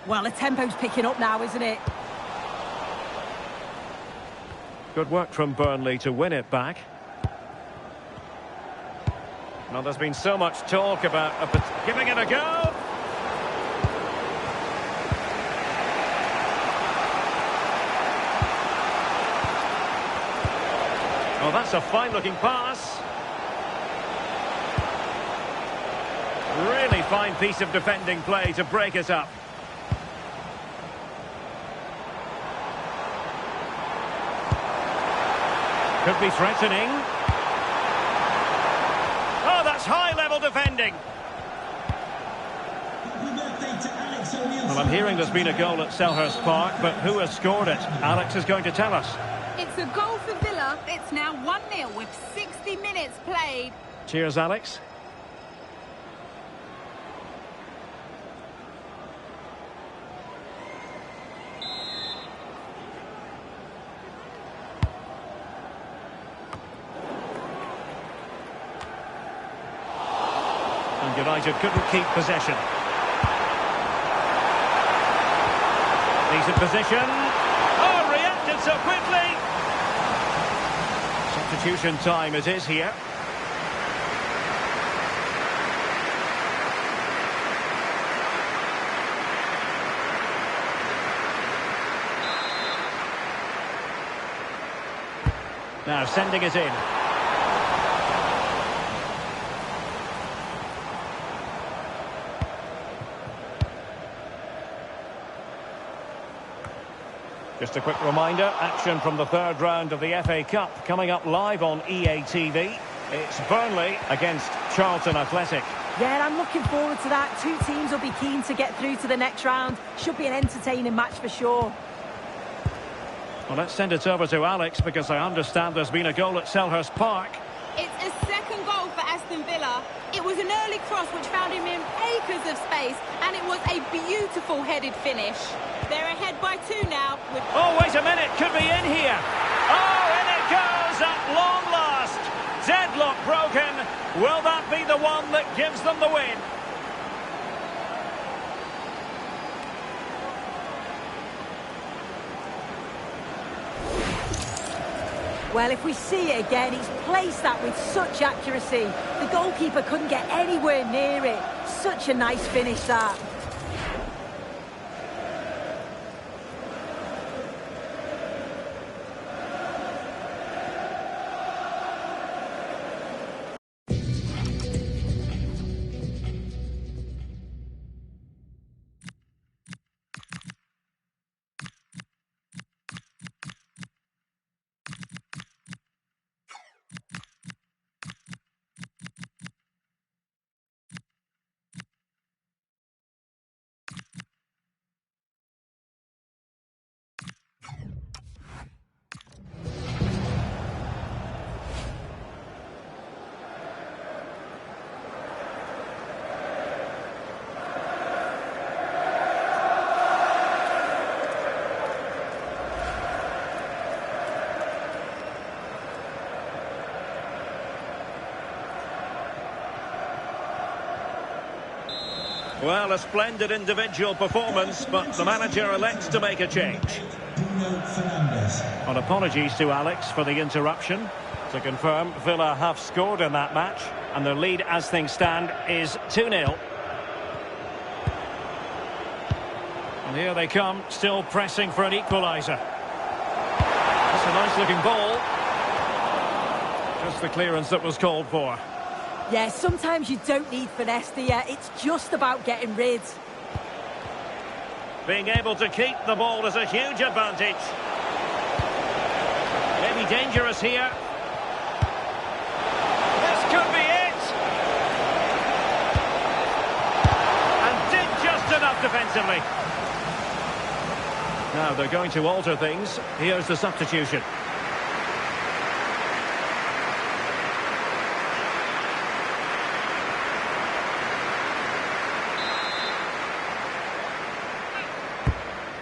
Well, the tempo's picking up now, isn't it? Good work from Burnley to win it back. Well, there's been so much talk about giving it a go. Oh, that's a fine-looking pass. Really fine piece of defending play to break it up. Could be threatening. Oh, that's high-level defending. Well, I'm hearing there's been a goal at Selhurst Park, but who has scored it? Alex is going to tell us. It's a goal for Villa. It's now 1-0 with 60 minutes played. Cheers, Alex. And United couldn't keep possession. Decent position. Oh, reacted so quickly. Substitution time it is here. Now sending it in. Just a quick reminder, action from the third round of the FA Cup coming up live on EA TV. It's Burnley against Charlton Athletic. Yeah, I'm looking forward to that. Two teams will be keen to get through to the next round. Should be an entertaining match for sure. Well, let's send it over to Alex because I understand there's been a goal at Selhurst Park. It's a second goal for Aston Villa. It was an early cross which found him in acres of space, and it was a beautiful headed finish. They're ahead by 2 now. Oh, wait a minute, could be in here. Oh, in it goes at long last. Deadlock broken. Will that be the one that gives them the win? Well, if we see it again, he's placed that with such accuracy. The goalkeeper couldn't get anywhere near it. Such a nice finish, that. Well, a splendid individual performance, but the manager elects to make a change. And apologies to Alex for the interruption. To confirm, Villa have scored in that match, and their lead as things stand is 2-0. And here they come, still pressing for an equaliser. That's a nice-looking ball. Just the clearance that was called for. Yeah, sometimes you don't need finesse, do you? It's just about getting rid. Being able to keep the ball is a huge advantage. Maybe dangerous here. This could be it. And did just enough defensively. Now they're going to alter things. Here's the substitution.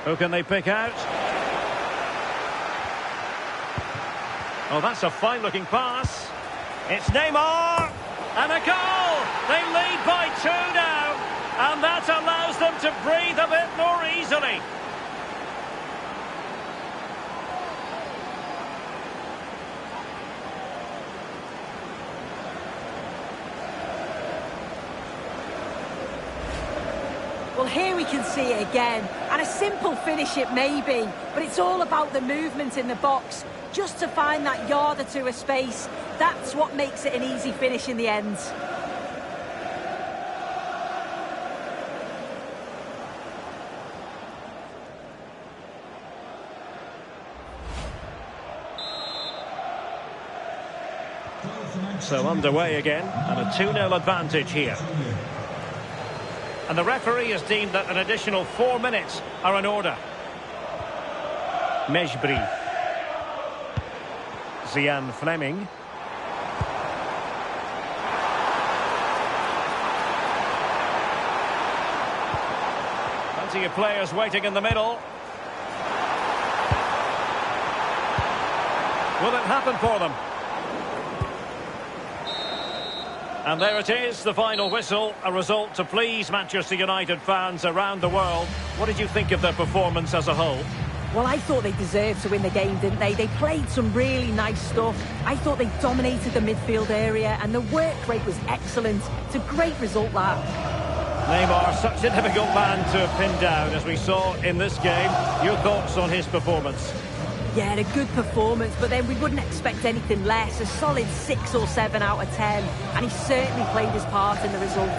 Who can they pick out? Oh, that's a fine-looking pass. It's Neymar! And a goal! They lead by 2 now. And that allows them to breathe a bit more easily. Well, here we can see it again, and a simple finish it may be, but it's all about the movement in the box, just to find that yard or two of space. That's what makes it an easy finish in the end. So underway again, and a 2-0 advantage here. And the referee has deemed that an additional 4 minutes are in order. Mejbri. Zian Fleming. Plenty of players waiting in the middle. Will it happen for them? And there it is, the final whistle, a result to please Manchester United fans around the world. What did you think of their performance as a whole? Well, I thought they deserved to win the game, didn't they? They played some really nice stuff. I thought they dominated the midfield area, and the work rate was excellent. It's a great result, that. Neymar, such a difficult man to pin down, as we saw in this game. Your thoughts on his performance? Yeah, a good performance, but then we wouldn't expect anything less. A solid 6 or 7 out of 10, and he certainly played his part in the result.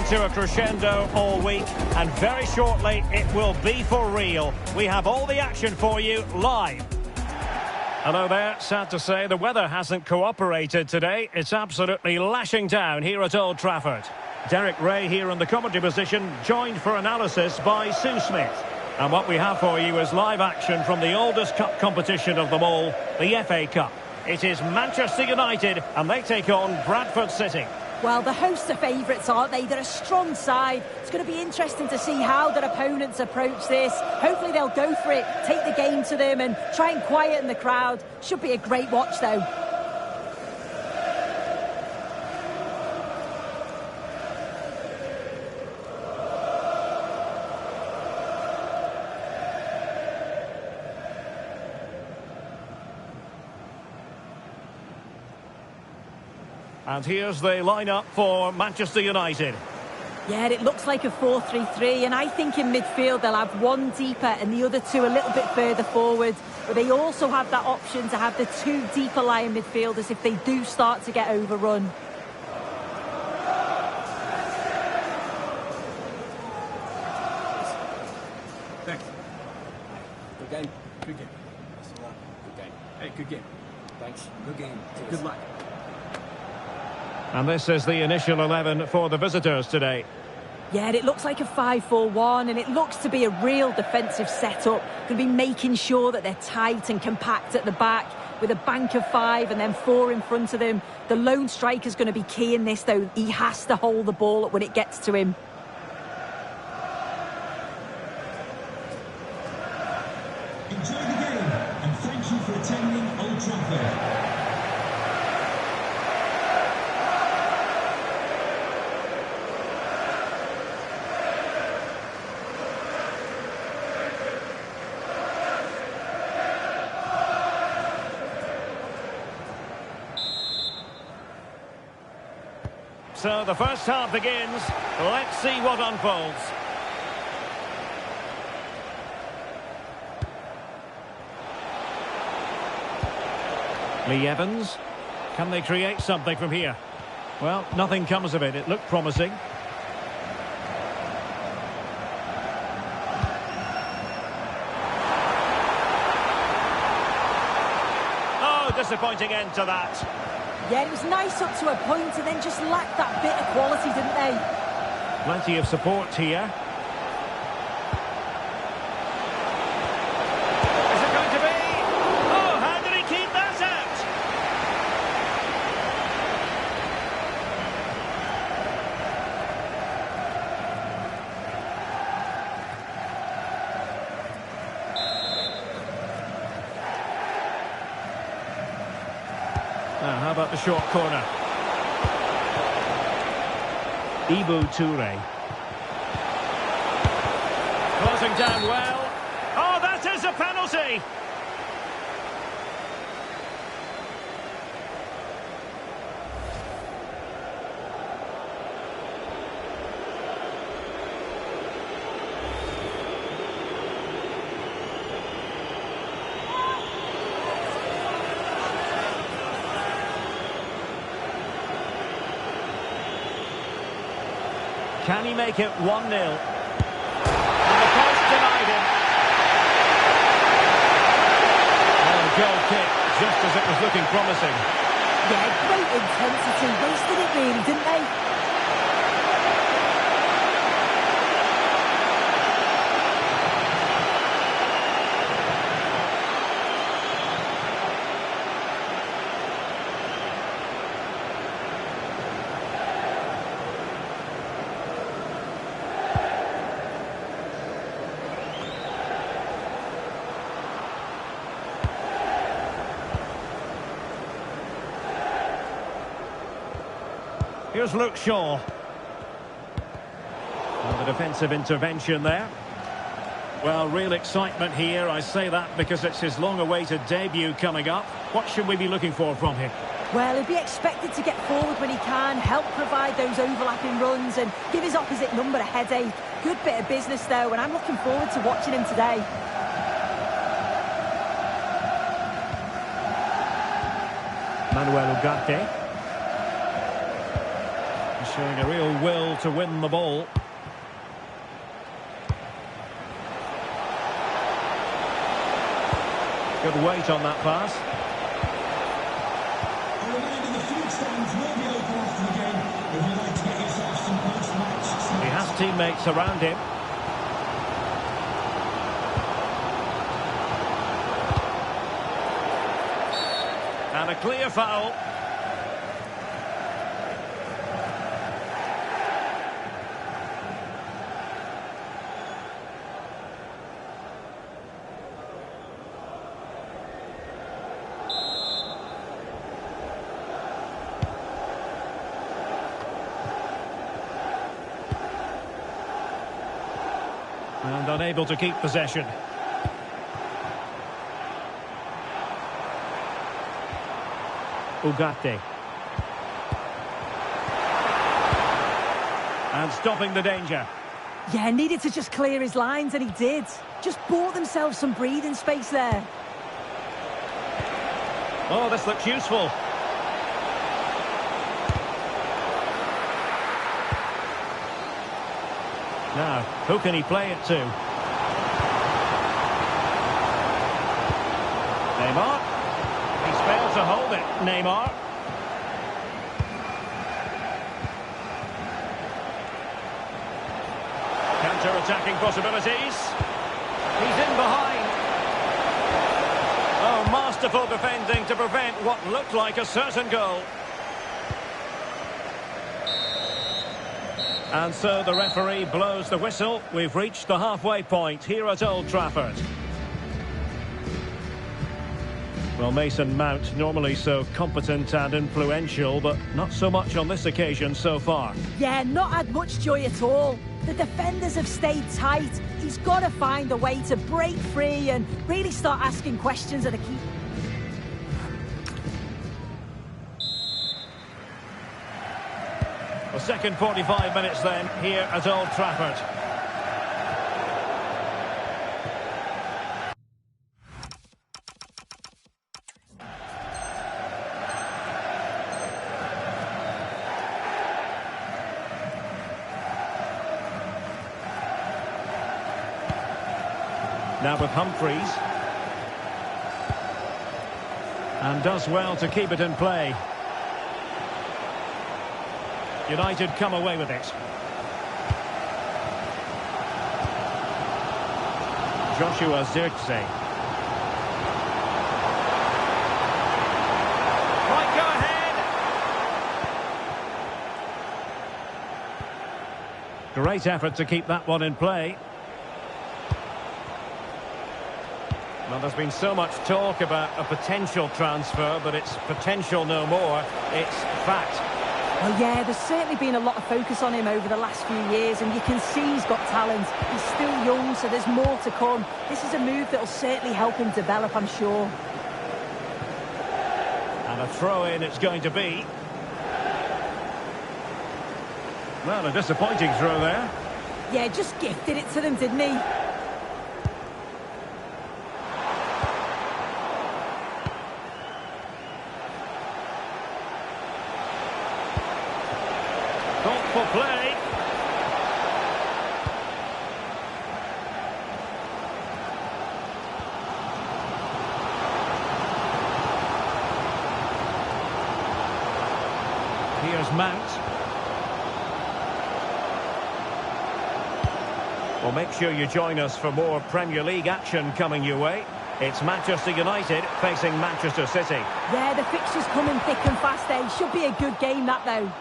to a crescendo all week, and very shortly it will be for real. We have all the action for you live. Hello there. Sad to say the weather hasn't cooperated today. It's absolutely lashing down here at Old Trafford. Derek Ray here in the commentary position, joined for analysis by Sue Smith. And what we have for you is live action from the oldest cup competition of them all, the FA Cup. It is Manchester United, and they take on Bradford City. Well, the hosts are favourites, aren't they? They're a strong side. It's going to be interesting to see how their opponents approach this. Hopefully they'll go for it, take the game to them and try and quieten the crowd. Should be a great watch, though. And here's the lineup for Manchester United. Yeah, it looks like a 4-3-3, and I think in midfield they'll have one deeper and the other two a little bit further forward. But they also have that option to have the two deeper lying midfielders if they do start to get overrun. Thanks. Good game. Good game. That's a lot. Good game. Hey, good game. Thanks. Good game. Good luck. And this is the initial 11 for the visitors today. Yeah, and it looks like a 5-4-1, and it looks to be a real defensive setup. Going to be making sure that they're tight and compact at the back with a bank of 5 and then 4 in front of them. The lone striker's going to be key in this, though. He has to hold the ball up when it gets to him. Enjoy the game, and thank you for attending Old Trafford. So the first half begins. Let's see what unfolds. Lee Evans. Can they create something from here? Well, nothing comes of it. It looked promising. Oh, disappointing end to that. Yeah, it was nice up to a point and then just lacked that bit of quality, didn't they? Plenty of support here. Is it going to be? Oh, how did he keep that out? Now, how about the short corner? Ibu Toure. Closing down well. Oh, that is a penalty! Can he make it 1-0? And the post denied him. Oh, goal kick, just as it was looking promising. Yeah, great intensity. Wasted it really, didn't they? Here's Luke Shaw. And the defensive intervention there. Well, real excitement here. I say that because it's his long-awaited debut coming up. What should we be looking for from him? Well, he'll be expected to get forward when he can, help provide those overlapping runs and give his opposite number a headache. Good bit of business, though, and I'm looking forward to watching him today. Manuel Ugarte. Showing a real will to win the ball. Good weight on that pass. A reminder, the food stands will be open after the game if you'd like to get yourself some post-match snacks. He has teammates around him. And a clear foul. And unable to keep possession. Ugarte. And stopping the danger. Yeah, needed to just clear his lines, and he did. Just bought themselves some breathing space there. Oh, this looks useful. Now, who can he play it to? Neymar. He's failed to hold it, Neymar. Counter-attacking possibilities. He's in behind. Oh, masterful defending to prevent what looked like a certain goal. And so the referee blows the whistle. We've reached the halfway point here at Old Trafford. Well, Mason Mount, normally so competent and influential, but not so much on this occasion so far. Yeah, not had much joy at all. The defenders have stayed tight. He's got to find a way to break free and really start asking questions of the keeper. The second 45 minutes then, here at Old Trafford. Now with Humphreys. And does well to keep it in play. United come away with it. Joshua Zirkzee. Right, go ahead. Great effort to keep that one in play. Well, there's been so much talk about a potential transfer, but it's potential no more. It's fact. Well, yeah, there's certainly been a lot of focus on him over the last few years, and you can see he's got talent. He's still young, so there's more to come. This is a move that will certainly help him develop, I'm sure. And a throw-in it's going to be. Well, a disappointing throw there. Yeah, just gifted it to them, didn't he? Thoughtful play. Here's Mount. Well, make sure you join us for more Premier League action coming your way. It's Manchester United facing Manchester City. Yeah, the fixtures coming thick and fast there. Should be a good game, that, though.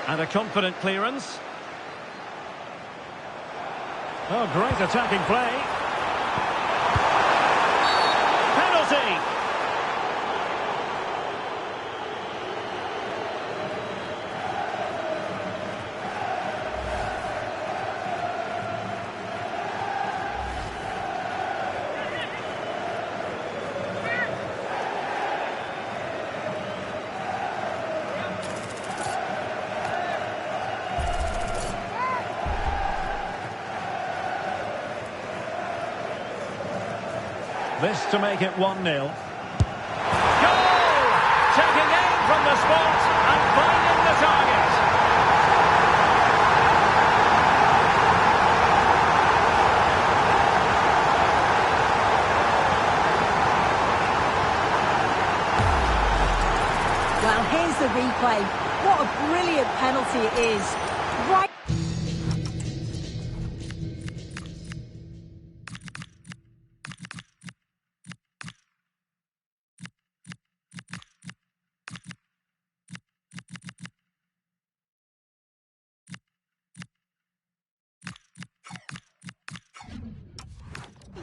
And a confident clearance. Oh, great attacking play. Penalty! This to make it 1-0. Goal! Taking aim from the spot and finding the target. Here's the replay. What a brilliant penalty it is. Right.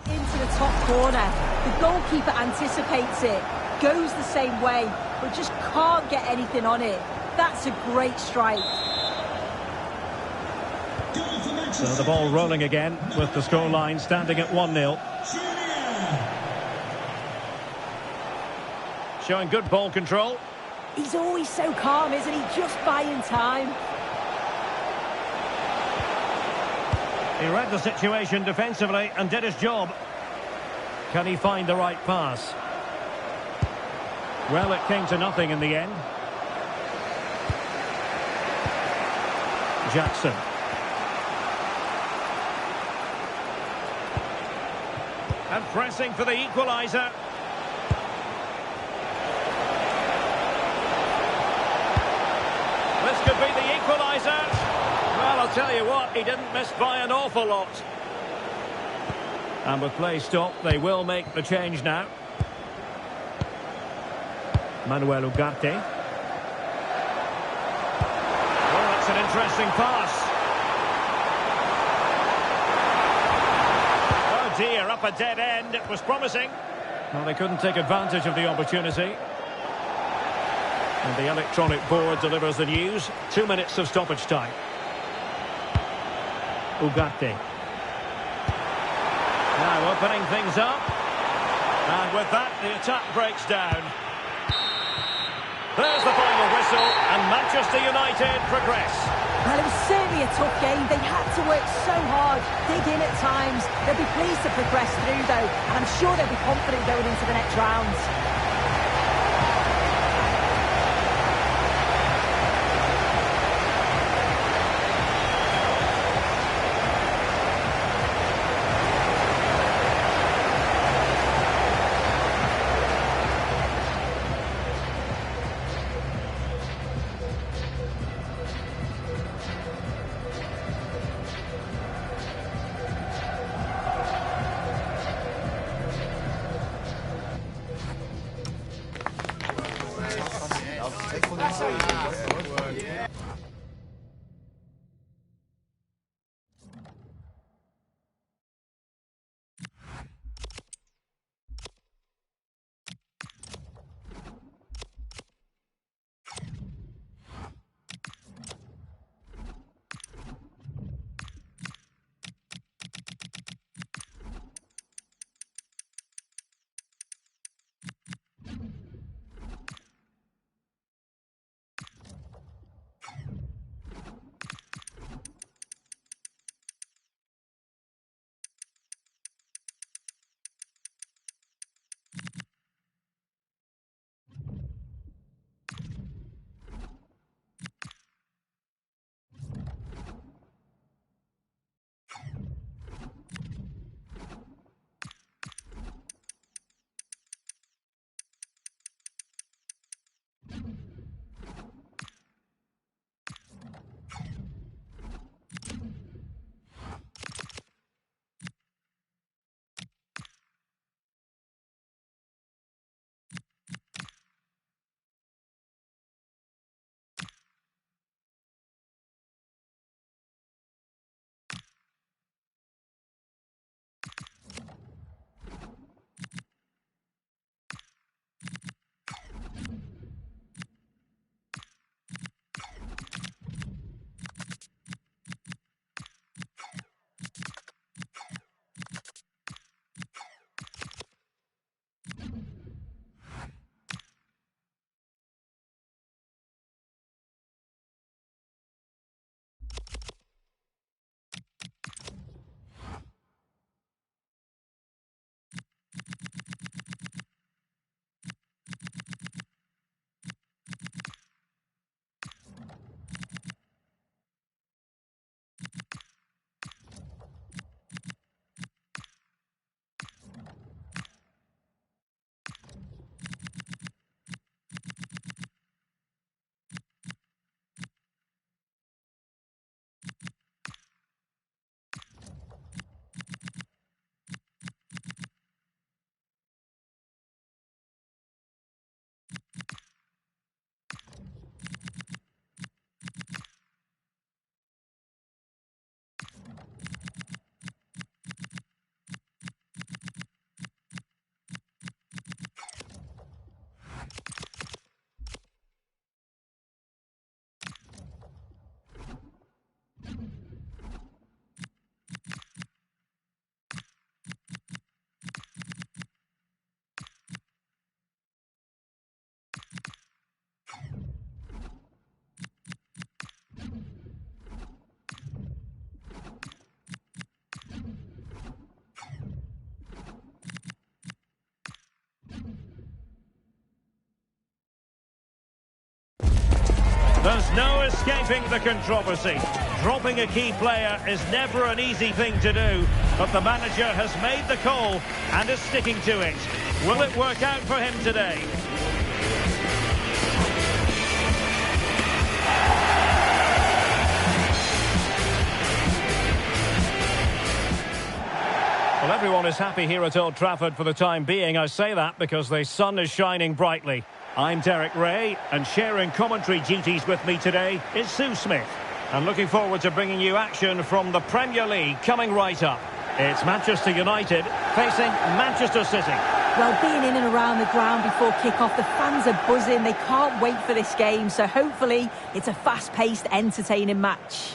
Into the top corner. The goalkeeper anticipates it, goes the same way, but just can't get anything on it. That's a great strike. So the ball rolling again with the scoreline standing at 1-0. Showing good ball control. He's always so calm, isn't he? Just buying time. He read the situation defensively and did his job. Can he find the right pass? Well, it came to nothing in the end. Jackson. And pressing for the equaliser. This could be the equaliser. Well, I'll tell you what, he didn't miss by an awful lot. And with play stopped, they will make the change now. Manuel Ugarte. Oh, that's an interesting pass. Oh dear, up a dead end. It was promising. Well, they couldn't take advantage of the opportunity. And the electronic board delivers the news. 2 minutes of stoppage time. Ugarte. Now opening things up. And with that, the attack breaks down. There's the final whistle, and Manchester United progress. Well, it was certainly a tough game. They had to work so hard, dig in at times. They'll be pleased to progress through, though, and I'm sure they'll be confident going into the next rounds. no escaping the controversy. Dropping a key player is never an easy thing to do, but the manager has made the call and is sticking to it. Will it work out for him today? Well, everyone is happy here at Old Trafford for the time being. I say that because the sun is shining brightly. I'm Derek Ray, and sharing commentary duties with me today is Sue Smith. I'm looking forward to bringing you action from the Premier League coming right up. It's Manchester United facing Manchester City. Well, being in and around the ground before kick-off, the fans are buzzing. They can't wait for this game, so hopefully it's a fast-paced, entertaining match.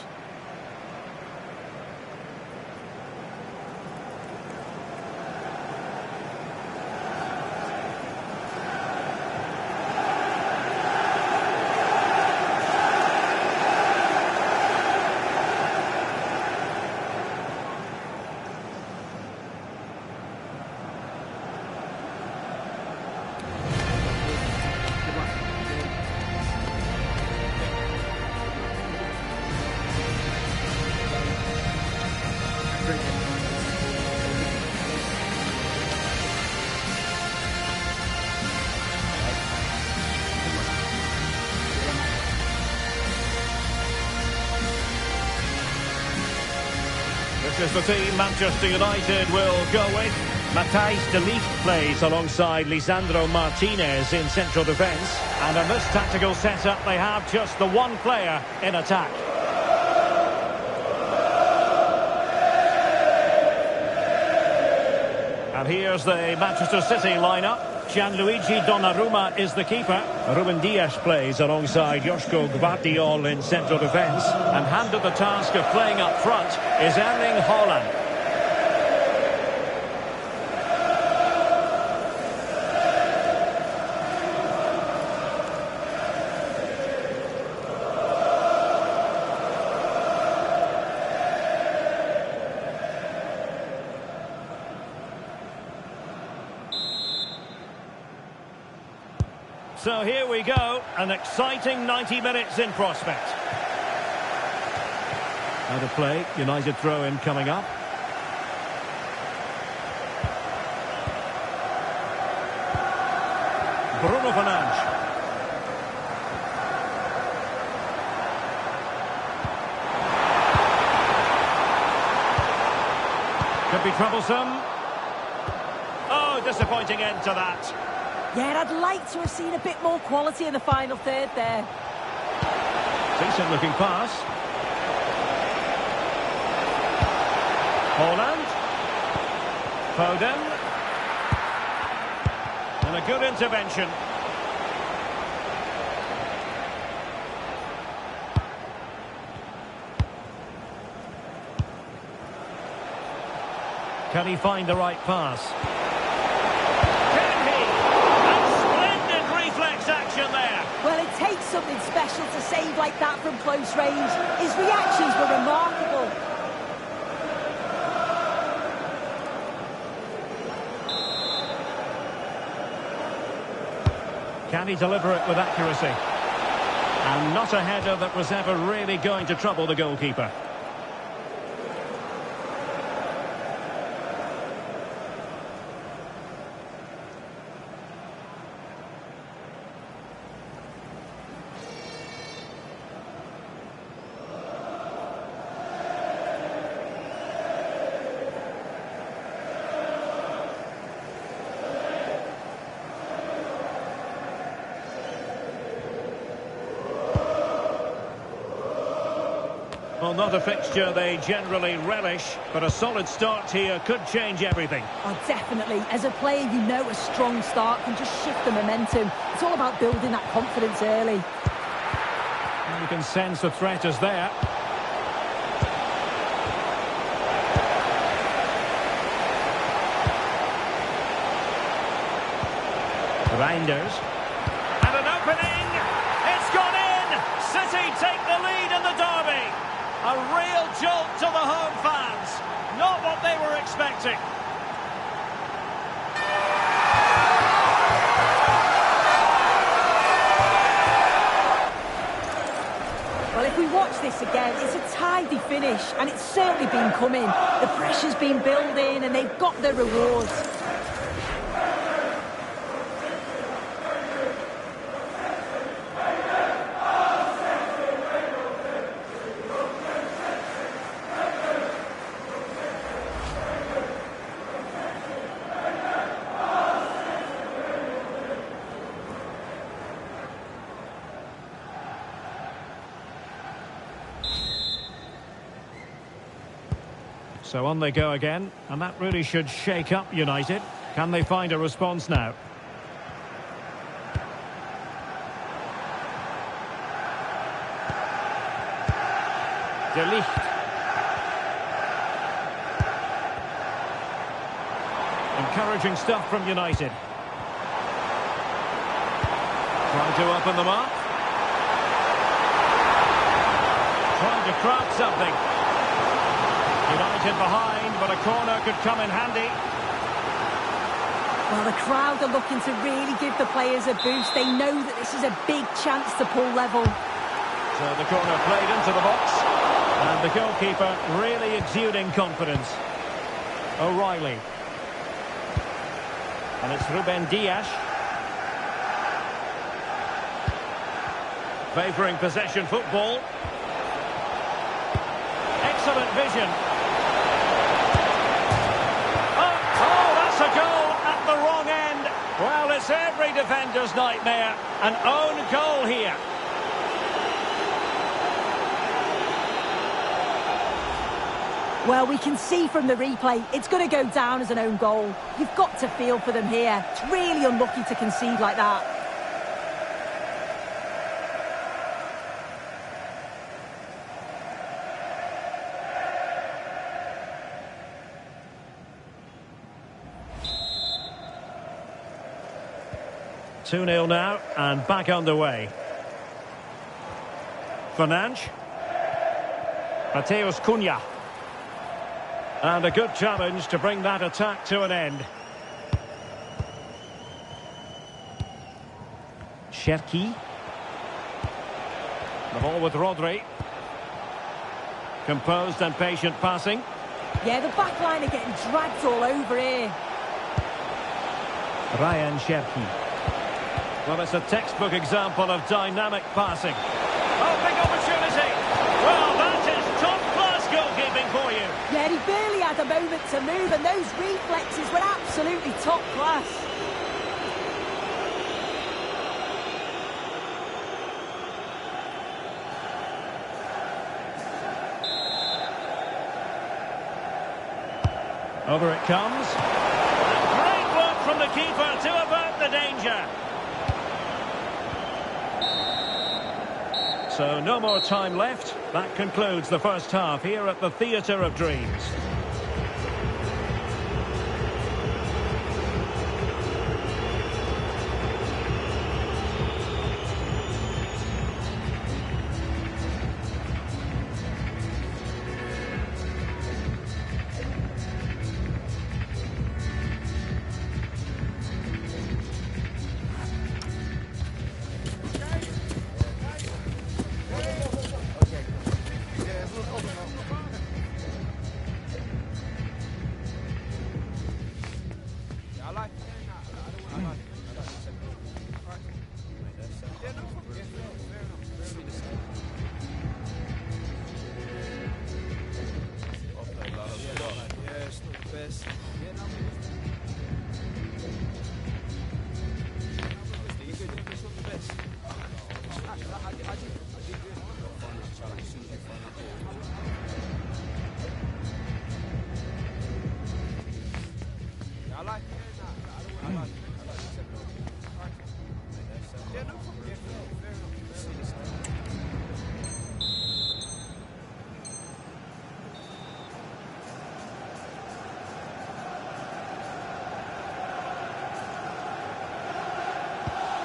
This is the team Manchester United will go with. Matthijs Ligt plays alongside Lisandro Martínez in central defence. And in this tactical setup, they have just the one player in attack. And here's the Manchester City lineup. Gianluigi Donnarumma is the keeper. Ruben Dias plays alongside Joško Gvardiol in central defence. And handed the task of playing up front is Erling Haaland. So here we go, an exciting 90 minutes in prospect. Out of play, United throw-in coming up. Bruno Fernandes. Could be troublesome. Oh, disappointing end to that. Yeah, I'd like to have seen a bit more quality in the final third there. Decent looking pass. Haaland. Foden. And a good intervention. Can he find the right pass? Well, it takes something special to save like that from close range. His reactions were remarkable. Can he deliver it with accuracy? And not a header that was ever really going to trouble the goalkeeper. Well, not a fixture they generally relish, but a solid start here could change everything. Oh, definitely. As a player, you know a strong start can just shift the momentum. It's all about building that confidence early. And you can sense the threat is there. Reinders. And an opening! It's gone in! City take the lead in the derby! A real jolt to the home fans. Not what they were expecting. this again. It's a tidy finish, and it's certainly been coming. The pressure's been building, and they've got their rewards. So on they go again, and that really should shake up United. Can they find a response now? Ligt. Encouraging stuff from United. Trying to open them up. Trying to craft something. United behind, but a corner could come in handy. Well, the crowd are looking to really give the players a boost. They know that this is a big chance to pull level. So the corner played into the box. And the goalkeeper really exuding confidence. O'Reilly. And it's Ruben Dias. Favouring possession football. Excellent vision. A goal at the wrong end. Well, it's every defender's nightmare. An own goal here. Well, we can see from the replay, it's going to go down as an own goal. You've got to feel for them here. It's really unlucky to concede like that. Two-nil now, and back underway. Fernandes. Matheus Cunha. And a good challenge to bring that attack to an end. Cherki. The ball with Rodri. Composed and patient passing. Yeah, the back line are getting dragged all over here. Ryan Cherki. Well, it's a textbook example of dynamic passing. Oh, big opportunity. Well, that is top-class goalkeeping for you. Yeah, he barely had a moment to move, and those reflexes were absolutely top class. Over it comes. A great work from the keeper to avert the danger. So no more time left. That concludes the first half here at the Theatre of Dreams.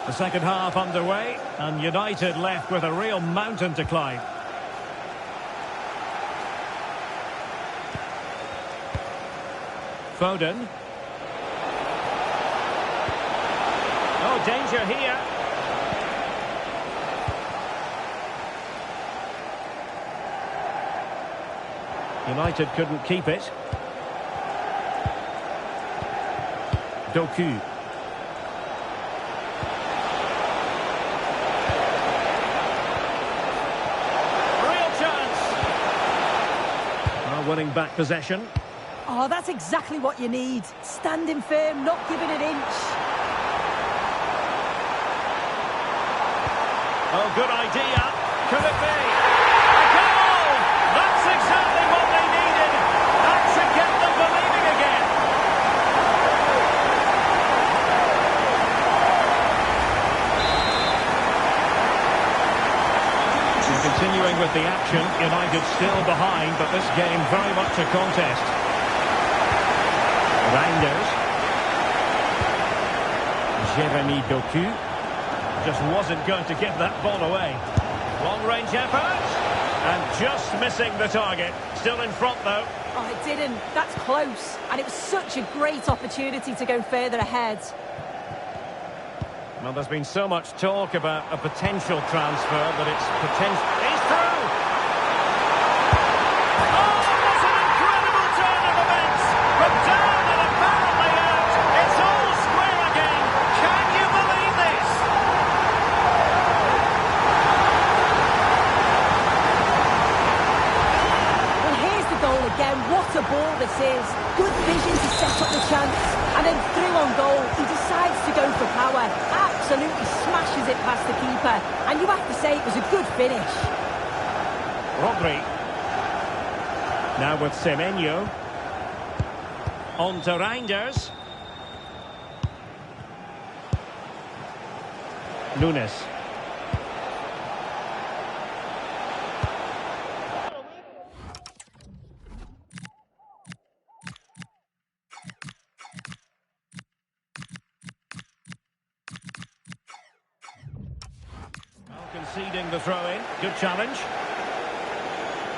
The second half underway, and United left with a real mountain to climb. Foden. Oh, danger here. United couldn't keep it. Dorgu. Real chance. Winning back possession. Oh, that's exactly what you need. Standing firm, not giving an inch. Oh, good idea. Could it be? A goal! That's exactly what they needed. That should get them believing again. Continuing with the action, United still behind, but this game very much a contest. Reinders. Jeremy Doku just wasn't going to give that ball away. Long-range effort, and just missing the target. Still in front, though. Oh, it didn't. That's close. And it was such a great opportunity to go further ahead. Well, there's been so much talk about a potential transfer, but it's potential. He's through! Oh, what an incredible turn of events! From down and apparently out, it's all square again. Can you believe this? Well, here's the goal again. What a ball this is. Good vision to set up the chance. And then through on goal, he decides to go for power. Absolutely smashes it past the keeper. And you have to say it was a good finish. Rodri. Now with Semenyo. On to Reinders. Nunes. Conceding the throw-in. Good challenge.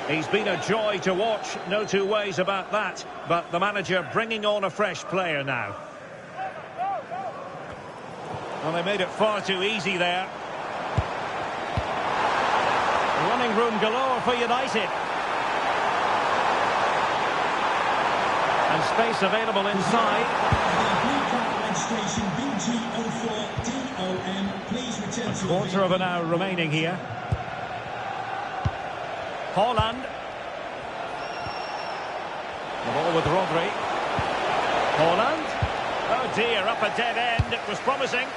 He's been a joy to watch, no two ways about that. But the manager bringing on a fresh player now. Well, they made it far too easy there. Running room galore for United. And space available inside. A quarter of an hour remaining here. Haaland. The ball with Rodri. Haaland. Oh dear, up a dead end. It was promising.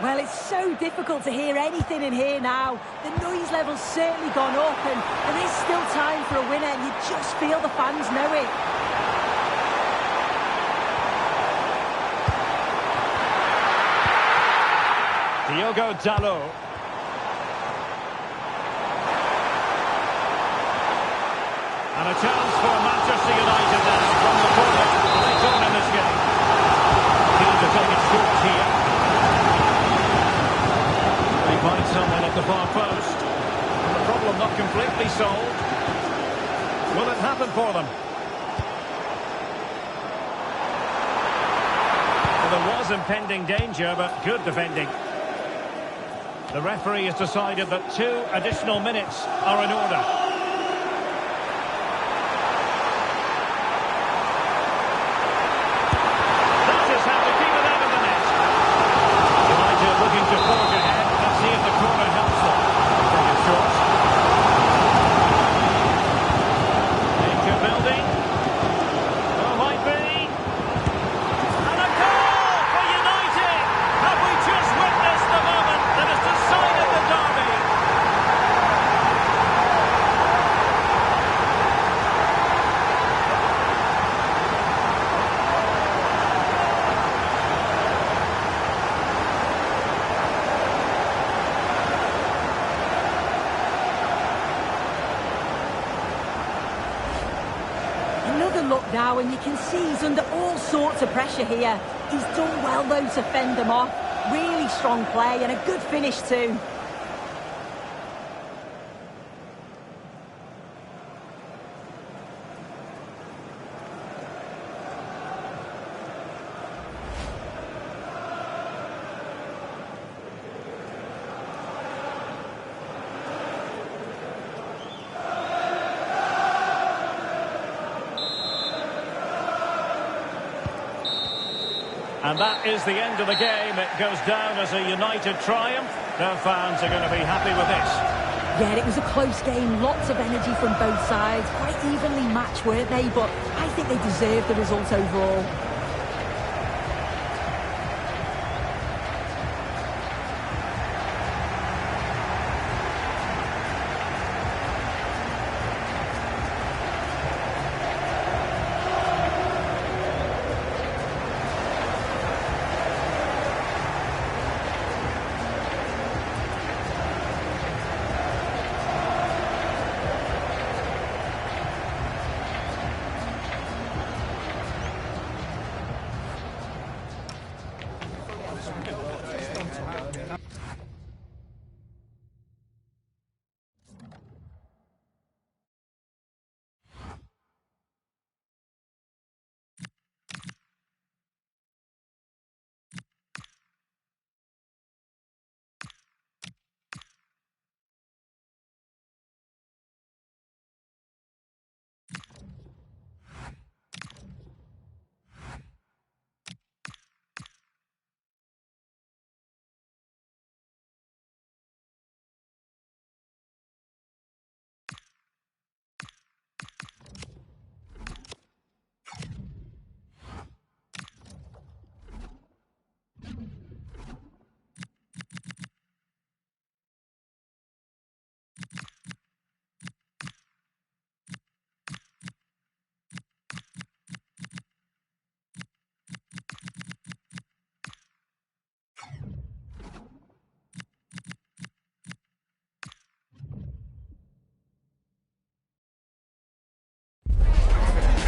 Well, it's so difficult to hear anything in here now. The noise level's certainly gone up, and there is still time for a winner. You just feel the fans know it. Diogo Dalot. And a chance for Manchester United now from the corner late on in this game. Keen to take it short here. They find someone at the far post. And the problem not completely solved. Will it happen for them? Well, there was impending danger, but good defending. The referee has decided that 2 additional minutes are in order. That is how to keep it out of the net. United looking to forge ahead. Let's see if the corner helps them. Take it short. Danger building. Oh, might be. And a goal for United! Have we just witnessed the moment that has decided the derby? Another look now, and you can see he's under all sorts of pressure here. He's done well, though, to fend them off. Really strong play and a good finish too. And that is the end of the game. It goes down as a United triumph. Their fans are going to be happy with this. Yeah, it was a close game. Lots of energy from both sides. Quite evenly matched, weren't they? But I think they deserved the result overall.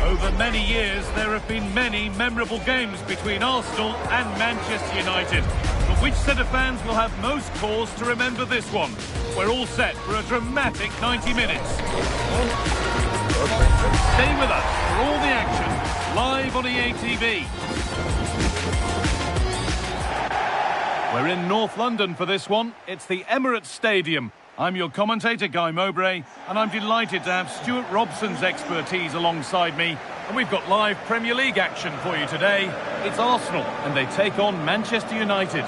Over many years, there have been many memorable games between Arsenal and Manchester United. But which set of fans will have most cause to remember this one? We're all set for a dramatic 90 minutes. Stay with us for all the action, live on EA TV. We're in North London for this one. It's the Emirates Stadium. I'm your commentator, Guy Mowbray, and I'm delighted to have Stuart Robson's expertise alongside me. And we've got live Premier League action for you today. It's Arsenal, and they take on Manchester United.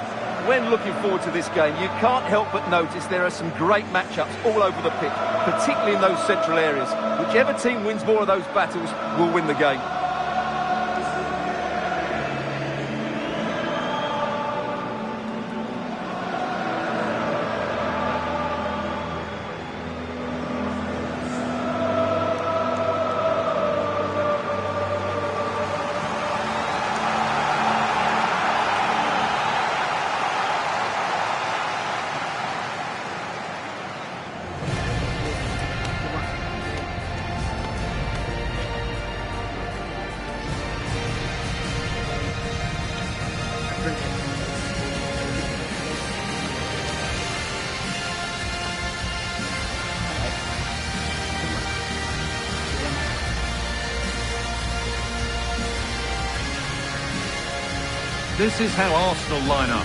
When looking forward to this game, you can't help but notice there are some great matchups all over the pitch, particularly in those central areas. Whichever team wins more of those battles will win the game. This is how Arsenal line up.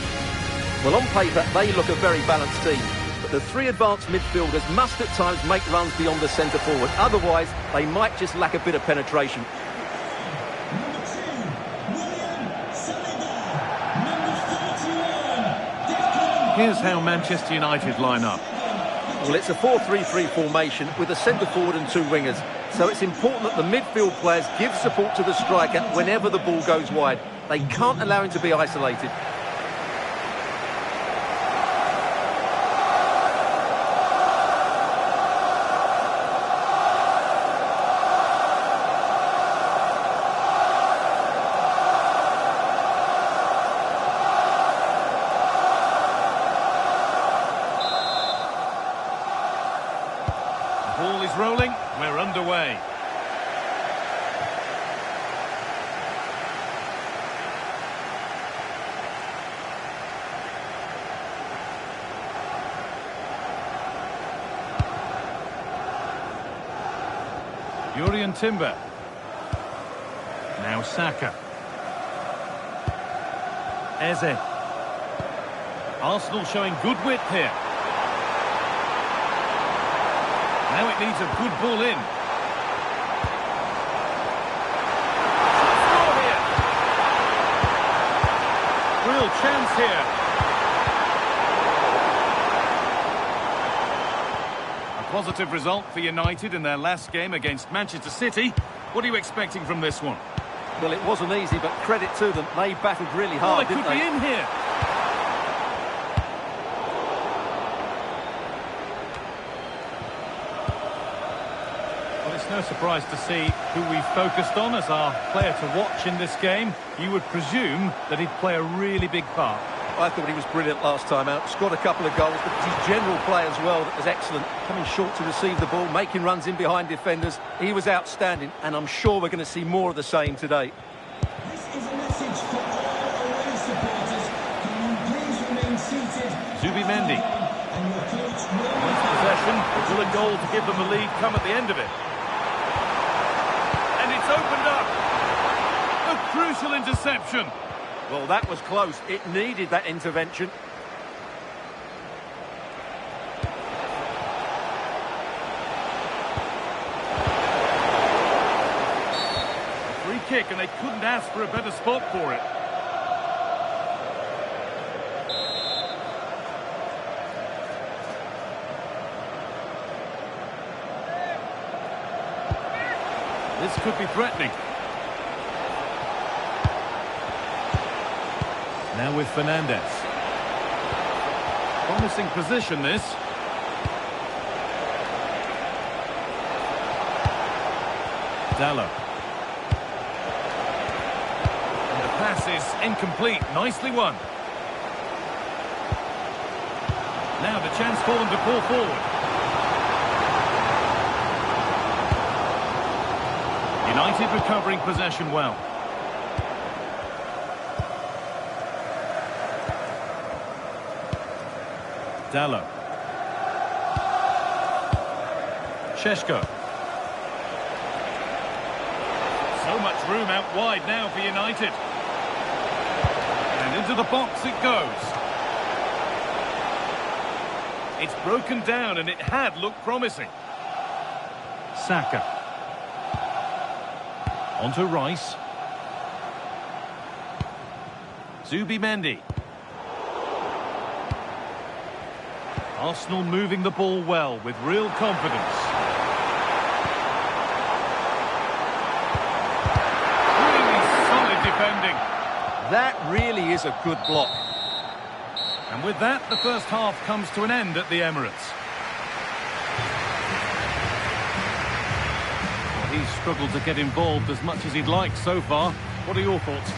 Well, on paper, they look a very balanced team. But the three advanced midfielders must at times make runs beyond the centre forward. Otherwise, they might just lack a bit of penetration. Here's how Manchester United line up. Well, it's a 4-3-3 formation with a centre forward and two wingers. So it's important that the midfield players give support to the striker whenever the ball goes wide. They can't allow him to be isolated. The ball is rolling. We're underway. Jurriën Timber. Now Saka. Eze. Arsenal showing good width here. Now it needs a good ball in. chance here. A positive result for United in their last game against Manchester City. What are you expecting from this one? Well, it wasn't easy, but credit to them. They battled really hard, They didn't could they? be in here. Well, it's no surprise to see who we focused on as our player to watch in this game. You would presume that he'd play a really big part. I thought he was brilliant last time out. Scored a couple of goals, but his general play as well that was excellent. Coming short to receive the ball, making runs in behind defenders. He was outstanding, and I'm sure we're going to see more of the same today. This is a message for all away supporters. Can you please remain seated? Zubimendi. And your coach will... Once possession, will a goal to give them the lead come at the end of it? And it's opened up. A crucial interception. Well, that was close. It needed that intervention. A free kick, and they couldn't ask for a better spot for it. This could be threatening. Now with Fernandez. Promising position, this. Dalot. And the pass is incomplete. Nicely won. Now the chance for them to pull forward. United recovering possession well. Dalot. Šeško. So much room out wide now for United. And into the box it goes. It's broken down and it had looked promising. Saka. Onto Rice. Zubimendi. Arsenal moving the ball well with real confidence. Really solid defending. That really is a good block. And with that, the first half comes to an end at the Emirates. Well, he's struggled to get involved as much as he'd like so far. What are your thoughts?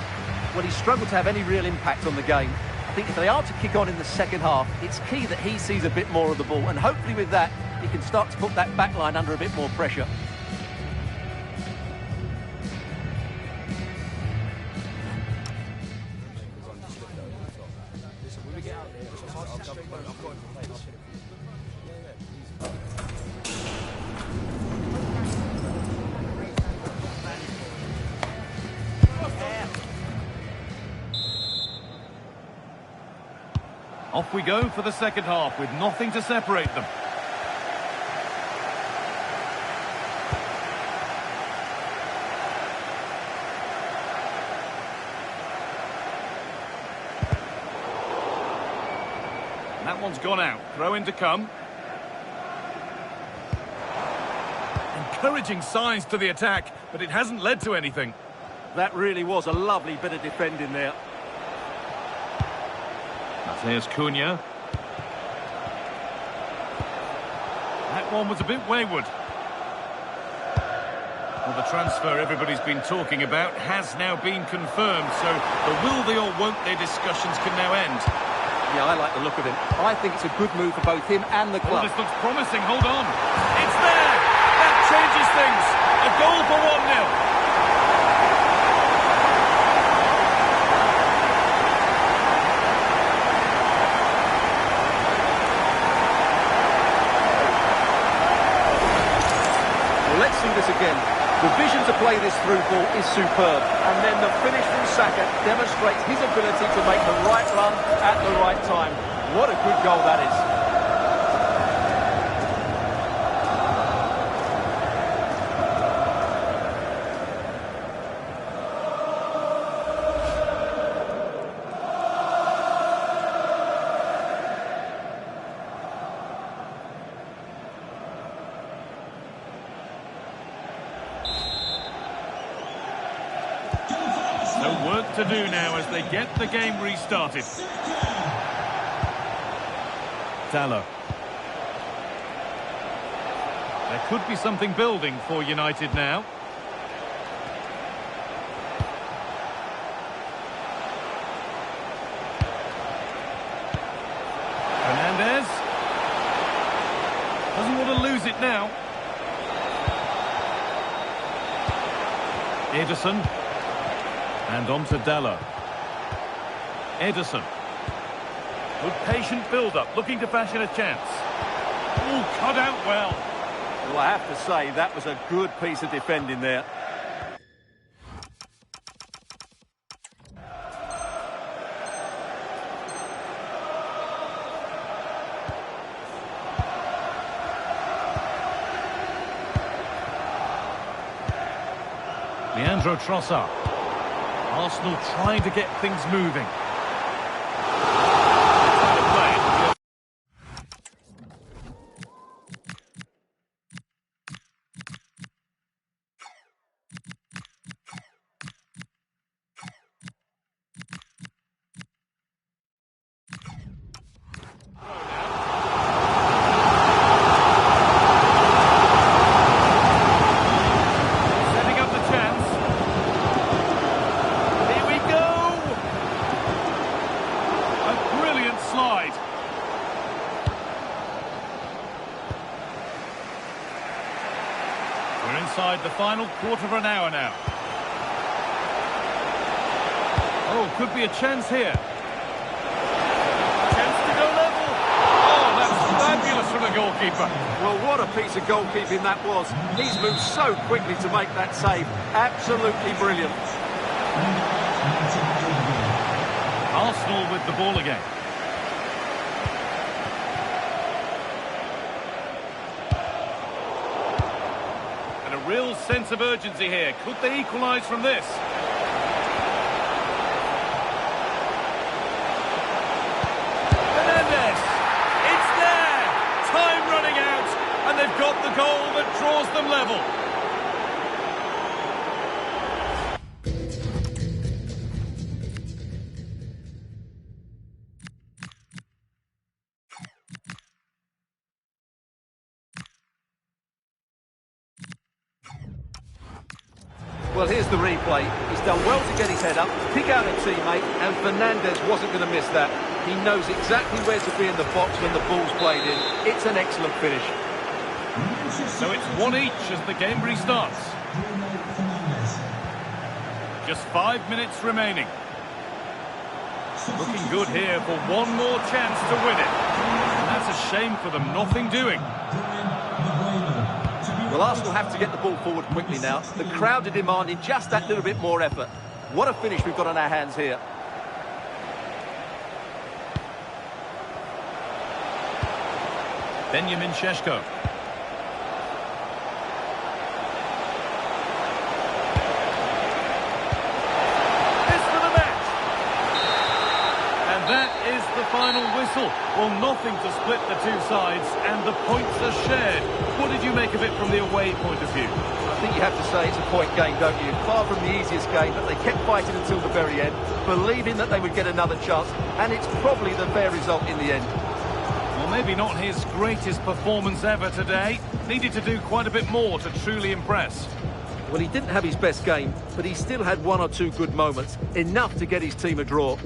Well, he's struggled to have any real impact on the game. I think if they are to kick on in the second half, it's key that he sees a bit more of the ball, and hopefully with that he can start to put that back line under a bit more pressure. Off we go for the second half with nothing to separate them. And that one's gone out. Throw in to come. Encouraging signs to the attack, but it hasn't led to anything. That really was a lovely bit of defending there. There's Cunha. That one was a bit wayward. Well, the transfer everybody's been talking about has now been confirmed, so the will they or won't they discussions can now end. Yeah, I like the look of him. I think it's a good move for both him and the Oh, club. this looks promising. Hold on. It's there. That changes things. A goal for 1-0. Let's see this again. The vision to play this through ball is superb. And then the finish from Saka demonstrates his ability to make the right run at the right time. What a good goal that is. Work to do now as they get the game restarted. Dalot. There could be something building for United now. Fernandez. Doesn't want to lose it now. Ederson. And on to Dalot. Ederson. Good patient build-up, looking to fashion a chance. Oh, cut out well. Well, I have to say, that was a good piece of defending there. Leandro Trossard. Arsenal trying to get things moving. The final quarter of an hour now. Oh, could be a chance here. Chance to go level. Oh, that's fabulous from the goalkeeper. Well, what a piece of goalkeeping that was. He's moved so quickly to make that save. Absolutely brilliant. Arsenal with the ball again. Real sense of urgency here. Could they equalise from this? Fernandez! It's there! Time running out, and they've got the goal that draws them level. Well, here's the replay. He's done well to get his head up, pick out a teammate, and Fernandez wasn't going to miss that. He knows exactly where to be in the box when the ball's played in. It's an excellent finish. So it's 1 each as the game restarts. Just 5 minutes remaining. Looking good here for one more chance to win it. And that's a shame for them, nothing doing. Well, Arsenal have to get the ball forward quickly now. The crowd are demanding just that little bit more effort. What a finish we've got on our hands here. Benjamin Šeško. That is the final whistle. Well, nothing to split the two sides, and the points are shared. What did you make of it from the away point of view? I think you have to say it's a point game, don't you? Far from the easiest game, but they kept fighting until the very end, believing that they would get another chance, and it's probably the fair result in the end. Well, maybe not his greatest performance ever today. Needed to do quite a bit more to truly impress. Well, he didn't have his best game, but he still had one or two good moments, enough to get his team a draw.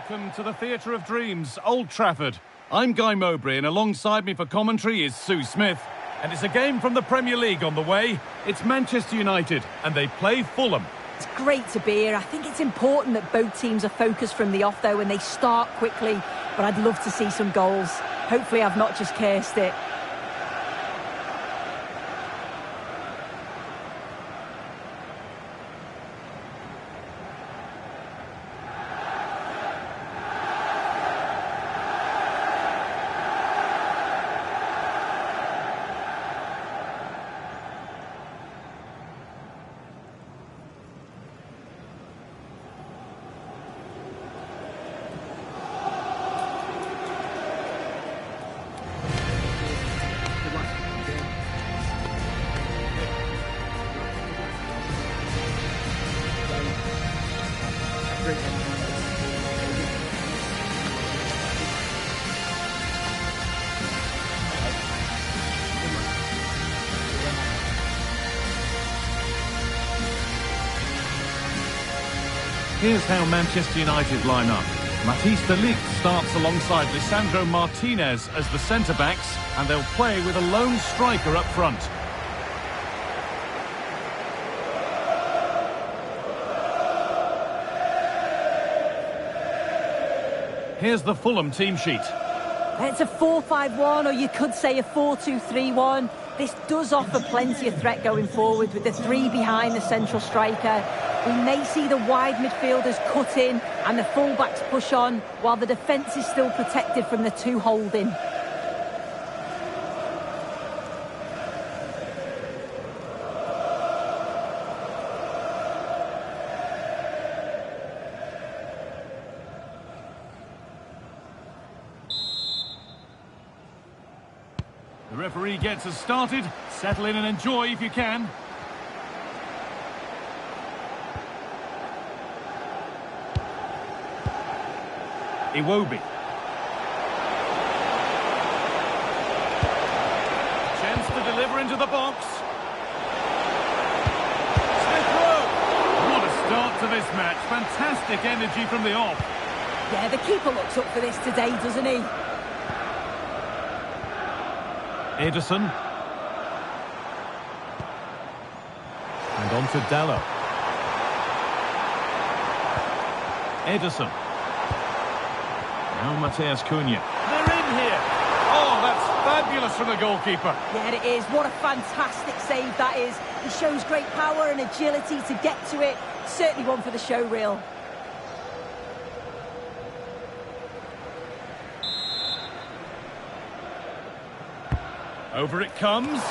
Welcome to the Theatre of Dreams, Old Trafford. I'm Guy Mowbray, and alongside me for commentary is Sue Smith. And it's a game from the Premier League on the way. It's Manchester United, and they play Fulham. It's great to be here. I think it's important that both teams are focused from the off, though, and they start quickly. But I'd love to see some goals. Hopefully I've not just cursed it. Here's how Manchester United line up. Matthijs Ligt starts alongside Lisandro Martínez as the centre-backs, and they'll play with a lone striker up front. Here's the Fulham team sheet. It's a 4-5-1, or you could say a 4-2-3-1. This does offer plenty of threat going forward with the three behind the central striker. We may see the wide midfielders cut in and the full-backs push on, while the defence is still protected from the two holding. The referee gets us started. Settle in and enjoy if you can. Iwobi. Chance to deliver into the box. Smith Rowe. What a start to this match. Fantastic energy from the off. Yeah, the keeper looks up for this today, doesn't he? Ederson. And on to Dalot. Ederson. Now Matthias Cunha. They're in here. Oh, that's fabulous from the goalkeeper. Yeah, it is. What a fantastic save that is. He shows great power and agility to get to it. Certainly one for the show reel. Over it comes.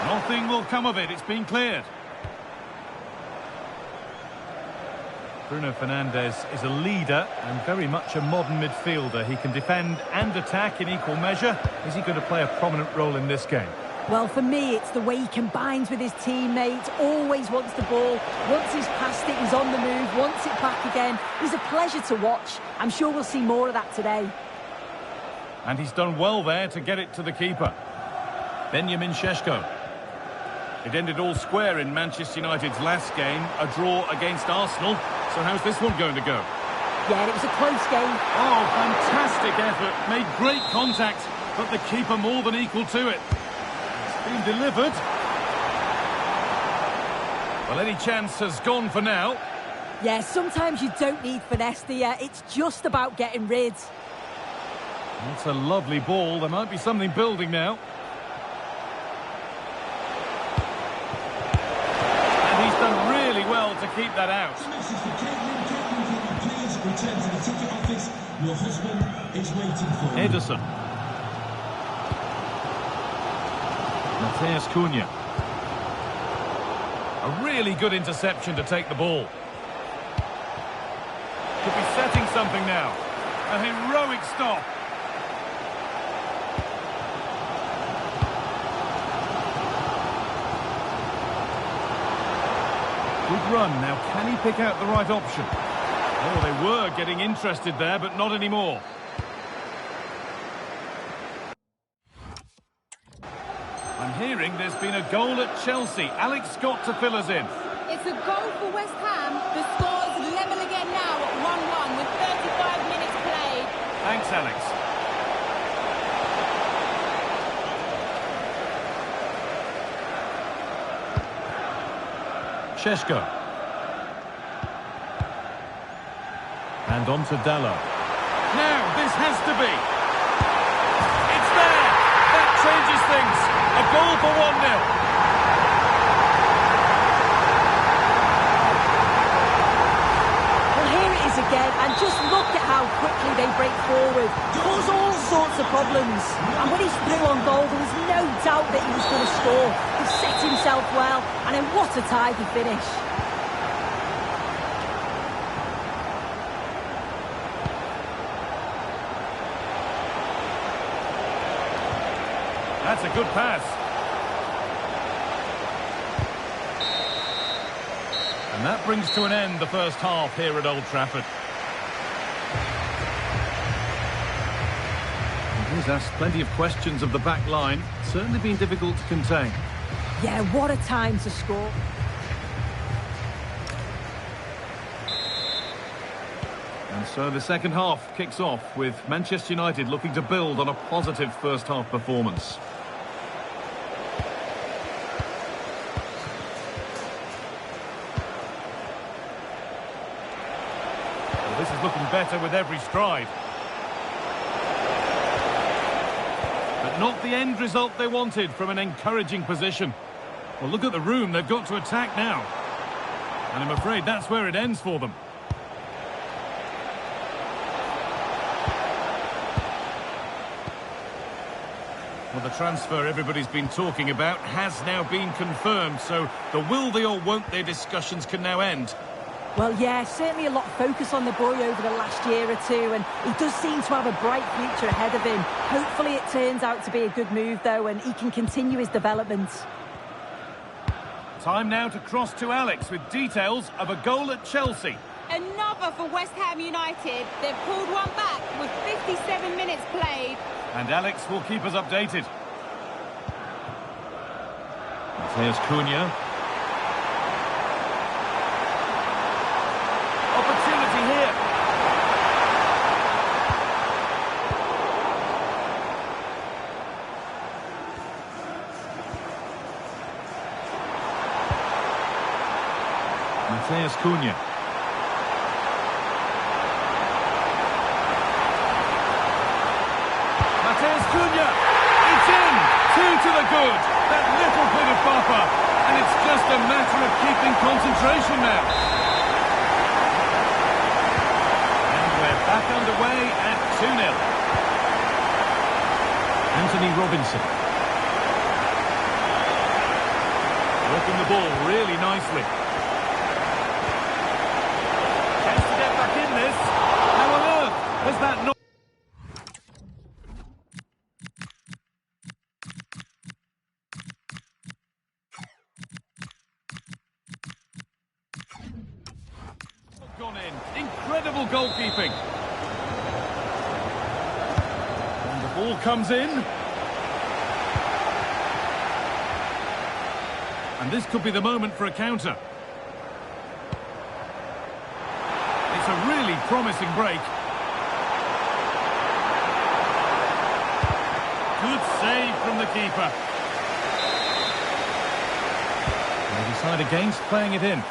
Nothing will come of it. It's been cleared. Bruno Fernandes is a leader and very much a modern midfielder. He can defend and attack in equal measure. Is he going to play a prominent role in this game? Well, for me, it's the way he combines with his teammates, always wants the ball. Once he's passed it, he's on the move, wants it back again. He's a pleasure to watch. I'm sure we'll see more of that today. And he's done well there to get it to the keeper. Benjamin Šeško. It ended all square in Manchester United's last game, a draw against Arsenal. So how's this one going to go? Yeah, it was a close game. Oh, fantastic effort. Made great contact, but the keeper more than equal to it. It's been delivered. Well, any chance has gone for now. Yeah, sometimes you don't need finesse, do you? It's just about getting rid. That's a lovely ball. There might be something building now. And he's done really well to keep that out. Return to the ticket office. Your husband is waiting for you. Ederson. Matthias Cunha. A really good interception to take the ball. Could be setting something now. A heroic stop. Good run. Now, can he pick out the right option? Oh, they were getting interested there, but not anymore. I'm hearing there's been a goal at Chelsea. Alex Scott to fill us in. It's a goal for West Ham. The score is level again now at 1-1 with 35 minutes That's Alex. Šeško. And on to Dalot. Now, this has to be. It's there! That changes things. A goal for 1-0. Well, here it is again, and just look at how quickly they break forward. Cause all sorts of problems. And when he's through on goal, there was no doubt that he was going to score. He set himself well, and then what a tidy finish. That's a good pass. And that brings to an end the first half here at Old Trafford. He's asked plenty of questions of the back line. Certainly been difficult to contain. Yeah, what a time to score. And so the second half kicks off with Manchester United looking to build on a positive first half performance. Well, this is looking better with every stride. But not the end result they wanted from an encouraging position. Well, look at the room they've got to attack now. And I'm afraid that's where it ends for them. Well, the transfer everybody's been talking about has now been confirmed, so the will they or won't they discussions can now end. Well, yeah, certainly a lot of focus on the boy over the last year or two, and he does seem to have a bright future ahead of him. Hopefully it turns out to be a good move, though, and he can continue his development. Time now to cross to Alex with details of a goal at Chelsea. Another for West Ham United. They've pulled one back with 57 minutes played. And Alex will keep us updated. Matthias Cunha. Opportunity here. Matthias Cunha. Matthias Cunha, it's in, 2 to the good, that little bit of buffer, and it's just a matter of keeping concentration now. And we're back underway at 2-0. Anthony Robinson. Working the ball really nicely. Chance to get back in this. How on earth has that not... gone in. Incredible goalkeeping. And the ball comes in. And this could be the moment for a counter. It's a really promising break. Good save from the keeper. They decide against playing it in.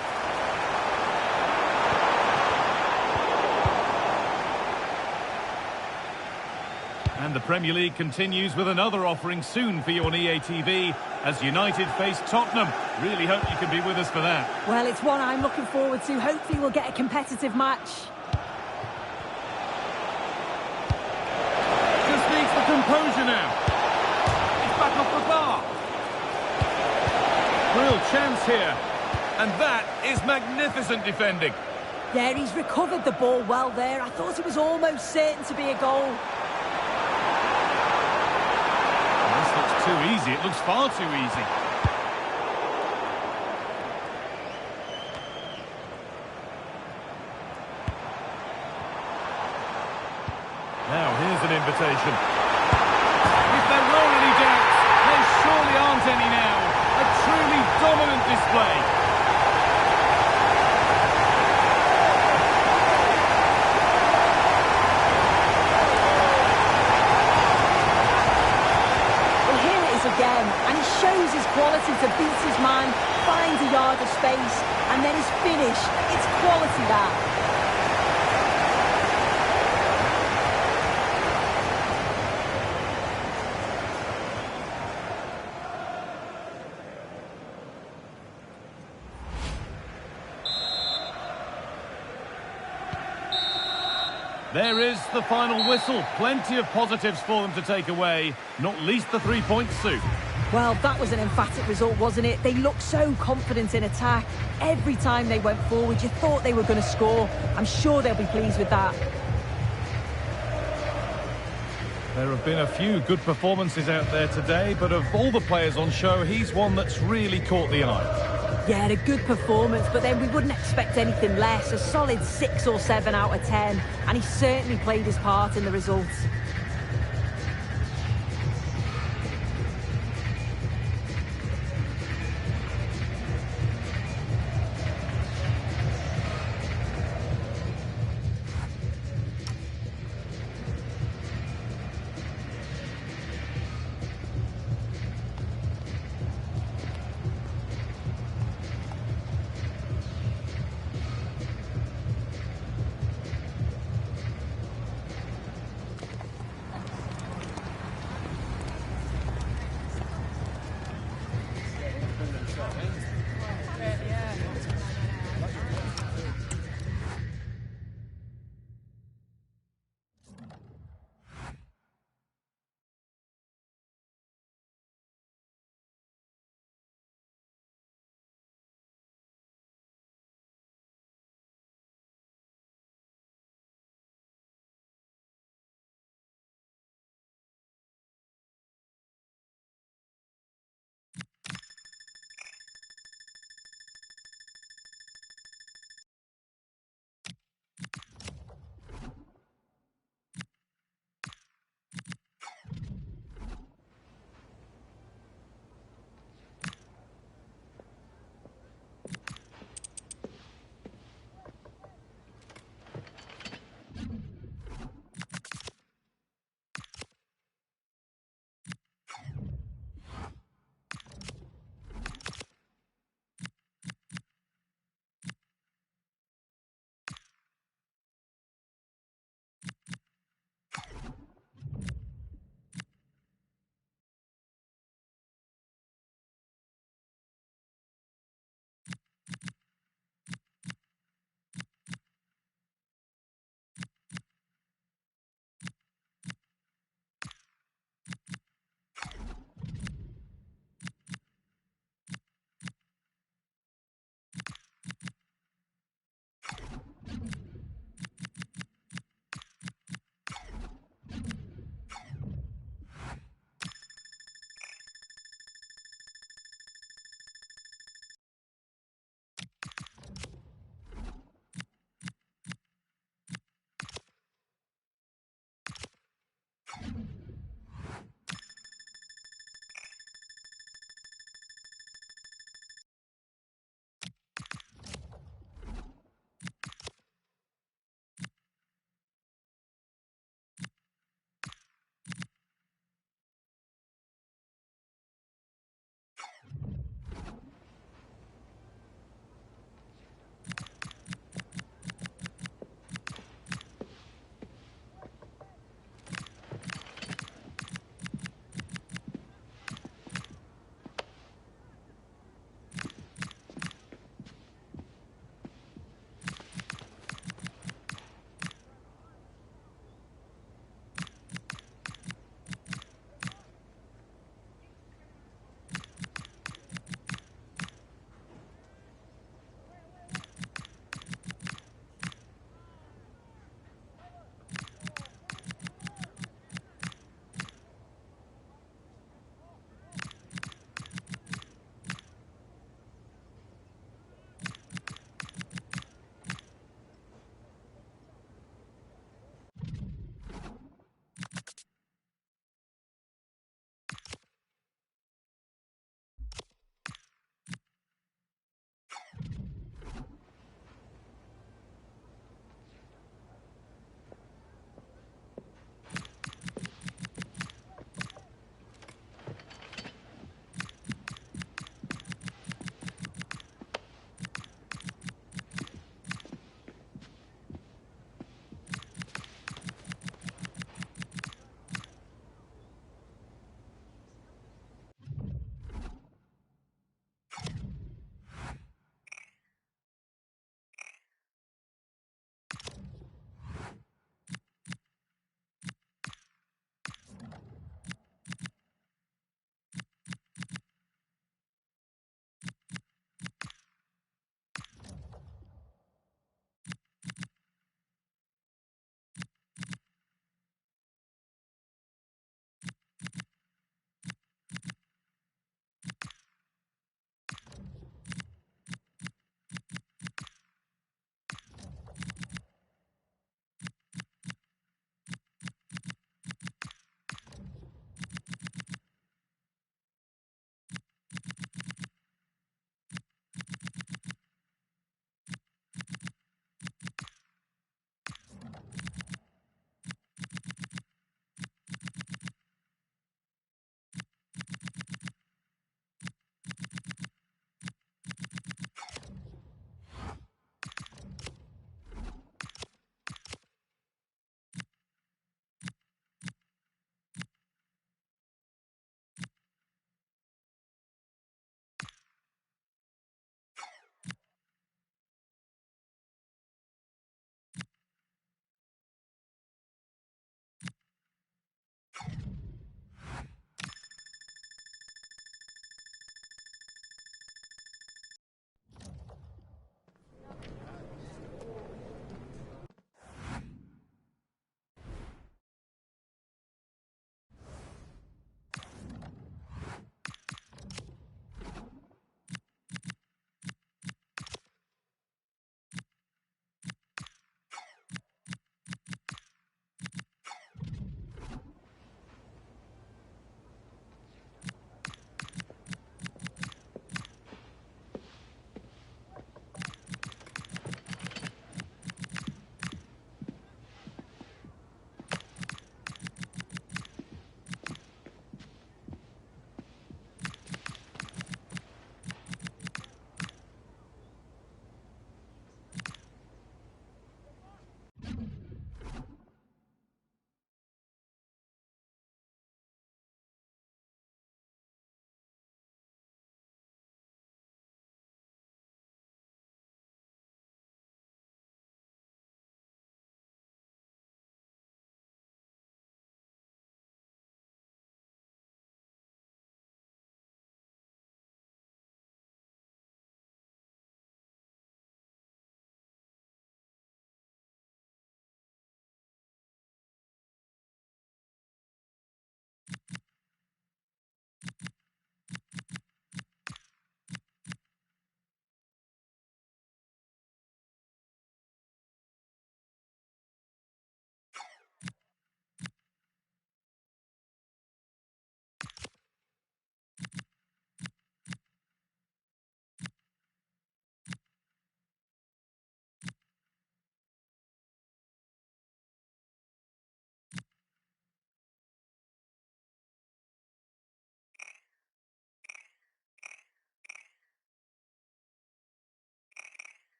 And the Premier League continues with another offering soon for you on EA TV as United face Tottenham. Really hope you can be with us for that. Well, it's one I'm looking forward to. Hopefully we'll get a competitive match. Just needs the composure now. It's back off the bar. Real chance here. And that is magnificent defending. Yeah, he's recovered the ball well there. I thought it was almost certain to be a goal. Too easy, it looks far too easy. Now here's an invitation. If there were any doubts, there surely aren't any now. A truly dominant display. finish. It's quality, that. There is the final whistle. Plenty of positives for them to take away, not least the 3 points, Sue. Well, that was an emphatic result, wasn't it? They looked so confident in attack. Every time they went forward, you thought they were going to score. I'm sure they'll be pleased with that. There have been a few good performances out there today, but of all the players on show, he's one that's really caught the eye. Yeah, a good performance, but then we wouldn't expect anything less. A solid 6 or 7 out of 10, and he certainly played his part in the results.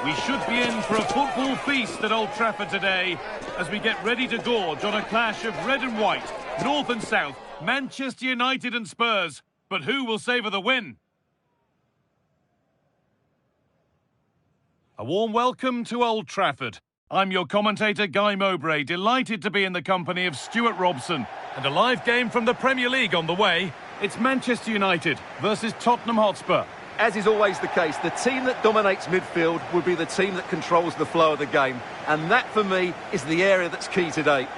We should be in for a football feast at Old Trafford today as we get ready to gorge on a clash of red and white, north and south, Manchester United and Spurs. But who will savour the win? A warm welcome to Old Trafford. I'm your commentator, Guy Mowbray, delighted to be in the company of Stuart Robson. And a live game from the Premier League on the way. It's Manchester United versus Tottenham Hotspur. As is always the case, the team that dominates midfield will be the team that controls the flow of the game. And that, for me, is the area that's key today.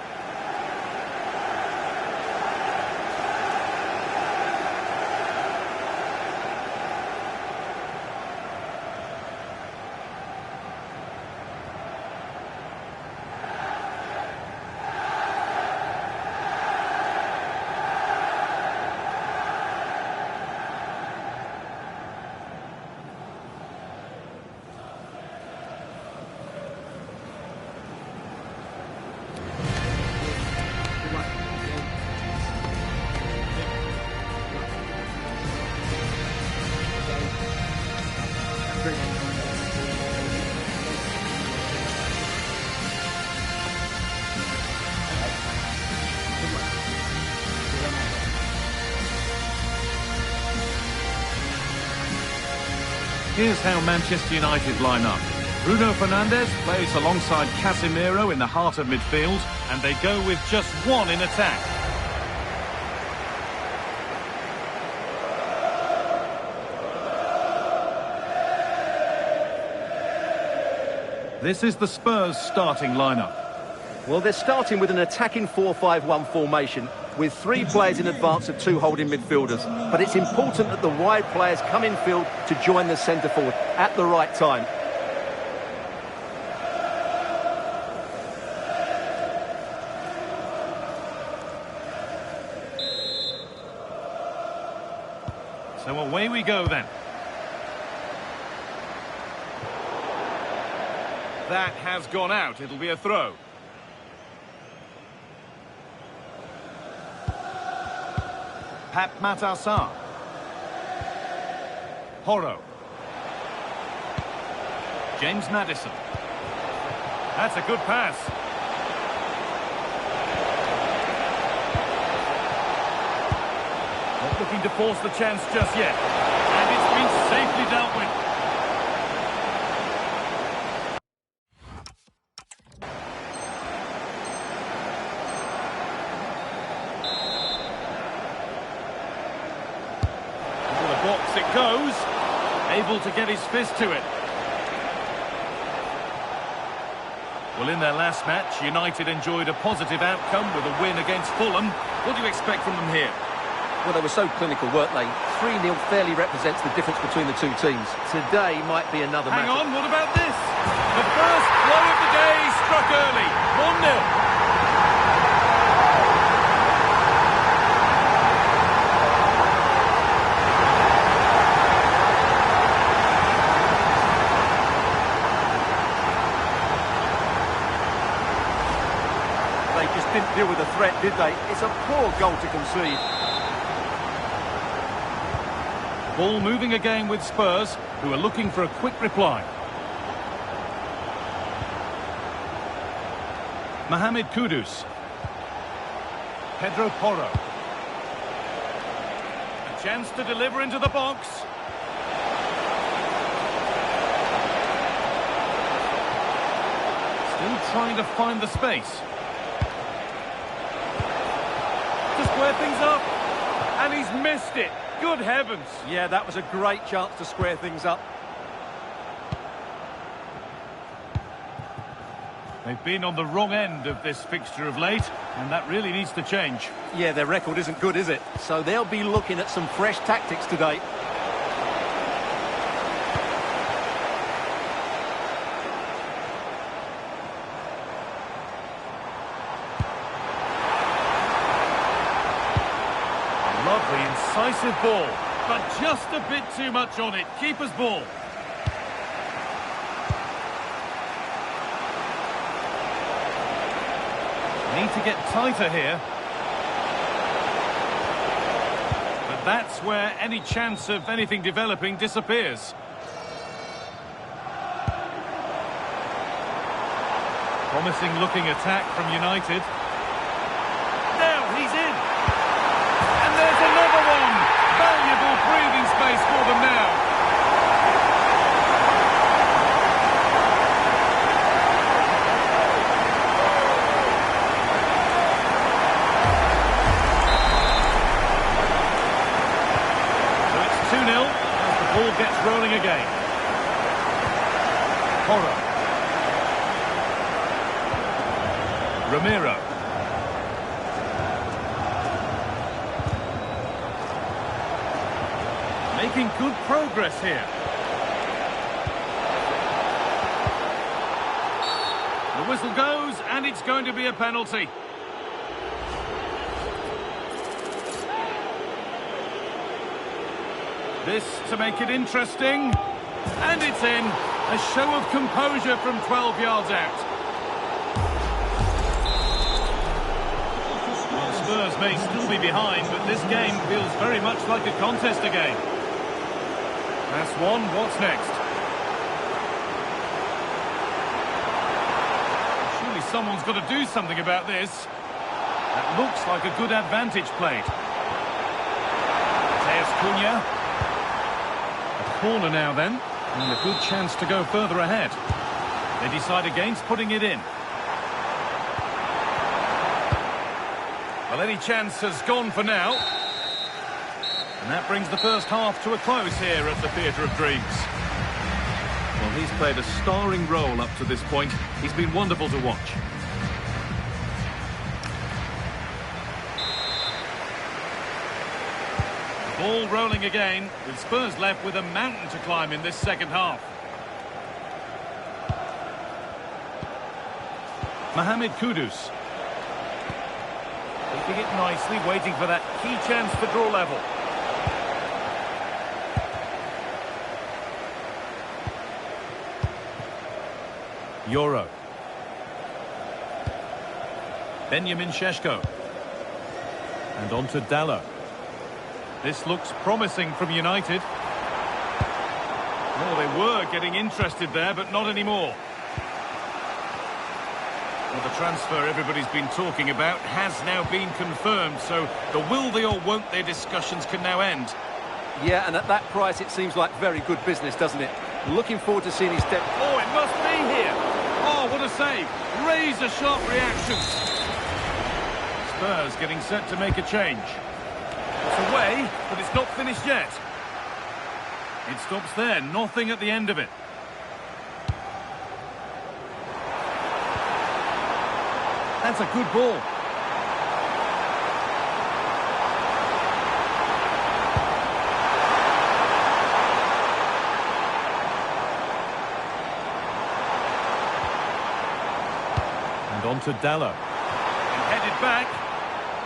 Here's how Manchester United line up. Bruno Fernandes plays alongside Casemiro in the heart of midfield, and they go with just one in attack. This is the Spurs starting lineup. Well, they're starting with an attacking 4-5-1 formation with 3 players in advance of 2 holding midfielders. But it's important that the wide players come in field to join the centre forward at the right time. So away we go then. That has gone out. It'll be a throw. Pat Matassar. Horo. James Maddison. That's a good pass. looking to force the chance just yet. And it's been safely dealt with. Into the box it goes. Able to get his fist to it. Well, in their last match, United enjoyed a positive outcome with a win against Fulham. What do you expect from them here? Well, they were so clinical, weren't they? 3-0 fairly represents the difference between the two teams. Today might be another Hang matter. on, what about this? The first blow of the day struck early. 1-0. Didn't deal with the threat, did they? It's a poor goal to concede. Ball moving again with Spurs, who are looking for a quick reply. Mohamed Kudus. Pedro Porro. A chance to deliver into the box. Still trying to find the space. To square things up, and he's missed it. Good heavens. Yeah, that was a great chance to square things up. They've been on the wrong end of this fixture of late, and that really needs to change. Yeah, their record isn't good, is it? So they'll be looking at some fresh tactics today. Lovely, incisive ball, but just a bit too much on it. Keeper's ball. Need to get tighter here. But that's where any chance of anything developing disappears. Promising looking attack from United. Now he's in. And there's another one. Valuable breathing space for them now. So it's 2-0 as the ball gets rolling again. Porro. Romero. Making good progress here. The whistle goes, and it's going to be a penalty. This to make it interesting. And it's in. A show of composure from 12 yards out. Well, Spurs may still be behind, but this game feels very much like a contest again. That's one. What's next? Surely someone's got to do something about this. That looks like a good advantage played. Matthijs Cunha. A corner now then. And a good chance to go further ahead. They decide against putting it in. Well, any chance has gone for now. And that brings the first half to a close here at the Theatre of Dreams. Well, he's played a starring role up to this point. He's been wonderful to watch. The ball rolling again, with Spurs left with a mountain to climb in this second half. Mohamed Kudus. Keeping it nicely, waiting for that key chance to draw level. Euro. Benjamin Šeško. And on to Dalot. This looks promising from United. Oh, they were getting interested there, but not anymore. Well, the transfer everybody's been talking about has now been confirmed, so the will they or won't they discussions can now end. Yeah, and at that price it seems like very good business, doesn't it? Looking forward to seeing his step. Oh, it must be here. Oh, what a save. Razor-sharp reaction. Spurs getting set to make a change. It's away, but it's not finished yet. It stops there, nothing at the end of it. That's a good ball. And on to Dalot. And headed back.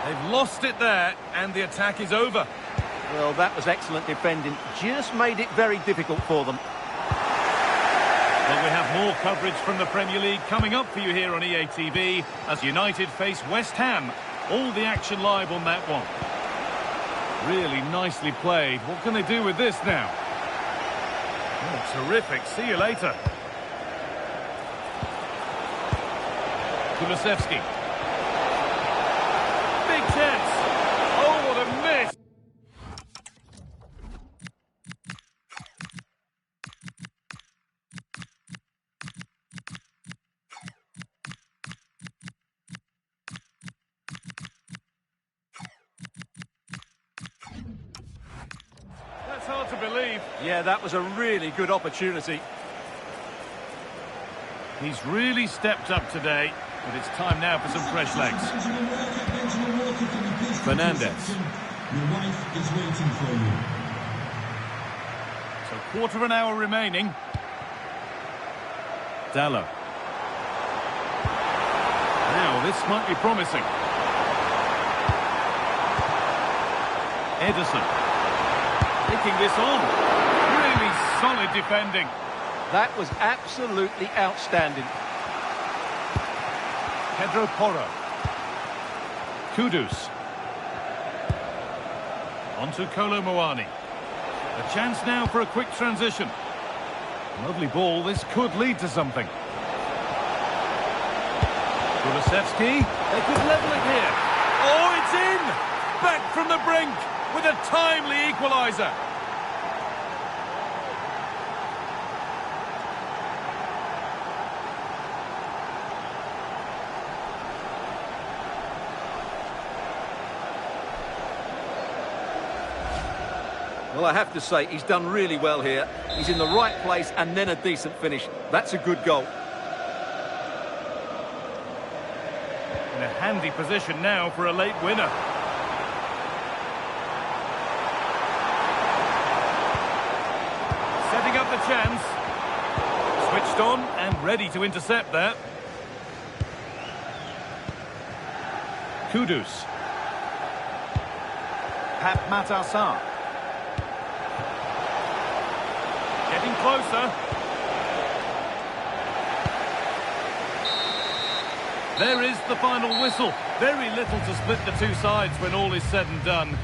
They've lost it there, and the attack is over. Well, that was excellent defending. Just made it very difficult for them. Well, we have more coverage from the Premier League coming up for you here on EA TV as United face West Ham. All the action live on that one. Really nicely played. What can they do with this now? Oh, terrific. See you later. Kulusevski. Big chance. Oh, what a miss. That's hard to believe. Yeah, that was a really good opportunity. He's really stepped up today, but it's time now for some fresh legs. Fernandez. Your wife is waiting for you. So quarter of an hour remaining. Dalot. Now this might be promising. Ederson. Taking this on. Really solid defending. That was absolutely outstanding. Pedro Porro. Kudus. On to Kolo Muani. A chance now for a quick transition. Lovely ball, this could lead to something. Kulusevski. They could level it here. Oh, it's in! Back from the brink with a timely equaliser. Well, I have to say, he's done really well here. He's in the right place and then a decent finish. That's a good goal. In a handy position now for a late winner. Setting up the chance. Switched on and ready to intercept that. Kudus. Pat Matthijs. Getting closer. There is the final whistle. Very little to split the two sides when all is said and done.